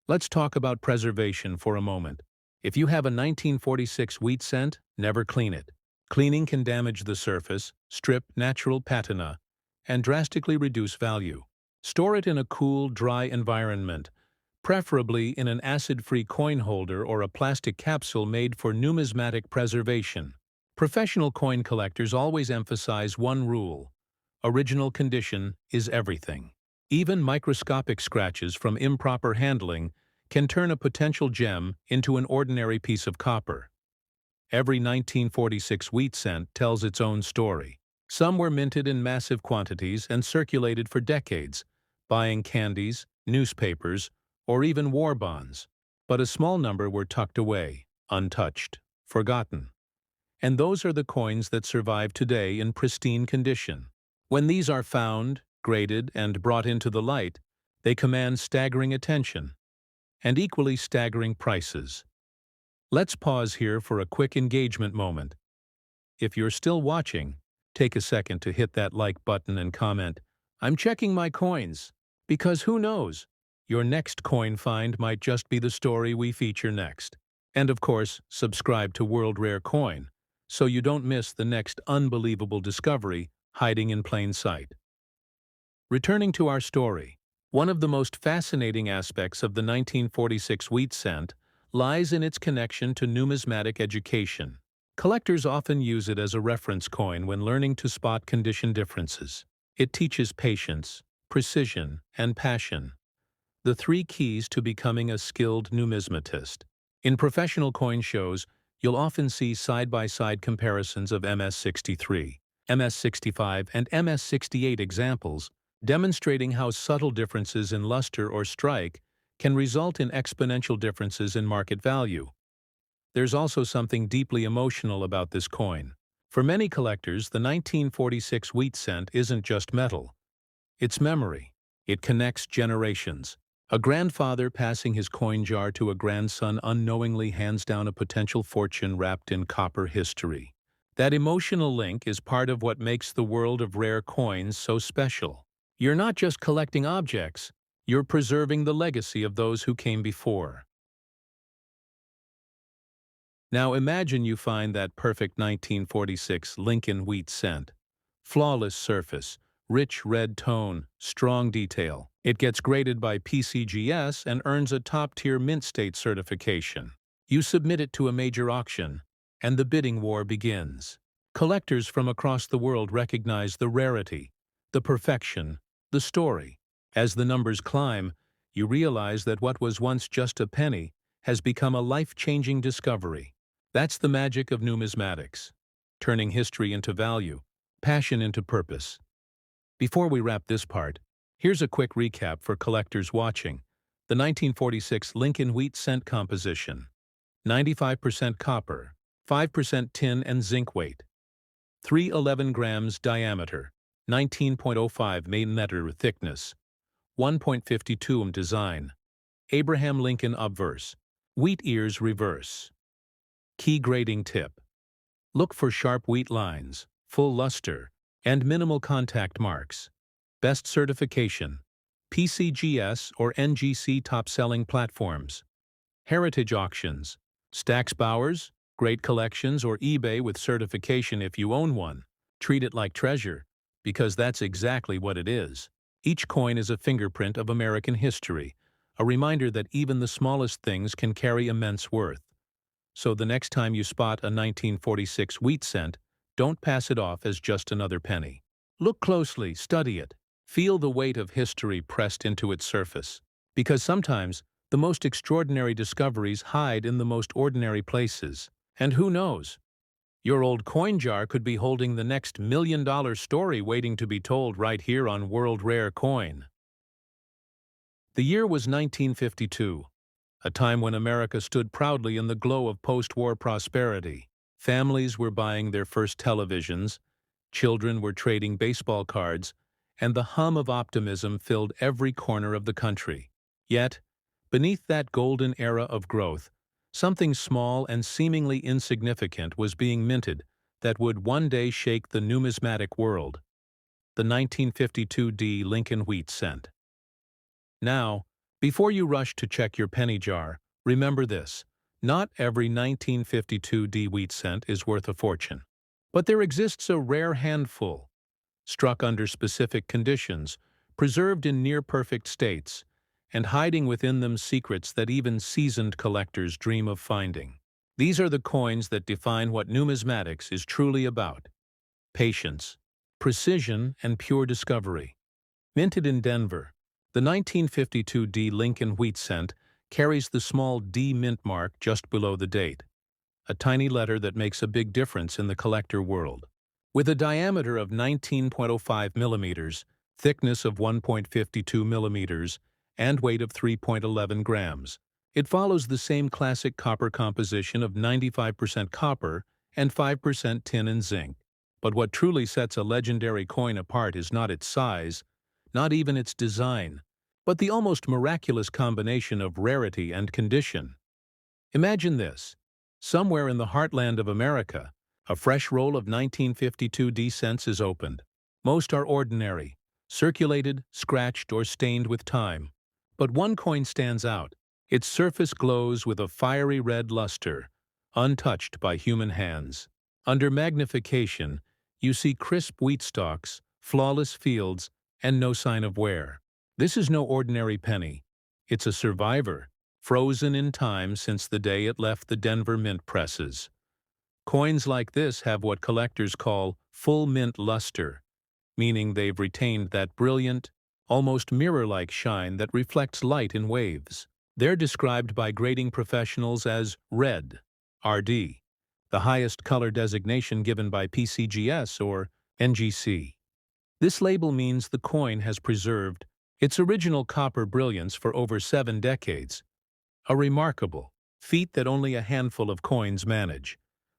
Let's talk about preservation for a moment. If you have a 1946 wheat cent, never clean it. Cleaning can damage the surface, strip natural patina, and drastically reduce value. Store it in a cool, dry environment, preferably in an acid-free coin holder or a plastic capsule made for numismatic preservation. Professional coin collectors always emphasize one rule: original condition is everything. Even microscopic scratches from improper handling can turn a potential gem into an ordinary piece of copper. Every 1946 wheat cent tells its own story. Some were minted in massive quantities and circulated for decades, buying candies, newspapers, or even war bonds. But a small number were tucked away, untouched, forgotten. And those are the coins that survive today in pristine condition. When these are found, graded, and brought into the light, they command staggering attention and equally staggering prices. Let's pause here for a quick engagement moment. If you're still watching, take a second to hit that like button and comment, "I'm checking my coins," because who knows, your next coin find might just be the story we feature next. And of course, subscribe to World Rare Coin, so you don't miss the next unbelievable discovery hiding in plain sight. Returning to our story, one of the most fascinating aspects of the 1946 wheat cent lies in its connection to numismatic education. Collectors often use it as a reference coin when learning to spot condition differences. It teaches patience, precision, and passion. The 3 keys to becoming a skilled numismatist. In professional coin shows, you'll often see side-by-side comparisons of MS-63, MS-65, and MS-68 examples, demonstrating how subtle differences in luster or strike can result in exponential differences in market value. There's also something deeply emotional about this coin. For many collectors, the 1946 wheat cent isn't just metal. It's memory. It connects generations. A grandfather passing his coin jar to a grandson unknowingly hands down a potential fortune wrapped in copper history. That emotional link is part of what makes the world of rare coins so special. You're not just collecting objects, you're preserving the legacy of those who came before. Now imagine you find that perfect 1946 Lincoln wheat cent. Flawless surface, rich red tone, strong detail. It gets graded by PCGS and earns a top-tier mint state certification. You submit it to a major auction, and the bidding war begins. Collectors from across the world recognize the rarity, the perfection, the story. As the numbers climb, you realize that what was once just a penny has become a life-changing discovery. That's the magic of numismatics, turning history into value, passion into purpose. Before we wrap this part, here's a quick recap for collectors watching. The 1946 Lincoln wheat cent composition. 95% copper, 5% tin and zinc weight. 311 grams diameter, 19.05 millimeter thickness. 1.52 design. Abraham Lincoln obverse. Wheat ears reverse. Key grading tip. Look for sharp wheat lines, full luster, and minimal contact marks. Best certification. PCGS or NGC top-selling platforms. Heritage auctions. Stax Bowers, Great Collections, or eBay with certification if you own one. Treat it like treasure, because that's exactly what it is. Each coin is a fingerprint of American history, a reminder that even the smallest things can carry immense worth. So the next time you spot a 1946 wheat cent, don't pass it off as just another penny. Look closely, study it. Feel the weight of history pressed into its surface. Because sometimes, the most extraordinary discoveries hide in the most ordinary places. And who knows? Your old coin jar could be holding the next million-dollar story waiting to be told right here on World Rare Coin. The year was 1952. A time when America stood proudly in the glow of post-war prosperity. Families were buying their first televisions, children were trading baseball cards, and the hum of optimism filled every corner of the country. Yet, beneath that golden era of growth, something small and seemingly insignificant was being minted that would one day shake the numismatic world. The 1952 Lincoln wheat cent. Now, before you rush to check your penny jar, remember this: not every 1952 wheat cent is worth a fortune. But there exists a rare handful, struck under specific conditions, preserved in near-perfect states, and hiding within them secrets that even seasoned collectors dream of finding. These are the coins that define what numismatics is truly about: patience, precision, and pure discovery. Minted in Denver, the 1952 Lincoln wheat cent carries the small D mint mark just below the date, a tiny letter that makes a big difference in the collector world. With a diameter of 19.05 millimeters, thickness of 1.52 millimeters, and weight of 3.11 grams, it follows the same classic copper composition of 95% copper and 5% tin and zinc. But what truly sets a legendary coin apart is not its size, not even its design, but the almost miraculous combination of rarity and condition. Imagine this: somewhere in the heartland of America, a fresh roll of 1952 cents is opened. Most are ordinary, circulated, scratched, or stained with time. But one coin stands out. Its surface glows with a fiery red luster, untouched by human hands. Under magnification, you see crisp wheat stalks, flawless fields, and no sign of wear. This is no ordinary penny. It's a survivor, frozen in time since the day it left the Denver mint presses. Coins like this have what collectors call full mint luster, meaning they've retained that brilliant, almost mirror-like shine that reflects light in waves. They're described by grading professionals as red, RD, the highest color designation given by PCGS or NGC. This label means the coin has preserved its original copper brilliance for over 7 decades, a remarkable feat that only a handful of coins manage.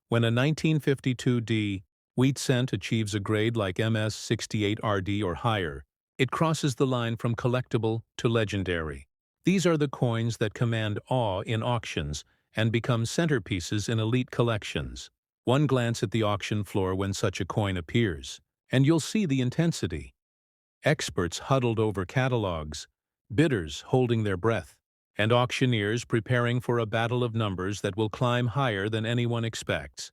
When a 1952D wheat cent achieves a grade like MS68RD or higher, it crosses the line from collectible to legendary. These are the coins that command awe in auctions and become centerpieces in elite collections. One glance at the auction floor when such a coin appears, and you'll see the intensity. Experts huddled over catalogs, bidders holding their breath, and auctioneers preparing for a battle of numbers that will climb higher than anyone expects.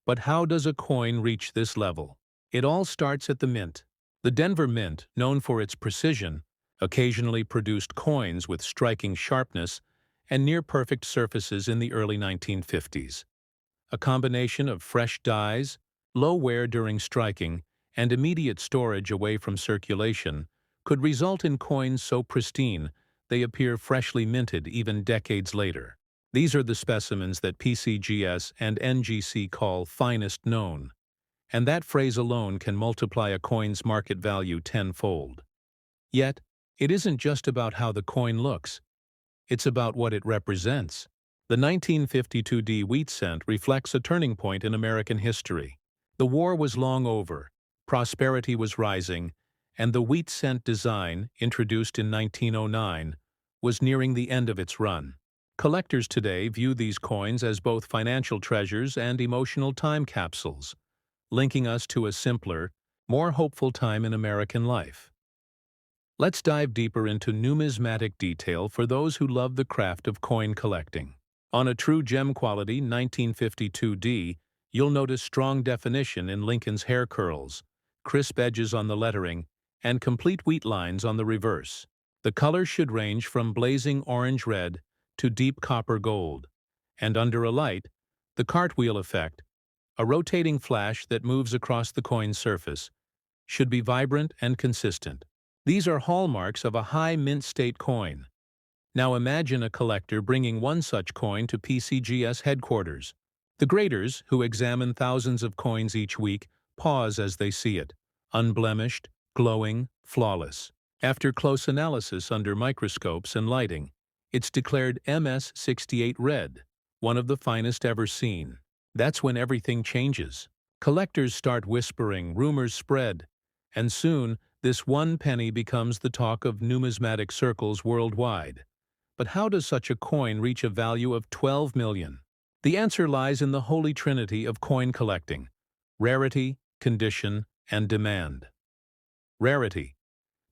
But how does a coin reach this level? It all starts at the mint. The Denver Mint, known for its precision, occasionally produced coins with striking sharpness and near-perfect surfaces in the early 1950s. A combination of fresh dies, low wear during striking, and immediate storage away from circulation could result in coins so pristine they appear freshly minted even decades later. These are the specimens that PCGS and NGC call finest known, and that phrase alone can multiply a coin's market value tenfold. Yet, it isn't just about how the coin looks. It's about what it represents. The 1952D wheat cent reflects a turning point in American history. The war was long over, prosperity was rising, and the wheat cent design, introduced in 1909, was nearing the end of its run. Collectors today view these coins as both financial treasures and emotional time capsules, linking us to a simpler, more hopeful time in American life. Let's dive deeper into numismatic detail for those who love the craft of coin collecting. On a true gem quality 1952D, you'll notice strong definition in Lincoln's hair curls, crisp edges on the lettering, and complete wheat lines on the reverse. The colors should range from blazing orange-red to deep copper gold, and under a light, the cartwheel effect, a rotating flash that moves across the coin's surface, should be vibrant and consistent. These are hallmarks of a high mint state coin. Now imagine a collector bringing one such coin to PCGS headquarters. The graders, who examine thousands of coins each week, pause as they see it, unblemished, glowing, flawless. After close analysis under microscopes and lighting, it's declared MS68 red, one of the finest ever seen. That's when everything changes. Collectors start whispering, rumors spread, and soon this one penny becomes the talk of numismatic circles worldwide. But how does such a coin reach a value of 12 million? The answer lies in the holy trinity of coin collecting: rarity, condition, and demand. Rarity,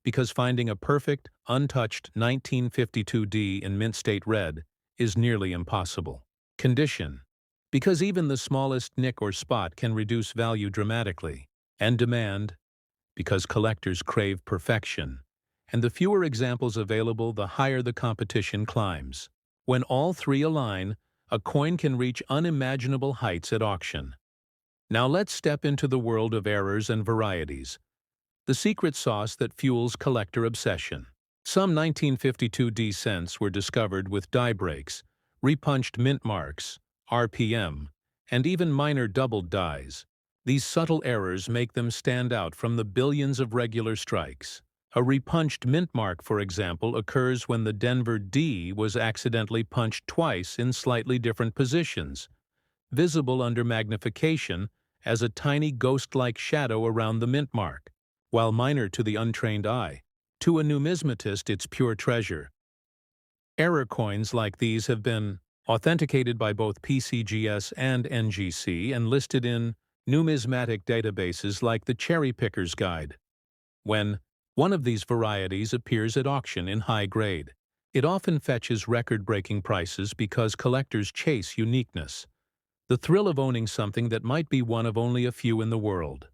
because finding a perfect, untouched 1952D in mint state red is nearly impossible. Condition, because even the smallest nick or spot can reduce value dramatically. And demand, because collectors crave perfection, and the fewer examples available, the higher the competition climbs. When all three align, a coin can reach unimaginable heights at auction. Now let's step into the world of errors and varieties, the secret sauce that fuels collector obsession. Some 1952D cents were discovered with die breaks, repunched mint marks, RPM, and even minor doubled dies. These subtle errors make them stand out from the billions of regular strikes. A repunched mint mark, for example, occurs when the Denver D was accidentally punched twice in slightly different positions, visible under magnification as a tiny ghost-like shadow around the mint mark. While minor to the untrained eye, to a numismatist it's pure treasure. Error coins like these have been authenticated by both PCGS and NGC and listed in numismatic databases like the Cherry Picker's Guide. When one of these varieties appears at auction in high grade, it often fetches record-breaking prices because collectors chase uniqueness, the thrill of owning something that might be one of only a few in the world.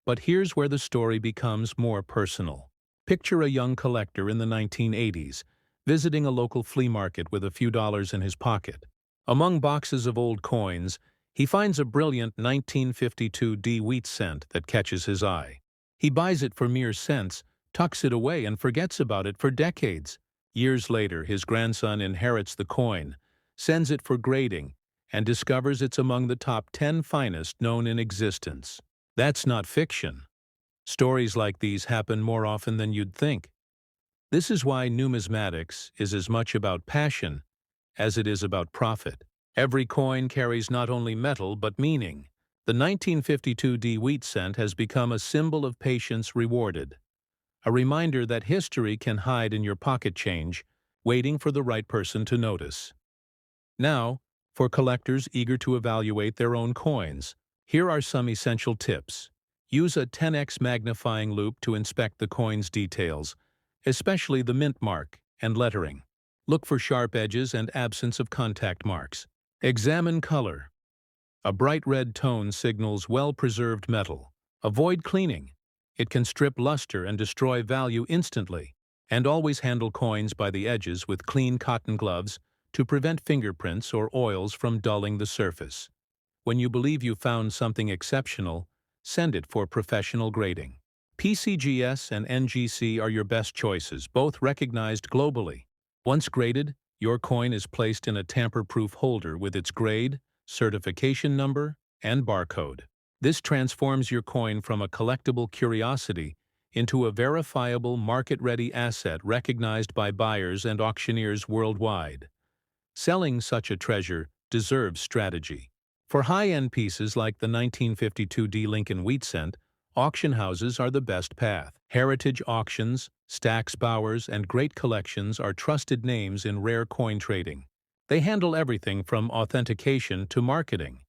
But here's where the story becomes more personal. Picture a young collector in the 1980s, visiting a local flea market with a few dollars in his pocket. Among boxes of old coins, he finds a brilliant 1952D wheat cent that catches his eye. He buys it for mere cents, tucks it away and forgets about it for decades. Years later, his grandson inherits the coin, sends it for grading, and discovers it's among the top 10 finest known in existence. That's not fiction. Stories like these happen more often than you'd think. This is why numismatics is as much about passion as it is about profit. Every coin carries not only metal but meaning. The 1952 wheat cent has become a symbol of patience rewarded, a reminder that history can hide in your pocket change, waiting for the right person to notice. Now, for collectors eager to evaluate their own coins, here are some essential tips. Use a 10x magnifying loupe to inspect the coin's details, especially the mint mark and lettering. Look for sharp edges and absence of contact marks. Examine color. A bright red tone signals well-preserved metal. Avoid cleaning. It can strip luster and destroy value instantly. And always handle coins by the edges with clean cotton gloves to prevent fingerprints or oils from dulling the surface. When you believe you found something exceptional, send it for professional grading. PCGS and NGC are your best choices, both recognized globally. Once graded, your coin is placed in a tamper-proof holder with its grade, certification number, and barcode. This transforms your coin from a collectible curiosity into a verifiable market-ready asset recognized by buyers and auctioneers worldwide. Selling such a treasure deserves strategy. For high-end pieces like the 1952 Lincoln Wheat Cent, auction houses are the best path. Heritage Auctions, Stack's Bowers, and Great Collections are trusted names in rare coin trading. They handle everything from authentication to marketing,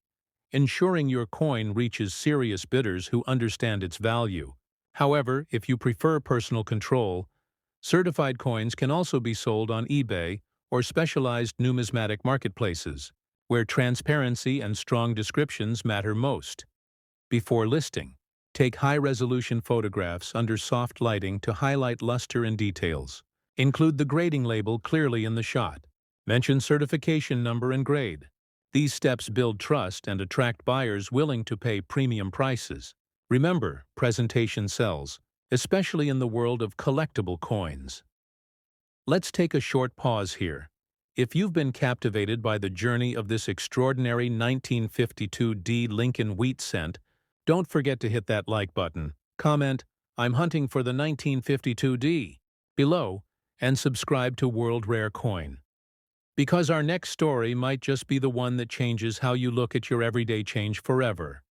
ensuring your coin reaches serious bidders who understand its value. However, if you prefer personal control, certified coins can also be sold on eBay or specialized numismatic marketplaces, where transparency and strong descriptions matter most. Before listing, take high-resolution photographs under soft lighting to highlight luster and details. Include the grading label clearly in the shot. Mention certification number and grade. These steps build trust and attract buyers willing to pay premium prices. Remember, presentation sells, especially in the world of collectible coins. Let's take a short pause here. If you've been captivated by the journey of this extraordinary 1952 Lincoln Wheat Cent, don't forget to hit that like button, comment, "I'm hunting for the 1952 below, and subscribe to World Rare Coin. Because our next story might just be the one that changes how you look at your everyday change forever.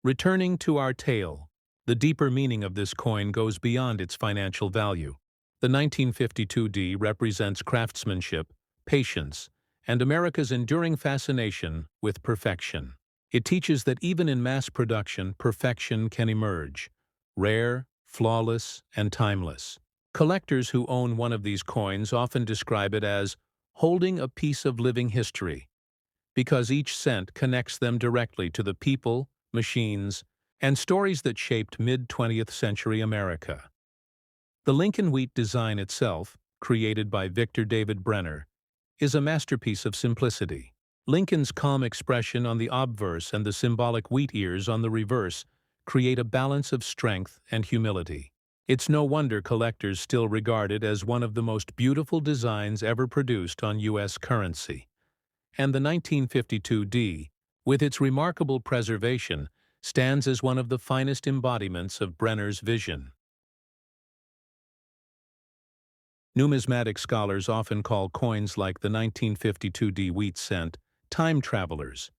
Returning to our tale, the deeper meaning of this coin goes beyond its financial value. The 1952 represents craftsmanship, patience, and America's enduring fascination with perfection. It teaches that even in mass production, perfection can emerge, rare, flawless, and timeless. Collectors who own one of these coins often describe it as holding a piece of living history, because each cent connects them directly to the people, machines, and stories that shaped mid-20th century America. The Lincoln Wheat design itself, created by Victor David Brenner, is a masterpiece of simplicity. Lincoln's calm expression on the obverse and the symbolic wheat ears on the reverse create a balance of strength and humility. It's no wonder collectors still regard it as one of the most beautiful designs ever produced on U.S. currency. And the 1952 with its remarkable preservation, stands as one of the finest embodiments of Brenner's vision. Numismatic scholars often call coins like the 1952 wheat cent time travelers.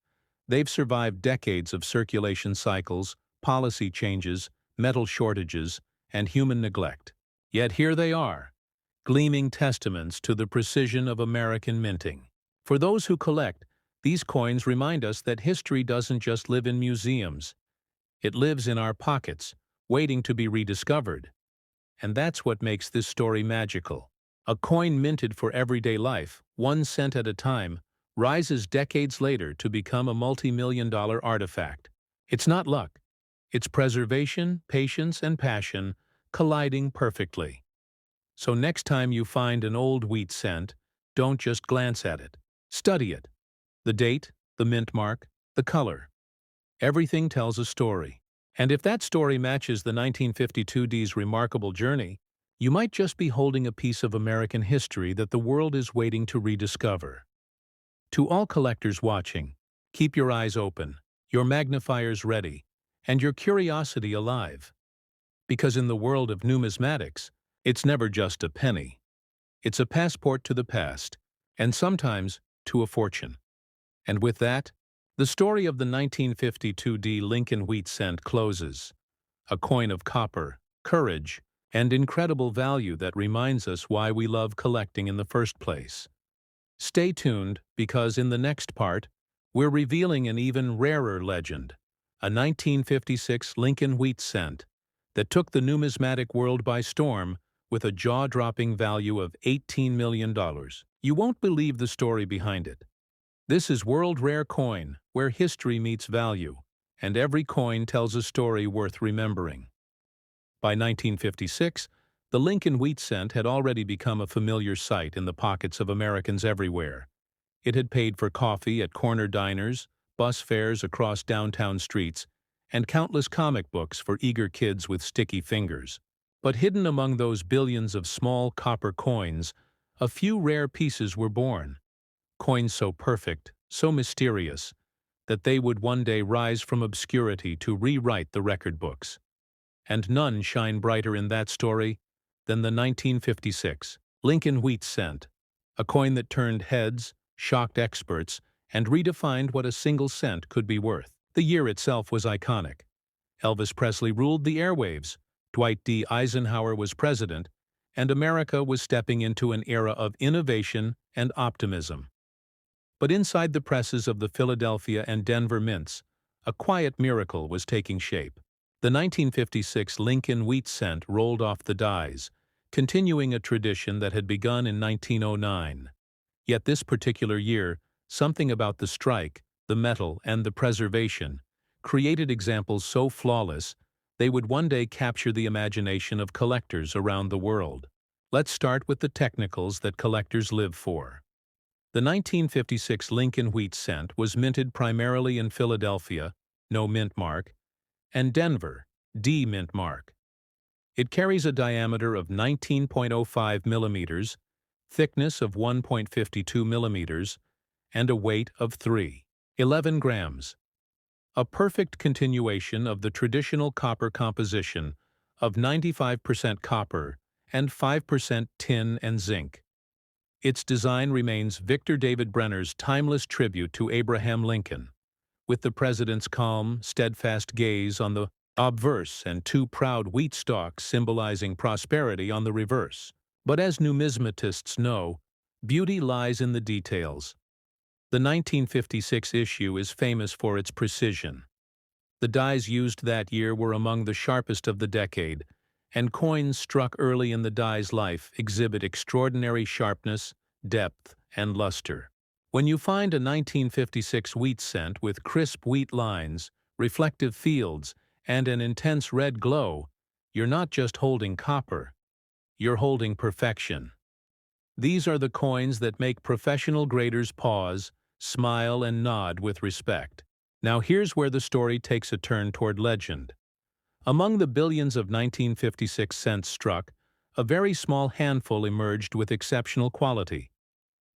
They've survived decades of circulation cycles, policy changes, metal shortages, and human neglect. Yet here they are, gleaming testaments to the precision of American minting. For those who collect, these coins remind us that history doesn't just live in museums. It lives in our pockets, waiting to be rediscovered. And that's what makes this story magical. A coin minted for everyday life, 1 cent at a time, rises decades later to become a multi-million-dollar artifact. It's not luck. It's preservation, patience, and passion colliding perfectly. So next time you find an old wheat cent, don't just glance at it. Study it. The date, the mint mark, the color. Everything tells a story. And if that story matches the 1952D's remarkable journey, you might just be holding a piece of American history that the world is waiting to rediscover. To all collectors watching, keep your eyes open, your magnifiers ready, and your curiosity alive. Because in the world of numismatics, it's never just a penny. It's a passport to the past, and sometimes to a fortune. And with that, the story of the 1952D Lincoln wheat cent closes. A coin of copper, courage, and incredible value that reminds us why we love collecting in the first place. Stay tuned, because in the next part, we're revealing an even rarer legend, a 1956 Lincoln wheat cent that took the numismatic world by storm with a jaw-dropping value of $18 million. You won't believe the story behind it. This is World Rare Coin, where history meets value, and every coin tells a story worth remembering. By 1956, the Lincoln wheat cent had already become a familiar sight in the pockets of Americans everywhere. It had paid for coffee at corner diners, bus fares across downtown streets, and countless comic books for eager kids with sticky fingers. But hidden among those billions of small copper coins, a few rare pieces were born. Coins so perfect, so mysterious, that they would one day rise from obscurity to rewrite the record books. And none shine brighter in that story than the 1956 Lincoln wheat cent, a coin that turned heads, shocked experts, and redefined what a single cent could be worth. The year itself was iconic. Elvis Presley ruled the airwaves, Dwight D. Eisenhower was president, and America was stepping into an era of innovation and optimism. But inside the presses of the Philadelphia and Denver mints, a quiet miracle was taking shape. The 1956 Lincoln wheat cent rolled off the dies, continuing a tradition that had begun in 1909. Yet this particular year, something about the strike, the metal, and the preservation created examples so flawless they would one day capture the imagination of collectors around the world. Let's start with the technicals that collectors live for. The 1956 Lincoln wheat cent was minted primarily in Philadelphia, no mint mark, and Denver, D mint mark. It carries a diameter of 19.05 millimeters, thickness of 1.52 millimeters, and a weight of 3.11 grams. A perfect continuation of the traditional copper composition of 95% copper and 5% tin and zinc. Its design remains Victor David Brenner's timeless tribute to Abraham Lincoln, with the president's calm, steadfast gaze on the obverse and two proud wheat stalks symbolizing prosperity on the reverse. But as numismatists know, beauty lies in the details. The 1956 issue is famous for its precision. The dies used that year were among the sharpest of the decade, and coins struck early in the die's life exhibit extraordinary sharpness, depth, and luster. When you find a 1956 wheat cent with crisp wheat lines, reflective fields, and an intense red glow, you're not just holding copper, you're holding perfection. These are the coins that make professional graders pause, smile, and nod with respect. Now here's where the story takes a turn toward legend. Among the billions of 1956 cents struck, a very small handful emerged with exceptional quality.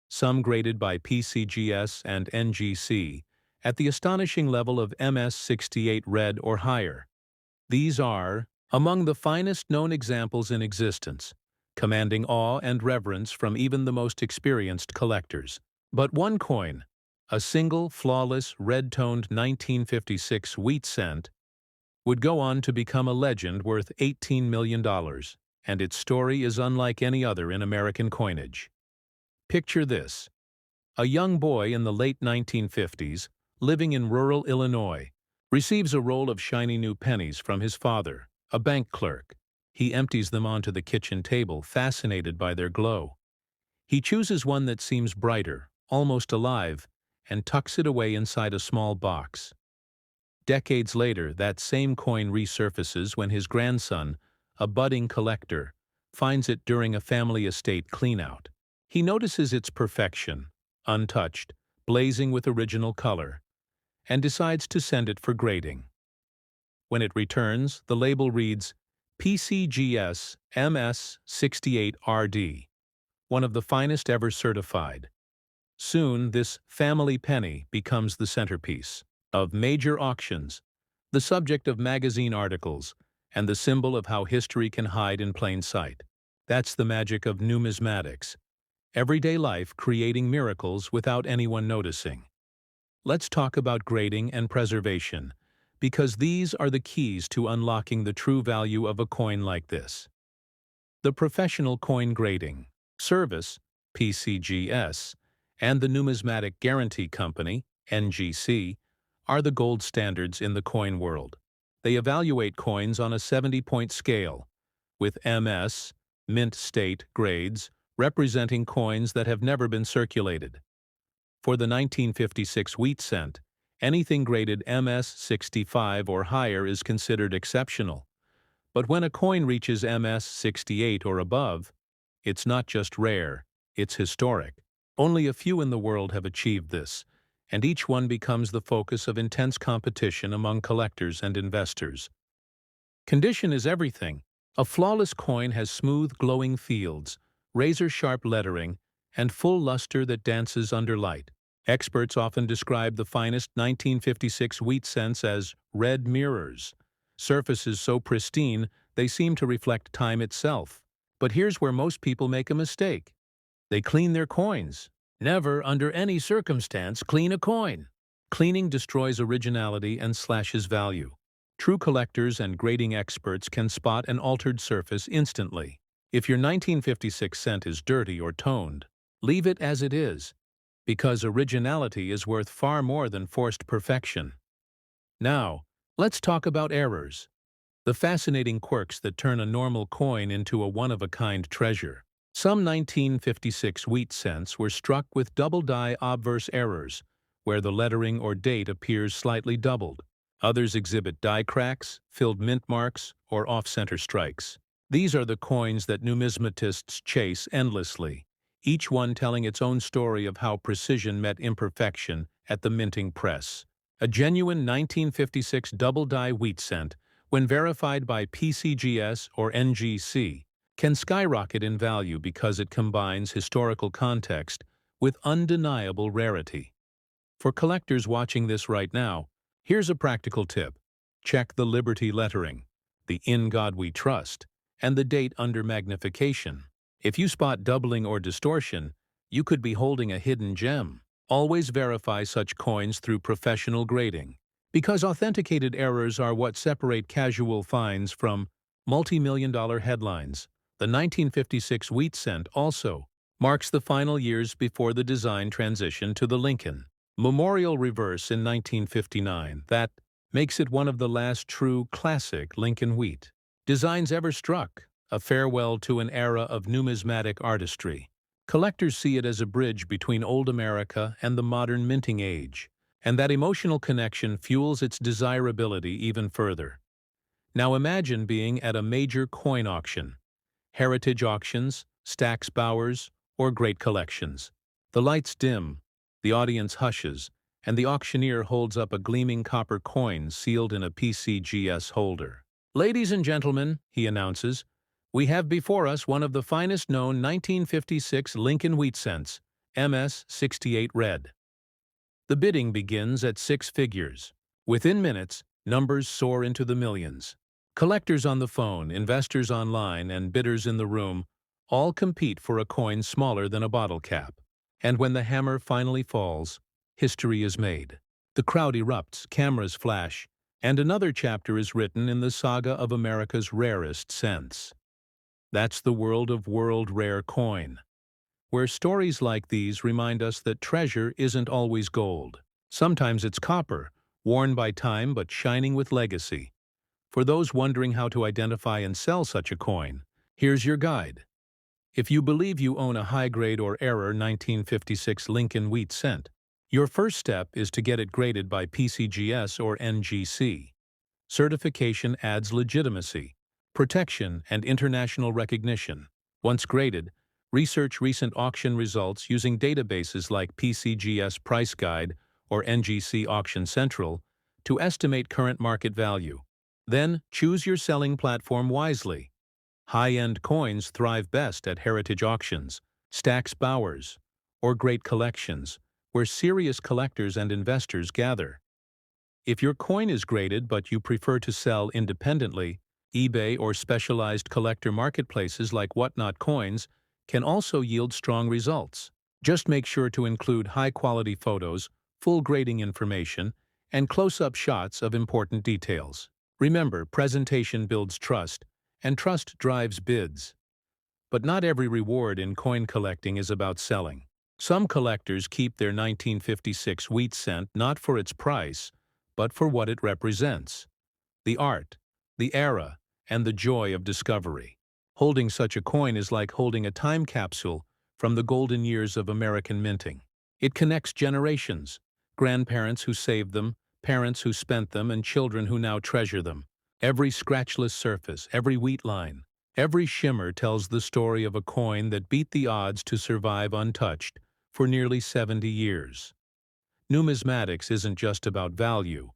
Some graded by PCGS and NGC, at the astonishing level of MS68 red or higher. These are among the finest known examples in existence, commanding awe and reverence from even the most experienced collectors. But one coin, a single, flawless, red-toned 1956 wheat cent, would go on to become a legend worth $18 million, and its story is unlike any other in American coinage. Picture this. A young boy in the late 1950s, living in rural Illinois, receives a roll of shiny new pennies from his father, a bank clerk. He empties them onto the kitchen table, fascinated by their glow. He chooses one that seems brighter, almost alive, and tucks it away inside a small box. Decades later, that same coin resurfaces when his grandson, a budding collector, finds it during a family estate cleanout. He notices its perfection, untouched, blazing with original color, and decides to send it for grading. When it returns, the label reads PCGS MS68RD, one of the finest ever certified. Soon, this family penny becomes the centerpiece of major auctions, the subject of magazine articles, and the symbol of how history can hide in plain sight. That's the magic of numismatics. Everyday life creating miracles without anyone noticing. Let's talk about grading and preservation, because these are the keys to unlocking the true value of a coin like this. The professional coin grading service, PCGS, and the Numismatic Guarantee Company, NGC, are the gold standards in the coin world. They evaluate coins on a 70-point scale, with MS, mint state grades, representing coins that have never been circulated. For the 1956 wheat cent, anything graded MS-65 or higher is considered exceptional. But when a coin reaches MS-68 or above, it's not just rare, it's historic. Only a few in the world have achieved this, and each one becomes the focus of intense competition among collectors and investors. Condition is everything. A flawless coin has smooth, glowing fields, razor-sharp lettering, and full luster that dances under light. Experts often describe the finest 1956 wheat cents as red mirrors, surfaces so pristine they seem to reflect time itself. But here's where most people make a mistake. They clean their coins. Never, under any circumstance, clean a coin. Cleaning destroys originality and slashes value. True collectors and grading experts can spot an altered surface instantly. If your 1956 cent is dirty or toned, leave it as it is, because originality is worth far more than forced perfection. Now, let's talk about errors, the fascinating quirks that turn a normal coin into a one-of-a-kind treasure. Some 1956 wheat cents were struck with double-die obverse errors, where the lettering or date appears slightly doubled. Others exhibit die cracks, filled mint marks, or off-center strikes. These are the coins that numismatists chase endlessly, each one telling its own story of how precision met imperfection at the minting press. A genuine 1956 double-die wheat cent, when verified by PCGS or NGC, can skyrocket in value because it combines historical context with undeniable rarity. For collectors watching this right now, here's a practical tip. Check the Liberty lettering, the In God We Trust, and the date under magnification. If you spot doubling or distortion, you could be holding a hidden gem. Always verify such coins through professional grading, because authenticated errors are what separate casual finds from multi-million-dollar headlines. The 1956 wheat cent also marks the final years before the design transition to the Lincoln Memorial reverse in 1959 that makes it one of the last true classic Lincoln wheat designs ever struck, a farewell to an era of numismatic artistry. Collectors see it as a bridge between old America and the modern minting age, and that emotional connection fuels its desirability even further. Now imagine being at a major coin auction, heritage auctions, Stack's Bowers, or great collections. The lights dim, the audience hushes, and the auctioneer holds up a gleaming copper coin sealed in a PCGS holder. "Ladies and gentlemen," he announces, "we have before us one of the finest known 1956 Lincoln wheat cents, MS-68 red." The bidding begins at 6 figures. Within minutes, numbers soar into the millions. Collectors on the phone, investors online, and bidders in the room all compete for a coin smaller than a bottle cap. And when the hammer finally falls, history is made. The crowd erupts, cameras flash, and another chapter is written in the saga of America's rarest cents. That's the world of world rare coin, where stories like these remind us that treasure isn't always gold. Sometimes it's copper, worn by time but shining with legacy. For those wondering how to identify and sell such a coin, here's your guide. If you believe you own a high-grade or error 1956 Lincoln wheat cent, your first step is to get it graded by PCGS or NGC. Certification adds legitimacy, protection, and international recognition. Once graded, research recent auction results using databases like PCGS Price Guide or NGC Auction Central to estimate current market value. Then, choose your selling platform wisely. High-end coins thrive best at heritage auctions, Stack's Bowers, or great collections, where serious collectors and investors gather. If your coin is graded but you prefer to sell independently, eBay or specialized collector marketplaces like Whatnot Coins can also yield strong results. Just make sure to include high-quality photos, full grading information, and close-up shots of important details. Remember, presentation builds trust, and trust drives bids. But not every reward in coin collecting is about selling. Some collectors keep their 1956 wheat cent not for its price, but for what it represents: the art, the era, and the joy of discovery. Holding such a coin is like holding a time capsule from the golden years of American minting. It connects generations: grandparents who saved them, parents who spent them, and children who now treasure them. Every scratchless surface, every wheat line, every shimmer tells the story of a coin that beat the odds to survive untouched for nearly 70 years. Numismatics isn't just about value.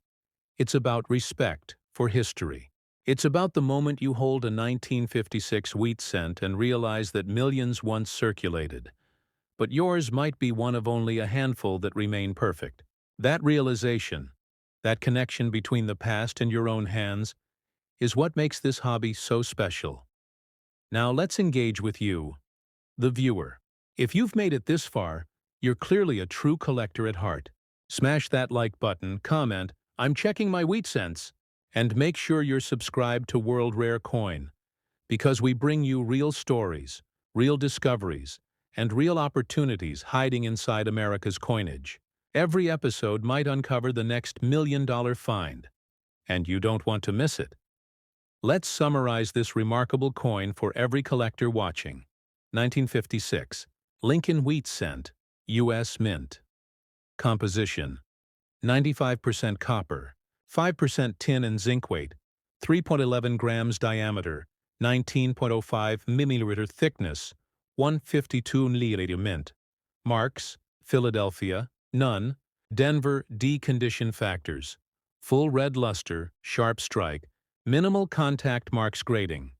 It's about respect for history. It's about the moment you hold a 1956 wheat cent and realize that millions once circulated, but yours might be one of only a handful that remain perfect. That realization, that connection between the past and your own hands, is what makes this hobby so special. Now let's engage with you, the viewer. If you've made it this far, you're clearly a true collector at heart. Smash that like button, comment, "I'm checking my wheat cents," and make sure you're subscribed to World Rare Coin, because we bring you real stories, real discoveries, and real opportunities hiding inside America's coinage. Every episode might uncover the next million-dollar find, and you don't want to miss it. Let's summarize this remarkable coin for every collector watching. 1956, Lincoln Wheat Cent, U.S. Mint. Composition: 95% copper, 5% tin and zinc weight, 3.11 grams diameter, 19.05 milliliter thickness, 152 milliliter mint. Marks: Philadelphia, none. Denver, D. Condition factors: full red luster, sharp strike, minimal contact marks grading.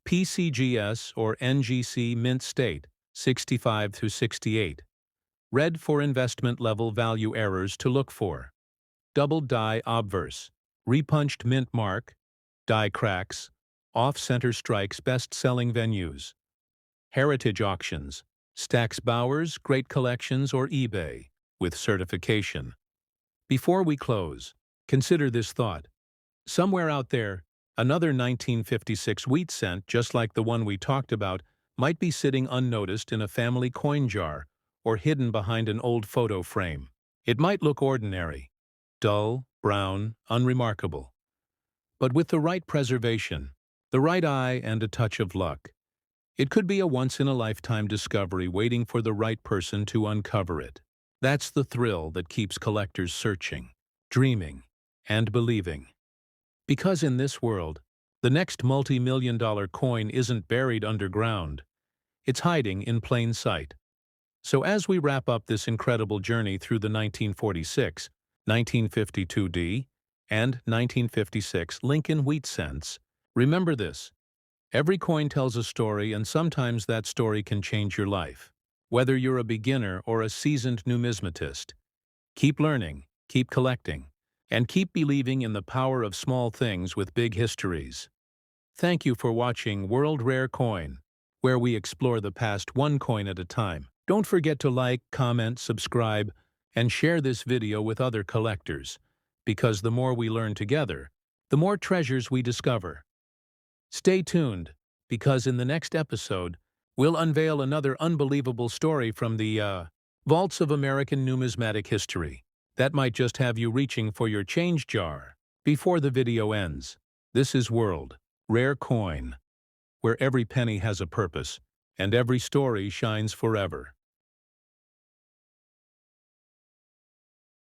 PCGS or NGC mint state, 65 through 68. Red for investment level value errors to look for. Double die obverse, repunched mint mark, die cracks, off-center strikes best-selling venues. Heritage auctions, Stack's Bowers, Great Collections, or eBay, with certification. Before we close, consider this thought. Somewhere out there, another 1956 wheat cent, just like the one we talked about, might be sitting unnoticed in a family coin jar or hidden behind an old photo frame. It might look ordinary, dull, brown, unremarkable. But with the right preservation, the right eye, and a touch of luck, it could be a once-in-a-lifetime discovery waiting for the right person to uncover it. That's the thrill that keeps collectors searching, dreaming, and believing. Because in this world, the next multi-million-dollar coin isn't buried underground. It's hiding in plain sight. So as we wrap up this incredible journey through the 1946, 1952D, and 1956 Lincoln wheat cents, remember this: every coin tells a story, and sometimes that story can change your life. Whether you're a beginner or a seasoned numismatist, keep learning, keep collecting, and keep believing in the power of small things with big histories. Thank you for watching World Rare Coin, where we explore the past one coin at a time. Don't forget to like, comment, subscribe, and share this video with other collectors, because the more we learn together, the more treasures we discover. Stay tuned, because in the next episode, we'll unveil another unbelievable story from the vaults of American numismatic history that might just have you reaching for your change jar. Before the video ends, this is World Rare Coin, where every penny has a purpose and every story shines forever.